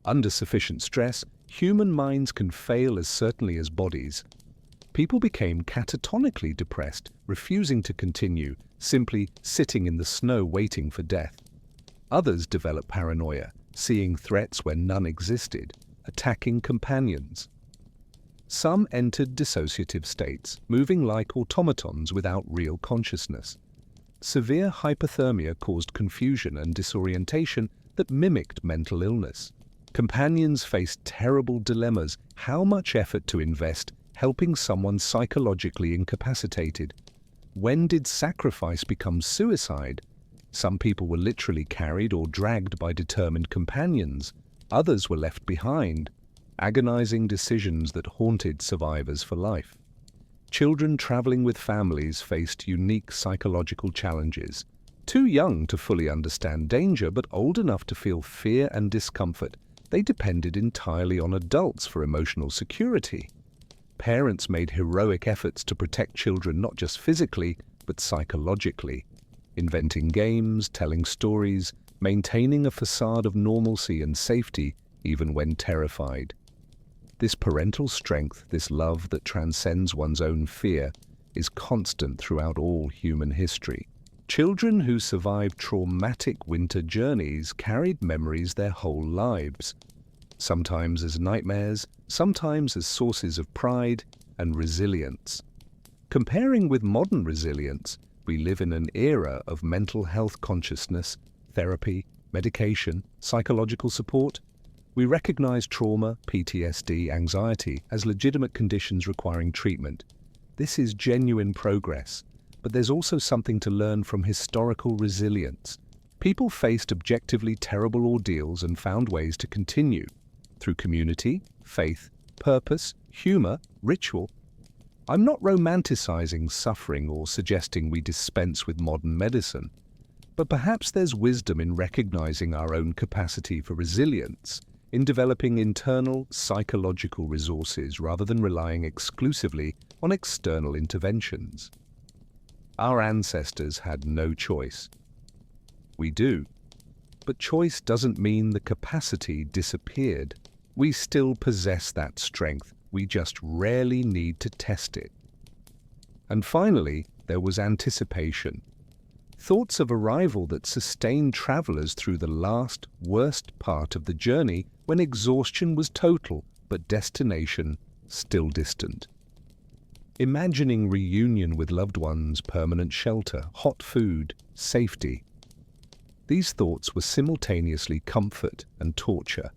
Under sufficient stress, human minds can fail as certainly as bodies. People became catatonically depressed, refusing to continue, simply sitting in the snow waiting for death. Others developed paranoia, seeing threats where none existed, attacking companions. Some entered dissociative states, moving like automatons without real consciousness. Severe hypothermia caused confusion and disorientation that mimicked mental illness. Companions faced terrible dilemmas: how much effort to invest helping someone psychologically incapacitated? When did sacrifice become suicide? Some people were literally carried or dragged by determined companions. Others were left behind. Agonizing decisions that haunted survivors for life. Children traveling with families faced unique psychological challenges. Too young to fully understand danger, but old enough to feel fear and discomfort, they depended entirely on adults for emotional security. Parents made heroic efforts to protect children not just physically, but psychologically, inventing games, telling stories, maintaining a facade of normalcy and safety even when terrified. This parental strength, this love that transcends one's own fear, is constant throughout all human history. Children who survived traumatic winter journeys carried memories their whole lives, sometimes as nightmares, sometimes as sources of pride and resilience. Comparing with modern resilience, we live in an era of mental health consciousness, therapy, medication, psychological support. We recognize trauma, PTSD, anxiety as legitimate conditions requiring treatment. This is genuine progress, but there's also something to learn from historical resilience. People faced objectively terrible ordeals and found ways to continue through community, faith, purpose, humor, ritual. I'm not romanticizing suffering or suggesting we dispense with modern medicine, but perhaps there's wisdom in recognizing our own capacity for resilience, in developing internal psychological resources rather than relying exclusively on external interventions. Our ancestors had no choice. We do. But choice doesn't mean the capacity disappeared. We still possess that strength. We just rarely need to test it. And finally, there was anticipation. Thoughts of arrival that sustained travelers through the last, worst part of the journey when exhaustion was total, but destination still distant. Imagining reunion with loved ones, permanent shelter, hot food, safety. These thoughts were simultaneously comfort and torture.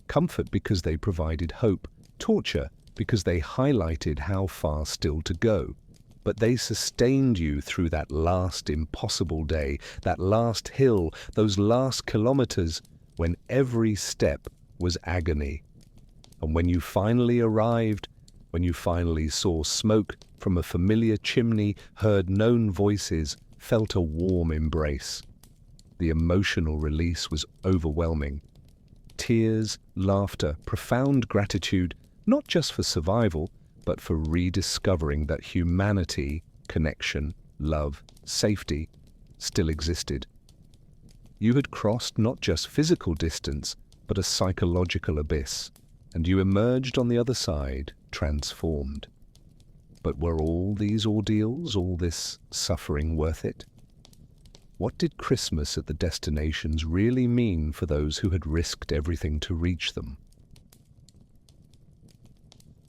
Comfort because they provided hope, torture because they highlighted how far still to go. But they sustained you through that last impossible day, that last hill, those last kilometers, when every step was agony. And when you finally arrived, when you finally saw smoke from a familiar chimney, heard known voices, felt a warm embrace, the emotional release was overwhelming. Tears, laughter, profound gratitude, not just for survival, but for rediscovering that humanity, connection, love, safety still existed. You had crossed not just physical distance, but a psychological abyss, and you emerged on the other side, transformed. But were all these ordeals, all this suffering worth it? What did Christmas at the destinations really mean for those who had risked everything to reach them?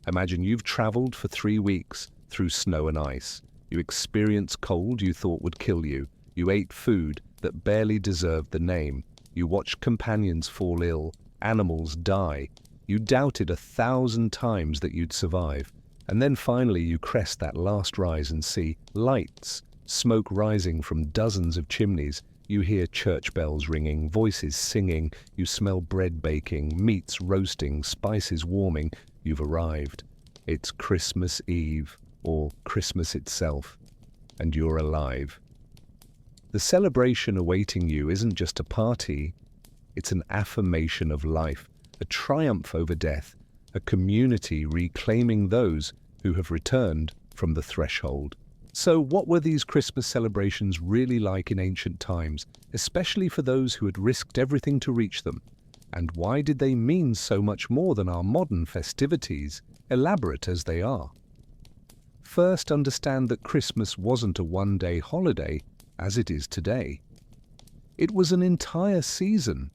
Imagine you've traveled for 3 weeks through snow and ice. You experienced cold you thought would kill you. You ate food that barely deserved the name. You watched companions fall ill, animals die. You doubted 1,000 times that you'd survive. And then finally you crest that last rise and see lights, smoke rising from dozens of chimneys. You hear church bells ringing, voices singing. You smell bread baking, meats roasting, spices warming. You've arrived. It's Christmas Eve, or Christmas itself, and you're alive. The celebration awaiting you isn't just a party, it's an affirmation of life, a triumph over death, a community reclaiming those who have returned from the threshold. So what were these Christmas celebrations really like in ancient times, especially for those who had risked everything to reach them? And why did they mean so much more than our modern festivities, elaborate as they are? First, understand that Christmas wasn't a one-day holiday as it is today. It was an entire season,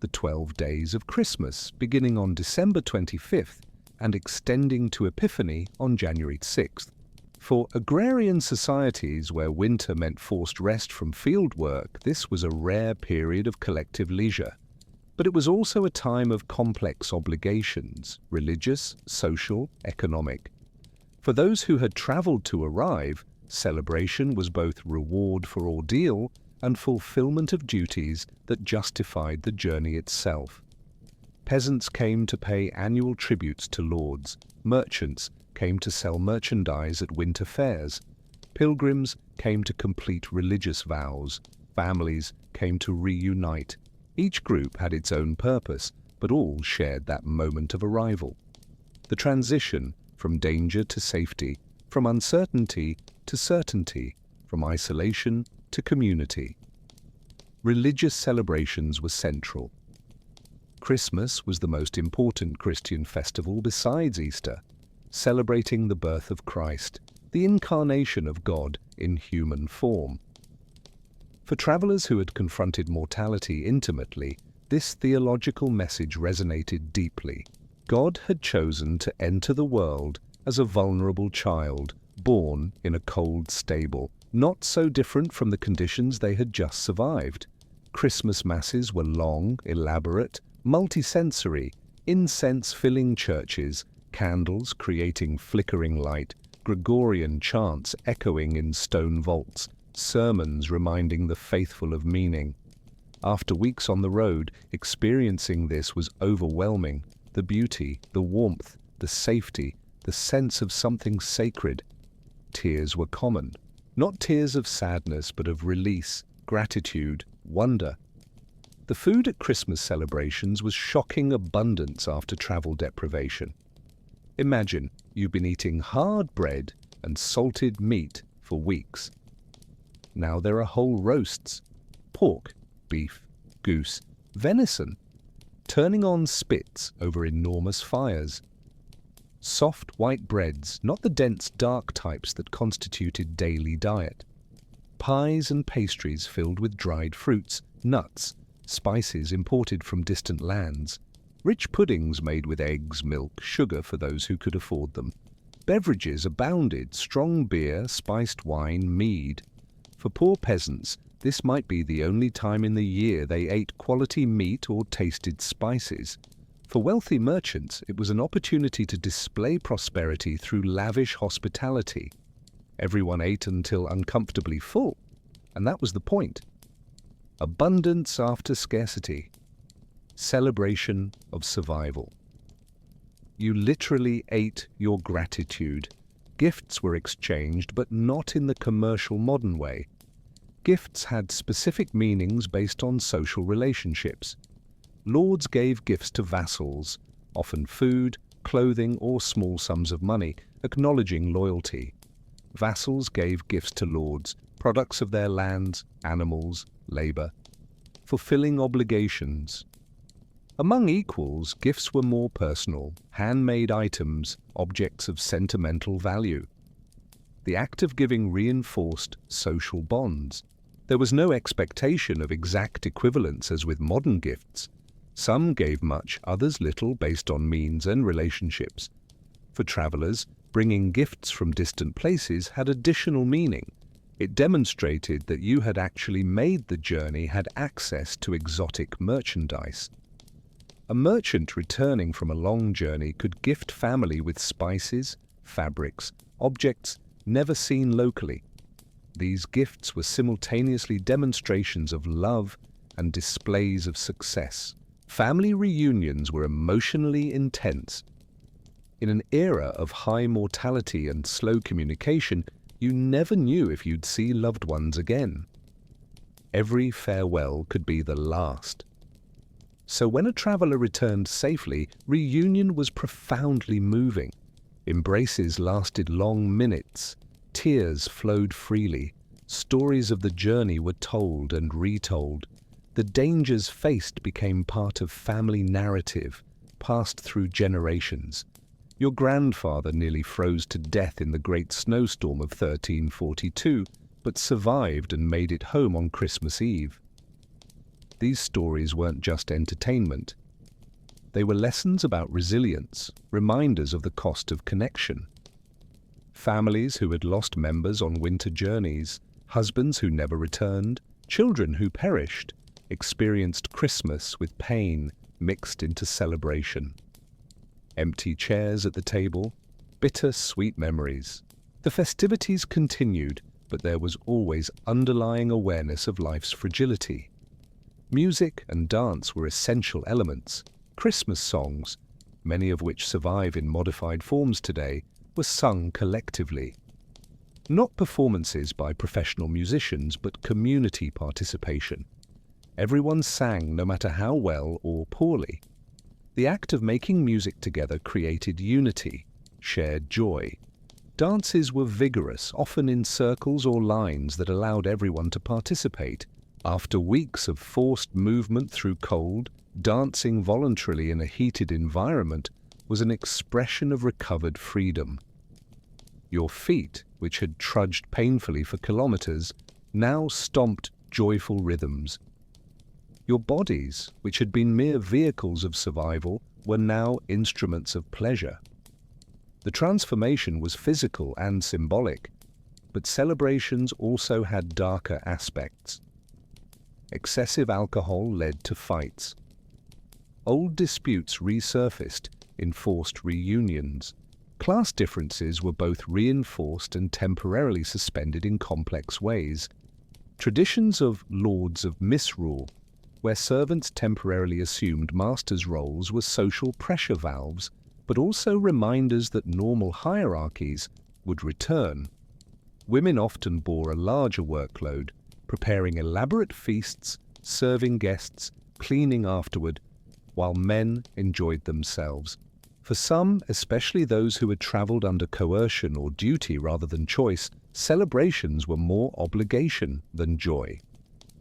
the 12 days of Christmas, beginning on December 25th and extending to Epiphany on January 6th. For agrarian societies where winter meant forced rest from field work, this was a rare period of collective leisure. But it was also a time of complex obligations, religious, social, economic. For those who had traveled to arrive, celebration was both reward for ordeal and fulfillment of duties that justified the journey itself. Peasants came to pay annual tributes to lords, merchants came to sell merchandise at winter fairs, pilgrims came to complete religious vows, families came to reunite. Each group had its own purpose, but all shared that moment of arrival. The transition from danger to safety, from uncertainty to certainty, from isolation to community. Religious celebrations were central. Christmas was the most important Christian festival besides Easter, celebrating the birth of Christ, the incarnation of God in human form. For travelers who had confronted mortality intimately, this theological message resonated deeply. God had chosen to enter the world as a vulnerable child, born in a cold stable, not so different from the conditions they had just survived. Christmas masses were long, elaborate, multisensory, incense-filling churches, candles creating flickering light, Gregorian chants echoing in stone vaults, sermons reminding the faithful of meaning. After weeks on the road, experiencing this was overwhelming. The beauty, the warmth, the safety, the sense of something sacred. Tears were common. Not tears of sadness, but of release, gratitude, wonder. The food at Christmas celebrations was shocking abundance after travel deprivation. Imagine you've been eating hard bread and salted meat for weeks. Now there are whole roasts, pork, beef, goose, venison, turning on spits over enormous fires. Soft white breads, not the dense dark types that constituted daily diet. Pies and pastries filled with dried fruits, nuts, spices imported from distant lands. Rich puddings made with eggs, milk, sugar for those who could afford them. Beverages abounded, strong beer, spiced wine, mead. For poor peasants, this might be the only time in the year they ate quality meat or tasted spices. For wealthy merchants, it was an opportunity to display prosperity through lavish hospitality. Everyone ate until uncomfortably full, and that was the point. Abundance after scarcity. Celebration of survival. You literally ate your gratitude. Gifts were exchanged, but not in the commercial modern way. Gifts had specific meanings based on social relationships. Lords gave gifts to vassals, often food, clothing, or small sums of money, acknowledging loyalty. Vassals gave gifts to lords, products of their lands, animals, labor, fulfilling obligations. Among equals, gifts were more personal, handmade items, objects of sentimental value. The act of giving reinforced social bonds. There was no expectation of exact equivalence as with modern gifts. Some gave much, others little, based on means and relationships. For travelers, bringing gifts from distant places had additional meaning. It demonstrated that you had actually made the journey, had access to exotic merchandise. A merchant returning from a long journey could gift family with spices, fabrics, objects never seen locally. These gifts were simultaneously demonstrations of love and displays of success. Family reunions were emotionally intense. In an era of high mortality and slow communication, you never knew if you'd see loved ones again. Every farewell could be the last. So when a traveler returned safely, reunion was profoundly moving. Embraces lasted long minutes. Tears flowed freely. Stories of the journey were told and retold. The dangers faced became part of family narrative, passed through generations. Your grandfather nearly froze to death in the great snowstorm of 1342, but survived and made it home on Christmas Eve. These stories weren't just entertainment. They were lessons about resilience, reminders of the cost of connection. Families who had lost members on winter journeys, husbands who never returned, children who perished, experienced Christmas with pain mixed into celebration. Empty chairs at the table, bitter-sweet memories. The festivities continued, but there was always underlying awareness of life's fragility. Music and dance were essential elements. Christmas songs, many of which survive in modified forms today, were sung collectively. Not performances by professional musicians, but community participation. Everyone sang, no matter how well or poorly. The act of making music together created unity, shared joy. Dances were vigorous, often in circles or lines that allowed everyone to participate. After weeks of forced movement through cold, dancing voluntarily in a heated environment was an expression of recovered freedom. Your feet, which had trudged painfully for kilometers, now stomped joyful rhythms. Your bodies, which had been mere vehicles of survival, were now instruments of pleasure. The transformation was physical and symbolic, but celebrations also had darker aspects. Excessive alcohol led to fights. Old disputes resurfaced in forced reunions. Class differences were both reinforced and temporarily suspended in complex ways. Traditions of lords of misrule, where servants temporarily assumed masters' roles, were social pressure valves, but also reminders that normal hierarchies would return. Women often bore a larger workload, preparing elaborate feasts, serving guests, cleaning afterward, while men enjoyed themselves. For some, especially those who had traveled under coercion or duty rather than choice, celebrations were more obligation than joy.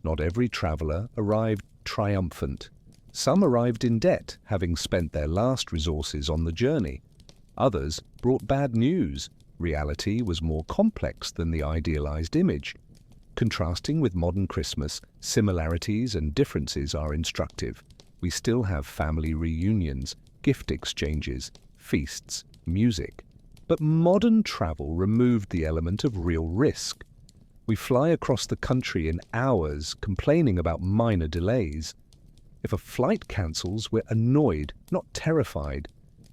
Not every traveler arrived triumphant. Some arrived in debt, having spent their last resources on the journey. Others brought bad news. Reality was more complex than the idealized image. Contrasting with modern Christmas, similarities and differences are instructive. We still have family reunions, gift exchanges, feasts, music. But modern travel removed the element of real risk. We fly across the country in hours, complaining about minor delays. If a flight cancels, we're annoyed, not terrified.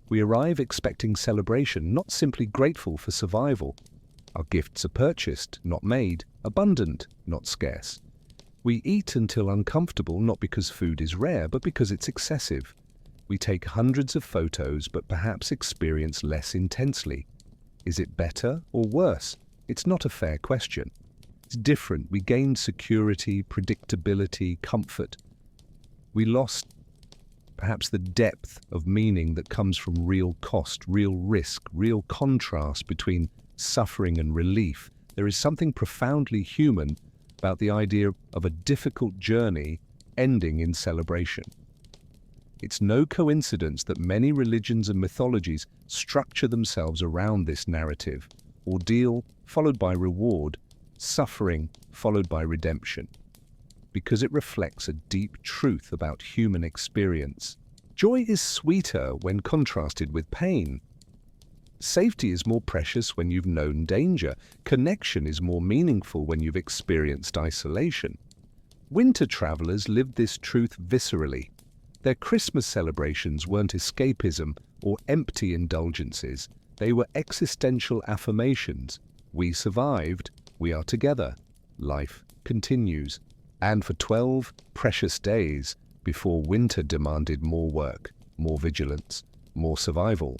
We arrive expecting celebration, not simply grateful for survival. Our gifts are purchased, not made, abundant, not scarce. We eat until uncomfortable, not because food is rare, but because it's excessive. We take hundreds of photos, but perhaps experience less intensely. Is it better or worse? It's not a fair question. It's different. We gained security, predictability, comfort. We lost perhaps the depth of meaning that comes from real cost, real risk, real contrast between suffering and relief. There is something profoundly human about the idea of a difficult journey ending in celebration. It's no coincidence that many religions and mythologies structure themselves around this narrative: ordeal followed by reward, suffering followed by redemption, because it reflects a deep truth about human experience. Joy is sweeter when contrasted with pain. Safety is more precious when you've known danger. Connection is more meaningful when you've experienced isolation. Winter travelers lived this truth viscerally. Their Christmas celebrations weren't escapism or empty indulgences. They were existential affirmations. We survived. We are together. Life continues. And for 12 precious days before winter demanded more work, more vigilance, more survival.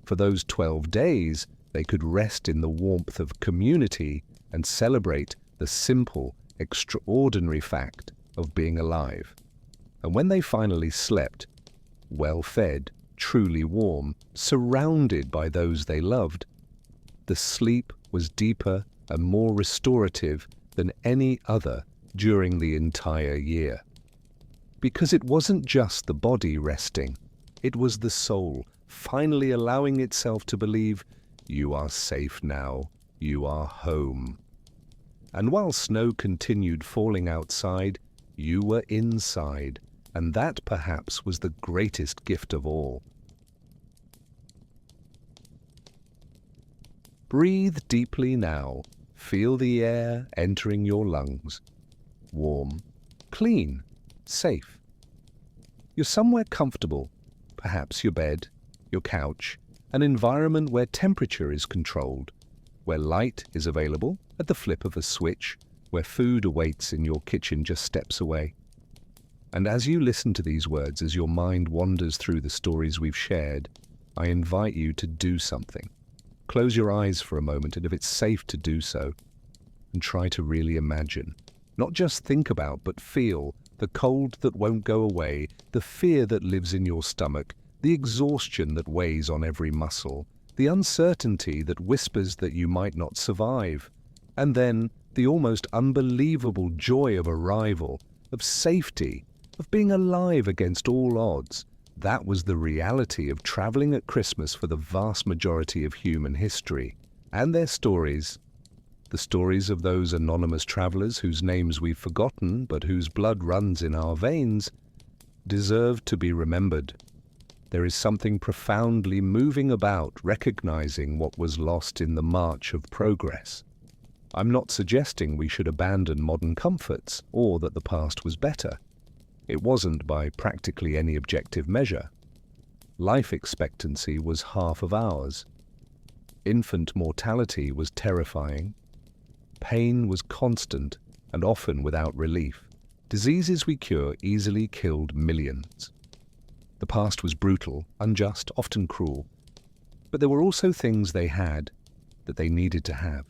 For those 12 days, they could rest in the warmth of community and celebrate the simple, extraordinary fact of being alive. And when they finally slept, well-fed, truly warm, surrounded by those they loved, the sleep was deeper and more restorative than any other during the entire year. Because it wasn't just the body resting, it was the soul finally allowing itself to believe, you are safe now, you are home. And while snow continued falling outside, you were inside, and that perhaps was the greatest gift of all. Breathe deeply now. Feel the air entering your lungs. Warm, clean, safe. You're somewhere comfortable, perhaps your bed, your couch, an environment where temperature is controlled, where light is available at the flip of a switch, where food awaits in your kitchen just steps away. And as you listen to these words, as your mind wanders through the stories we've shared, I invite you to do something. Close your eyes for a moment, and if it's safe to do so, and try to really imagine. Not just think about, but feel the cold that won't go away, the fear that lives in your stomach, the exhaustion that weighs on every muscle, the uncertainty that whispers that you might not survive, and then the almost unbelievable joy of arrival, of safety, of being alive against all odds. That was the reality of traveling at Christmas for the vast majority of human history. And their stories, the stories of those anonymous travelers whose names we've forgotten but whose blood runs in our veins, deserve to be remembered. There is something profoundly moving about recognizing what was lost in the march of progress. I'm not suggesting we should abandon modern comforts or that the past was better. It wasn't by practically any objective measure. Life expectancy was half of ours. Infant mortality was terrifying. Pain was constant and often without relief. Diseases we cure easily killed millions. The past was brutal, unjust, often cruel. But there were also things they had that they needed to have,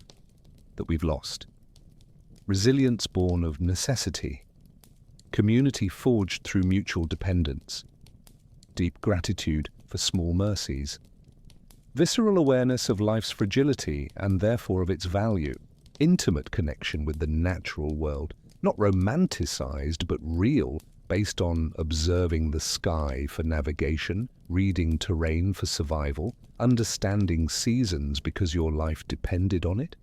that we've lost. Resilience born of necessity. Community forged through mutual dependence. Deep gratitude for small mercies. Visceral awareness of life's fragility and therefore of its value. Intimate connection with the natural world. Not romanticized, but real. based on observing the sky for navigation, reading terrain for survival, understanding seasons because your life depended on it?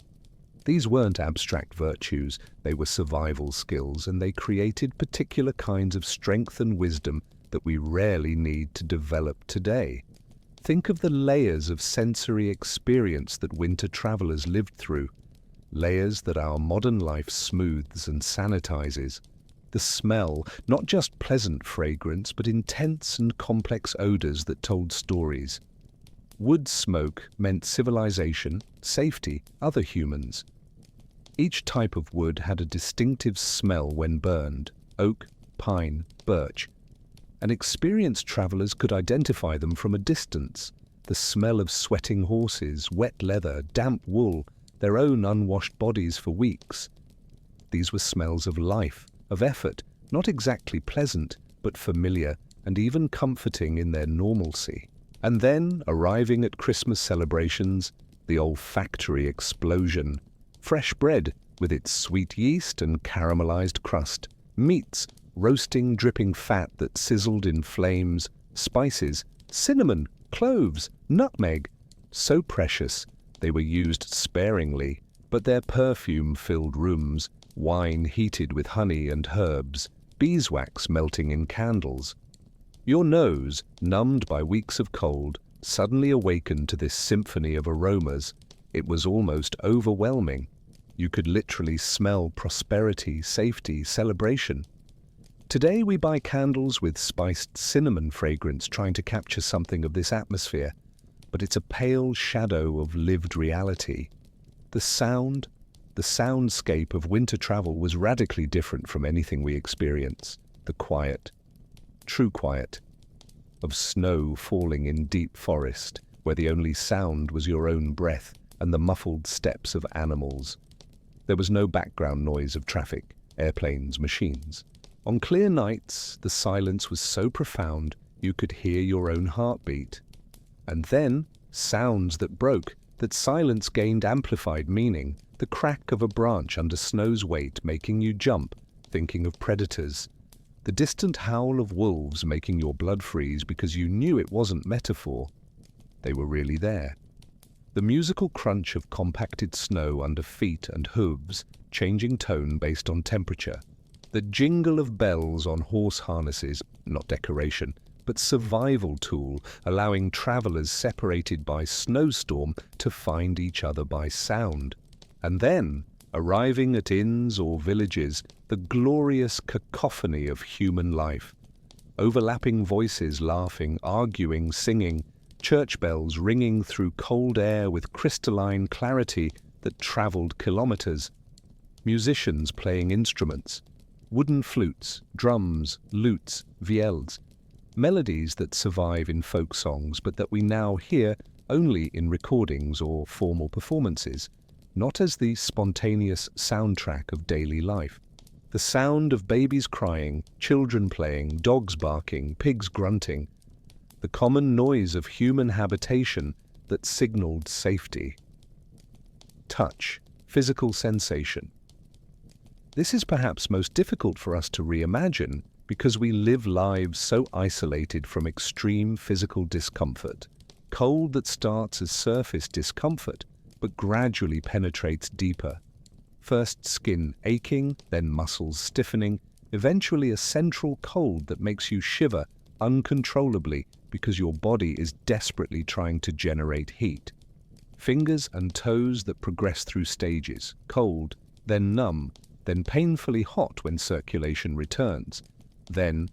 These weren't abstract virtues, they were survival skills, and they created particular kinds of strength and wisdom that we rarely need to develop today. Think of the layers of sensory experience that winter travelers lived through, layers that our modern life smooths and sanitizes. The smell, not just pleasant fragrance, but intense and complex odors that told stories. Wood smoke meant civilization, safety, other humans. Each type of wood had a distinctive smell when burned: oak, pine, birch. And experienced travelers could identify them from a distance. The smell of sweating horses, wet leather, damp wool, their own unwashed bodies for weeks. These were smells of life, of effort, not exactly pleasant, but familiar and even comforting in their normalcy. And then, arriving at Christmas celebrations, the olfactory explosion. Fresh bread with its sweet yeast and caramelized crust, meats, roasting dripping fat that sizzled in flames, spices, cinnamon, cloves, nutmeg. So precious, they were used sparingly, but their perfume filled rooms, wine heated with honey and herbs, beeswax melting in candles. Your nose, numbed by weeks of cold, suddenly awakened to this symphony of aromas. It was almost overwhelming. You could literally smell prosperity, safety, celebration. Today we buy candles with spiced cinnamon fragrance trying to capture something of this atmosphere, but it's a pale shadow of lived reality. The soundscape of winter travel was radically different from anything we experience. The quiet, true quiet, of snow falling in deep forest, where the only sound was your own breath and the muffled steps of animals. There was no background noise of traffic, airplanes, machines. On clear nights, the silence was so profound you could hear your own heartbeat. And then, sounds that broke, that silence gained amplified meaning, the crack of a branch under snow's weight making you jump, thinking of predators. The distant howl of wolves making your blood freeze because you knew it wasn't metaphor. They were really there. The musical crunch of compacted snow under feet and hooves, changing tone based on temperature. The jingle of bells on horse harnesses, not decoration, but survival tool, allowing travelers separated by snowstorm to find each other by sound. And then, arriving at inns or villages, the glorious cacophony of human life. Overlapping voices laughing, arguing, singing, church bells ringing through cold air with crystalline clarity that traveled kilometers. Musicians playing instruments, wooden flutes, drums, lutes, viols, melodies that survive in folk songs but that we now hear only in recordings or formal performances, not as the spontaneous soundtrack of daily life. The sound of babies crying, children playing, dogs barking, pigs grunting, the common noise of human habitation that signaled safety. Touch, physical sensation. This is perhaps most difficult for us to reimagine because we live lives so isolated from extreme physical discomfort. Cold that starts as surface discomfort but gradually penetrates deeper. First skin aching, then muscles stiffening, eventually a central cold that makes you shiver uncontrollably because your body is desperately trying to generate heat. Fingers and toes that progress through stages, cold, then numb, then painfully hot when circulation returns. Then,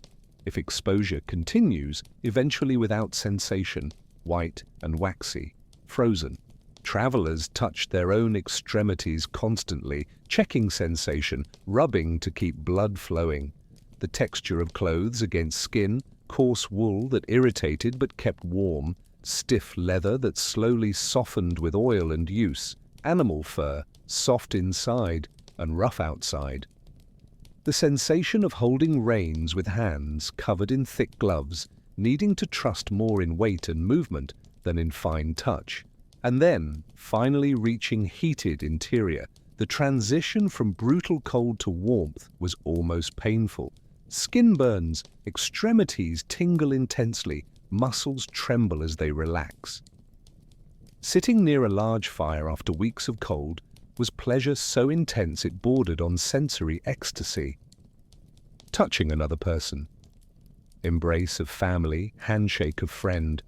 if exposure continues, eventually without sensation, white and waxy, frozen. Travelers touched their own extremities constantly, checking sensation, rubbing to keep blood flowing. The texture of clothes against skin, coarse wool that irritated but kept warm, stiff leather that slowly softened with oil and use, animal fur, soft inside and rough outside. The sensation of holding reins with hands covered in thick gloves, needing to trust more in weight and movement than in fine touch. And then, finally reaching heated interior, the transition from brutal cold to warmth was almost painful. Skin burns, extremities tingle intensely, muscles tremble as they relax. Sitting near a large fire after weeks of cold was pleasure so intense it bordered on sensory ecstasy. Touching another person. Embrace of family, handshake of friend.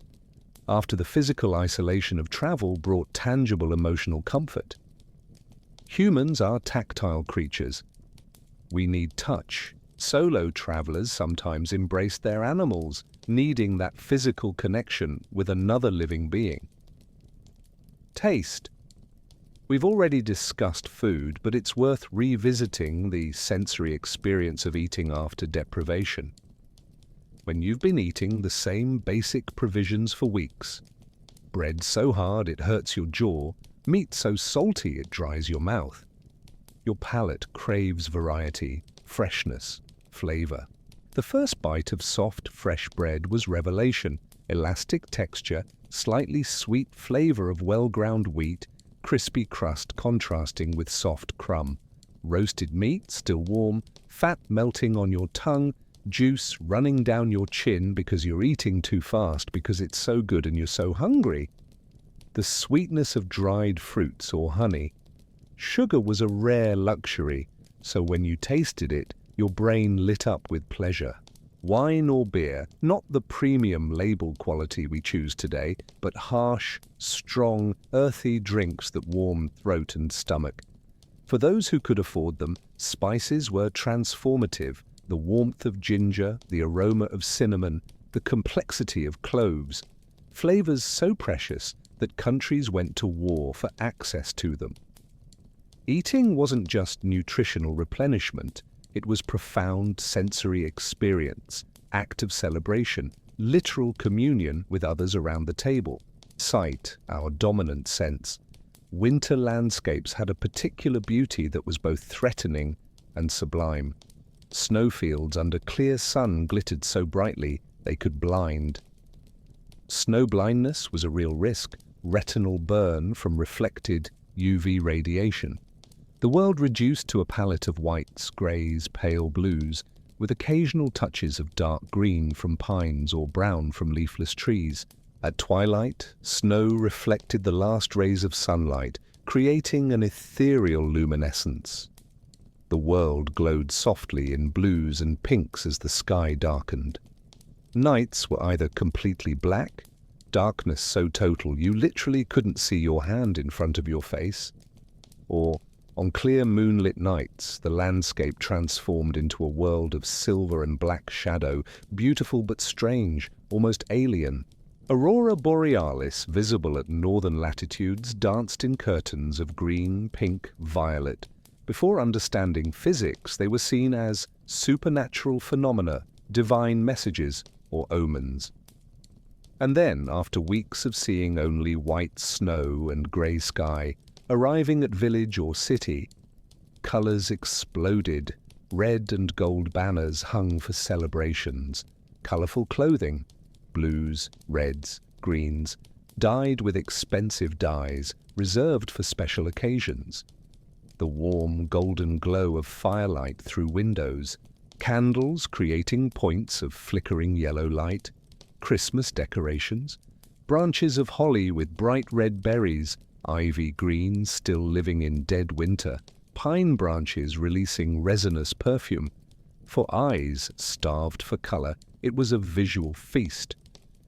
After the physical isolation of travel brought tangible emotional comfort. Humans are tactile creatures. We need touch. Solo travelers sometimes embrace their animals, needing that physical connection with another living being. Taste. We've already discussed food, but it's worth revisiting the sensory experience of eating after deprivation. When you've been eating the same basic provisions for weeks, bread so hard it hurts your jaw, meat so salty it dries your mouth, your palate craves variety, freshness, flavor. The first bite of soft, fresh bread was revelation. Elastic texture, slightly sweet flavor of well-ground wheat, crispy crust contrasting with soft crumb. Roasted meat, still warm, fat melting on your tongue, juice running down your chin because you're eating too fast because it's so good and you're so hungry. The sweetness of dried fruits or honey. Sugar was a rare luxury, so when you tasted it, your brain lit up with pleasure. Wine or beer, not the premium label quality we choose today, but harsh, strong, earthy drinks that warm throat and stomach. For those who could afford them, spices were transformative. The warmth of ginger, the aroma of cinnamon, the complexity of cloves. Flavors so precious that countries went to war for access to them. Eating wasn't just nutritional replenishment. It was profound sensory experience, act of celebration, literal communion with others around the table. Sight, our dominant sense. Winter landscapes had a particular beauty that was both threatening and sublime. Snowfields under clear sun glittered so brightly they could blind. Snow blindness was a real risk, retinal burn from reflected UV radiation. The world reduced to a palette of whites, greys, pale blues, with occasional touches of dark green from pines or brown from leafless trees. At twilight, snow reflected the last rays of sunlight, creating an ethereal luminescence. The world glowed softly in blues and pinks as the sky darkened. Nights were either completely black, darkness so total you literally couldn't see your hand in front of your face, or on clear moonlit nights, the landscape transformed into a world of silver and black shadow, beautiful but strange, almost alien. Aurora borealis, visible at northern latitudes, danced in curtains of green, pink, violet. Before understanding physics, they were seen as supernatural phenomena, divine messages, or omens. And then, after weeks of seeing only white snow and grey sky, arriving at village or city, colors exploded. Red and gold banners hung for celebrations. Colorful clothing, blues, reds, greens, dyed with expensive dyes, reserved for special occasions. The warm golden glow of firelight through windows, candles creating points of flickering yellow light, Christmas decorations, branches of holly with bright red berries, ivy green still living in dead winter, pine branches releasing resinous perfume. For eyes starved for color, it was a visual feast.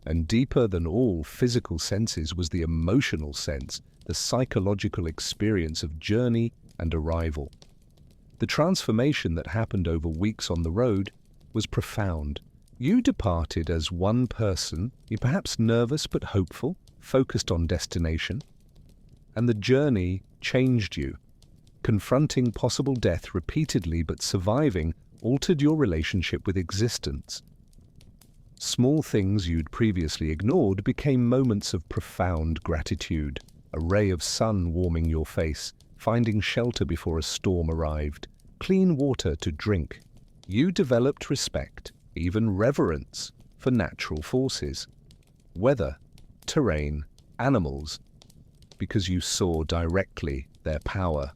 And deeper than all physical senses was the emotional sense, the psychological experience of journey and arrival. The transformation that happened over weeks on the road was profound. You departed as one person, you perhaps nervous but hopeful, focused on destination. And the journey changed you. Confronting possible death repeatedly but surviving altered your relationship with existence. Small things you'd previously ignored became moments of profound gratitude. A ray of sun warming your face, finding shelter before a storm arrived, clean water to drink. You developed respect, even reverence, for natural forces, weather, terrain, animals, because you saw directly their power.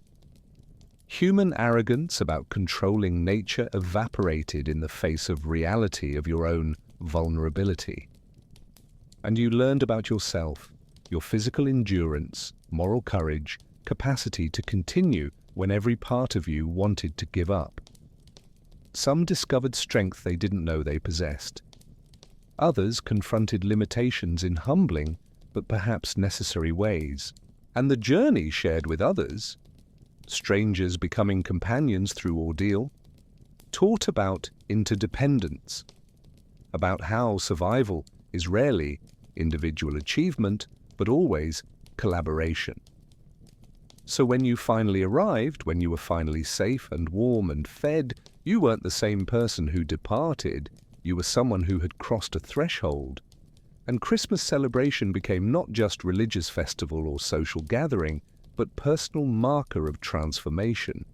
Human arrogance about controlling nature evaporated in the face of reality of your own vulnerability. And you learned about yourself, your physical endurance, moral courage, capacity to continue when every part of you wanted to give up. Some discovered strength they didn't know they possessed. Others confronted limitations in humbling but perhaps necessary ways. And the journey shared with others, strangers becoming companions through ordeal, taught about interdependence, about how survival is rarely individual achievement, but always collaboration. So when you finally arrived, when you were finally safe and warm and fed, you weren't the same person who departed, you were someone who had crossed a threshold. And Christmas celebration became not just religious festival or social gathering, but personal marker of transformation.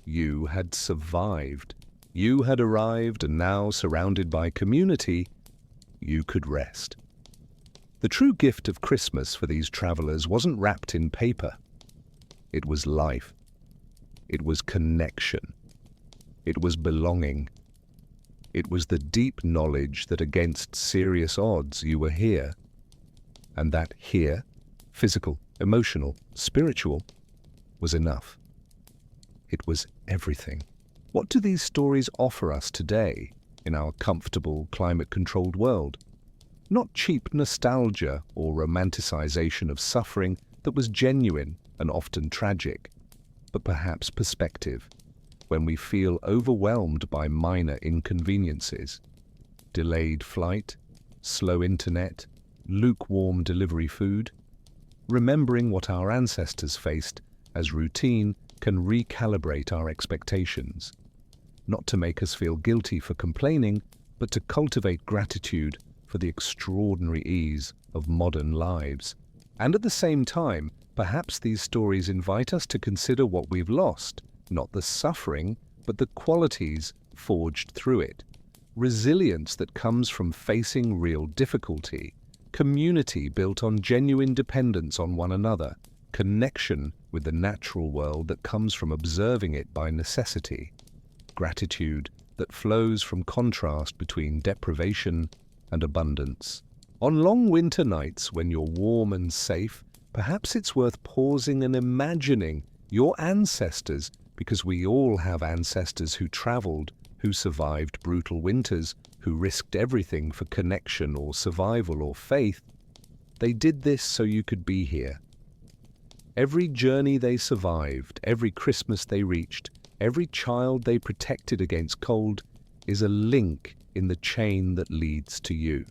You had survived. You had arrived, and now, surrounded by community, you could rest. The true gift of Christmas for these travelers wasn't wrapped in paper. It was life. It was connection. It was belonging. It was the deep knowledge that against serious odds you were here, and that here, physical, emotional, spiritual, was enough. It was everything. What do these stories offer us today in our comfortable, climate-controlled world? Not cheap nostalgia or romanticization of suffering that was genuine and often tragic, but perhaps perspective, when we feel overwhelmed by minor inconveniences, delayed flight, slow internet, lukewarm delivery food. Remembering what our ancestors faced as routine can recalibrate our expectations, not to make us feel guilty for complaining, but to cultivate gratitude for the extraordinary ease of modern lives. And at the same time, perhaps these stories invite us to consider what we've lost, not the suffering, but the qualities forged through it. Resilience that comes from facing real difficulty, community built on genuine dependence on one another, connection with the natural world that comes from observing it by necessity, gratitude that flows from contrast between deprivation and abundance. On long winter nights when you're warm and safe, perhaps it's worth pausing and imagining your ancestors, because we all have ancestors who traveled, who survived brutal winters, who risked everything for connection or survival or faith. They did this so you could be here. Every journey they survived, every Christmas they reached, every child they protected against cold is a link in the chain that leads to you.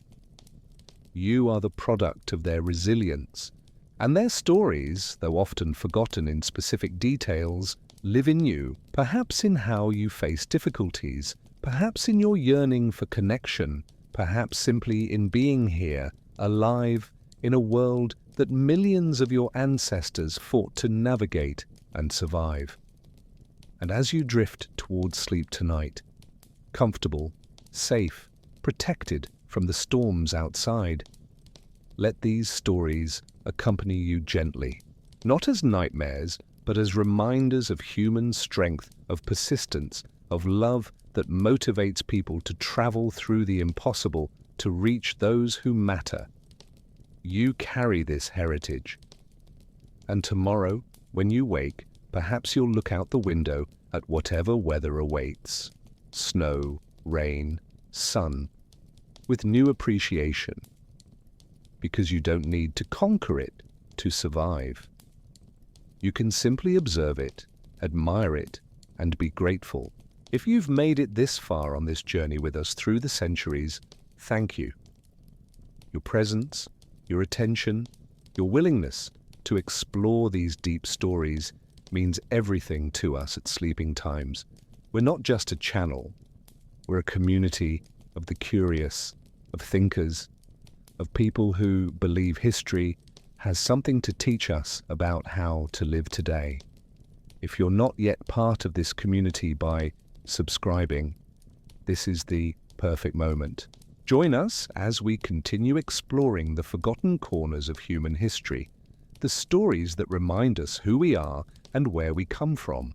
You are the product of their resilience, and their stories, though often forgotten in specific details, live in you, perhaps in how you face difficulties, perhaps in your yearning for connection, perhaps simply in being here, alive, in a world that millions of your ancestors fought to navigate and survive. And as you drift towards sleep tonight, comfortable, safe, protected from the storms outside, let these stories accompany you gently, not as nightmares, but as reminders of human strength, of persistence, of love that motivates people to travel through the impossible to reach those who matter. You carry this heritage. And tomorrow, when you wake, perhaps you'll look out the window at whatever weather awaits, snow, rain, sun, with new appreciation, because you don't need to conquer it to survive. You can simply observe it, admire it, and be grateful. If you've made it this far on this journey with us through the centuries, thank you. Your presence, your attention, your willingness to explore these deep stories means everything to us at Sleeping Times. We're not just a channel. We're a community of the curious, of thinkers, of people who believe history has something to teach us about how to live today. If you're not yet part of this community by subscribing, this is the perfect moment. Join us as we continue exploring the forgotten corners of human history, the stories that remind us who we are and where we come from.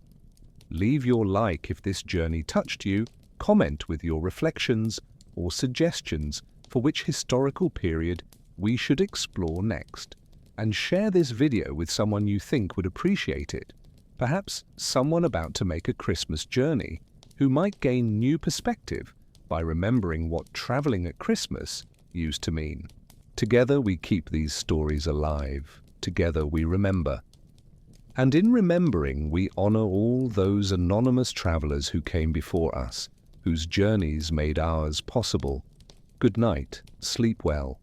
Leave your like if this journey touched you, comment with your reflections or suggestions for which historical period we should explore next, and share this video with someone you think would appreciate it. Perhaps someone about to make a Christmas journey who might gain new perspective by remembering what traveling at Christmas used to mean. Together we keep these stories alive. Together we remember. And in remembering, we honor all those anonymous travelers who came before us, whose journeys made ours possible. Good night, sleep well,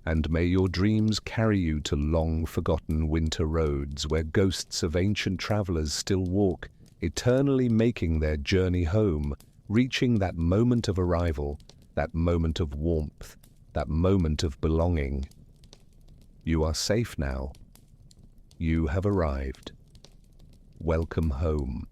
and may your dreams carry you to long-forgotten winter roads where ghosts of ancient travelers still walk, eternally making their journey home, reaching that moment of arrival, that moment of warmth, that moment of belonging. You are safe now. You have arrived. Welcome home.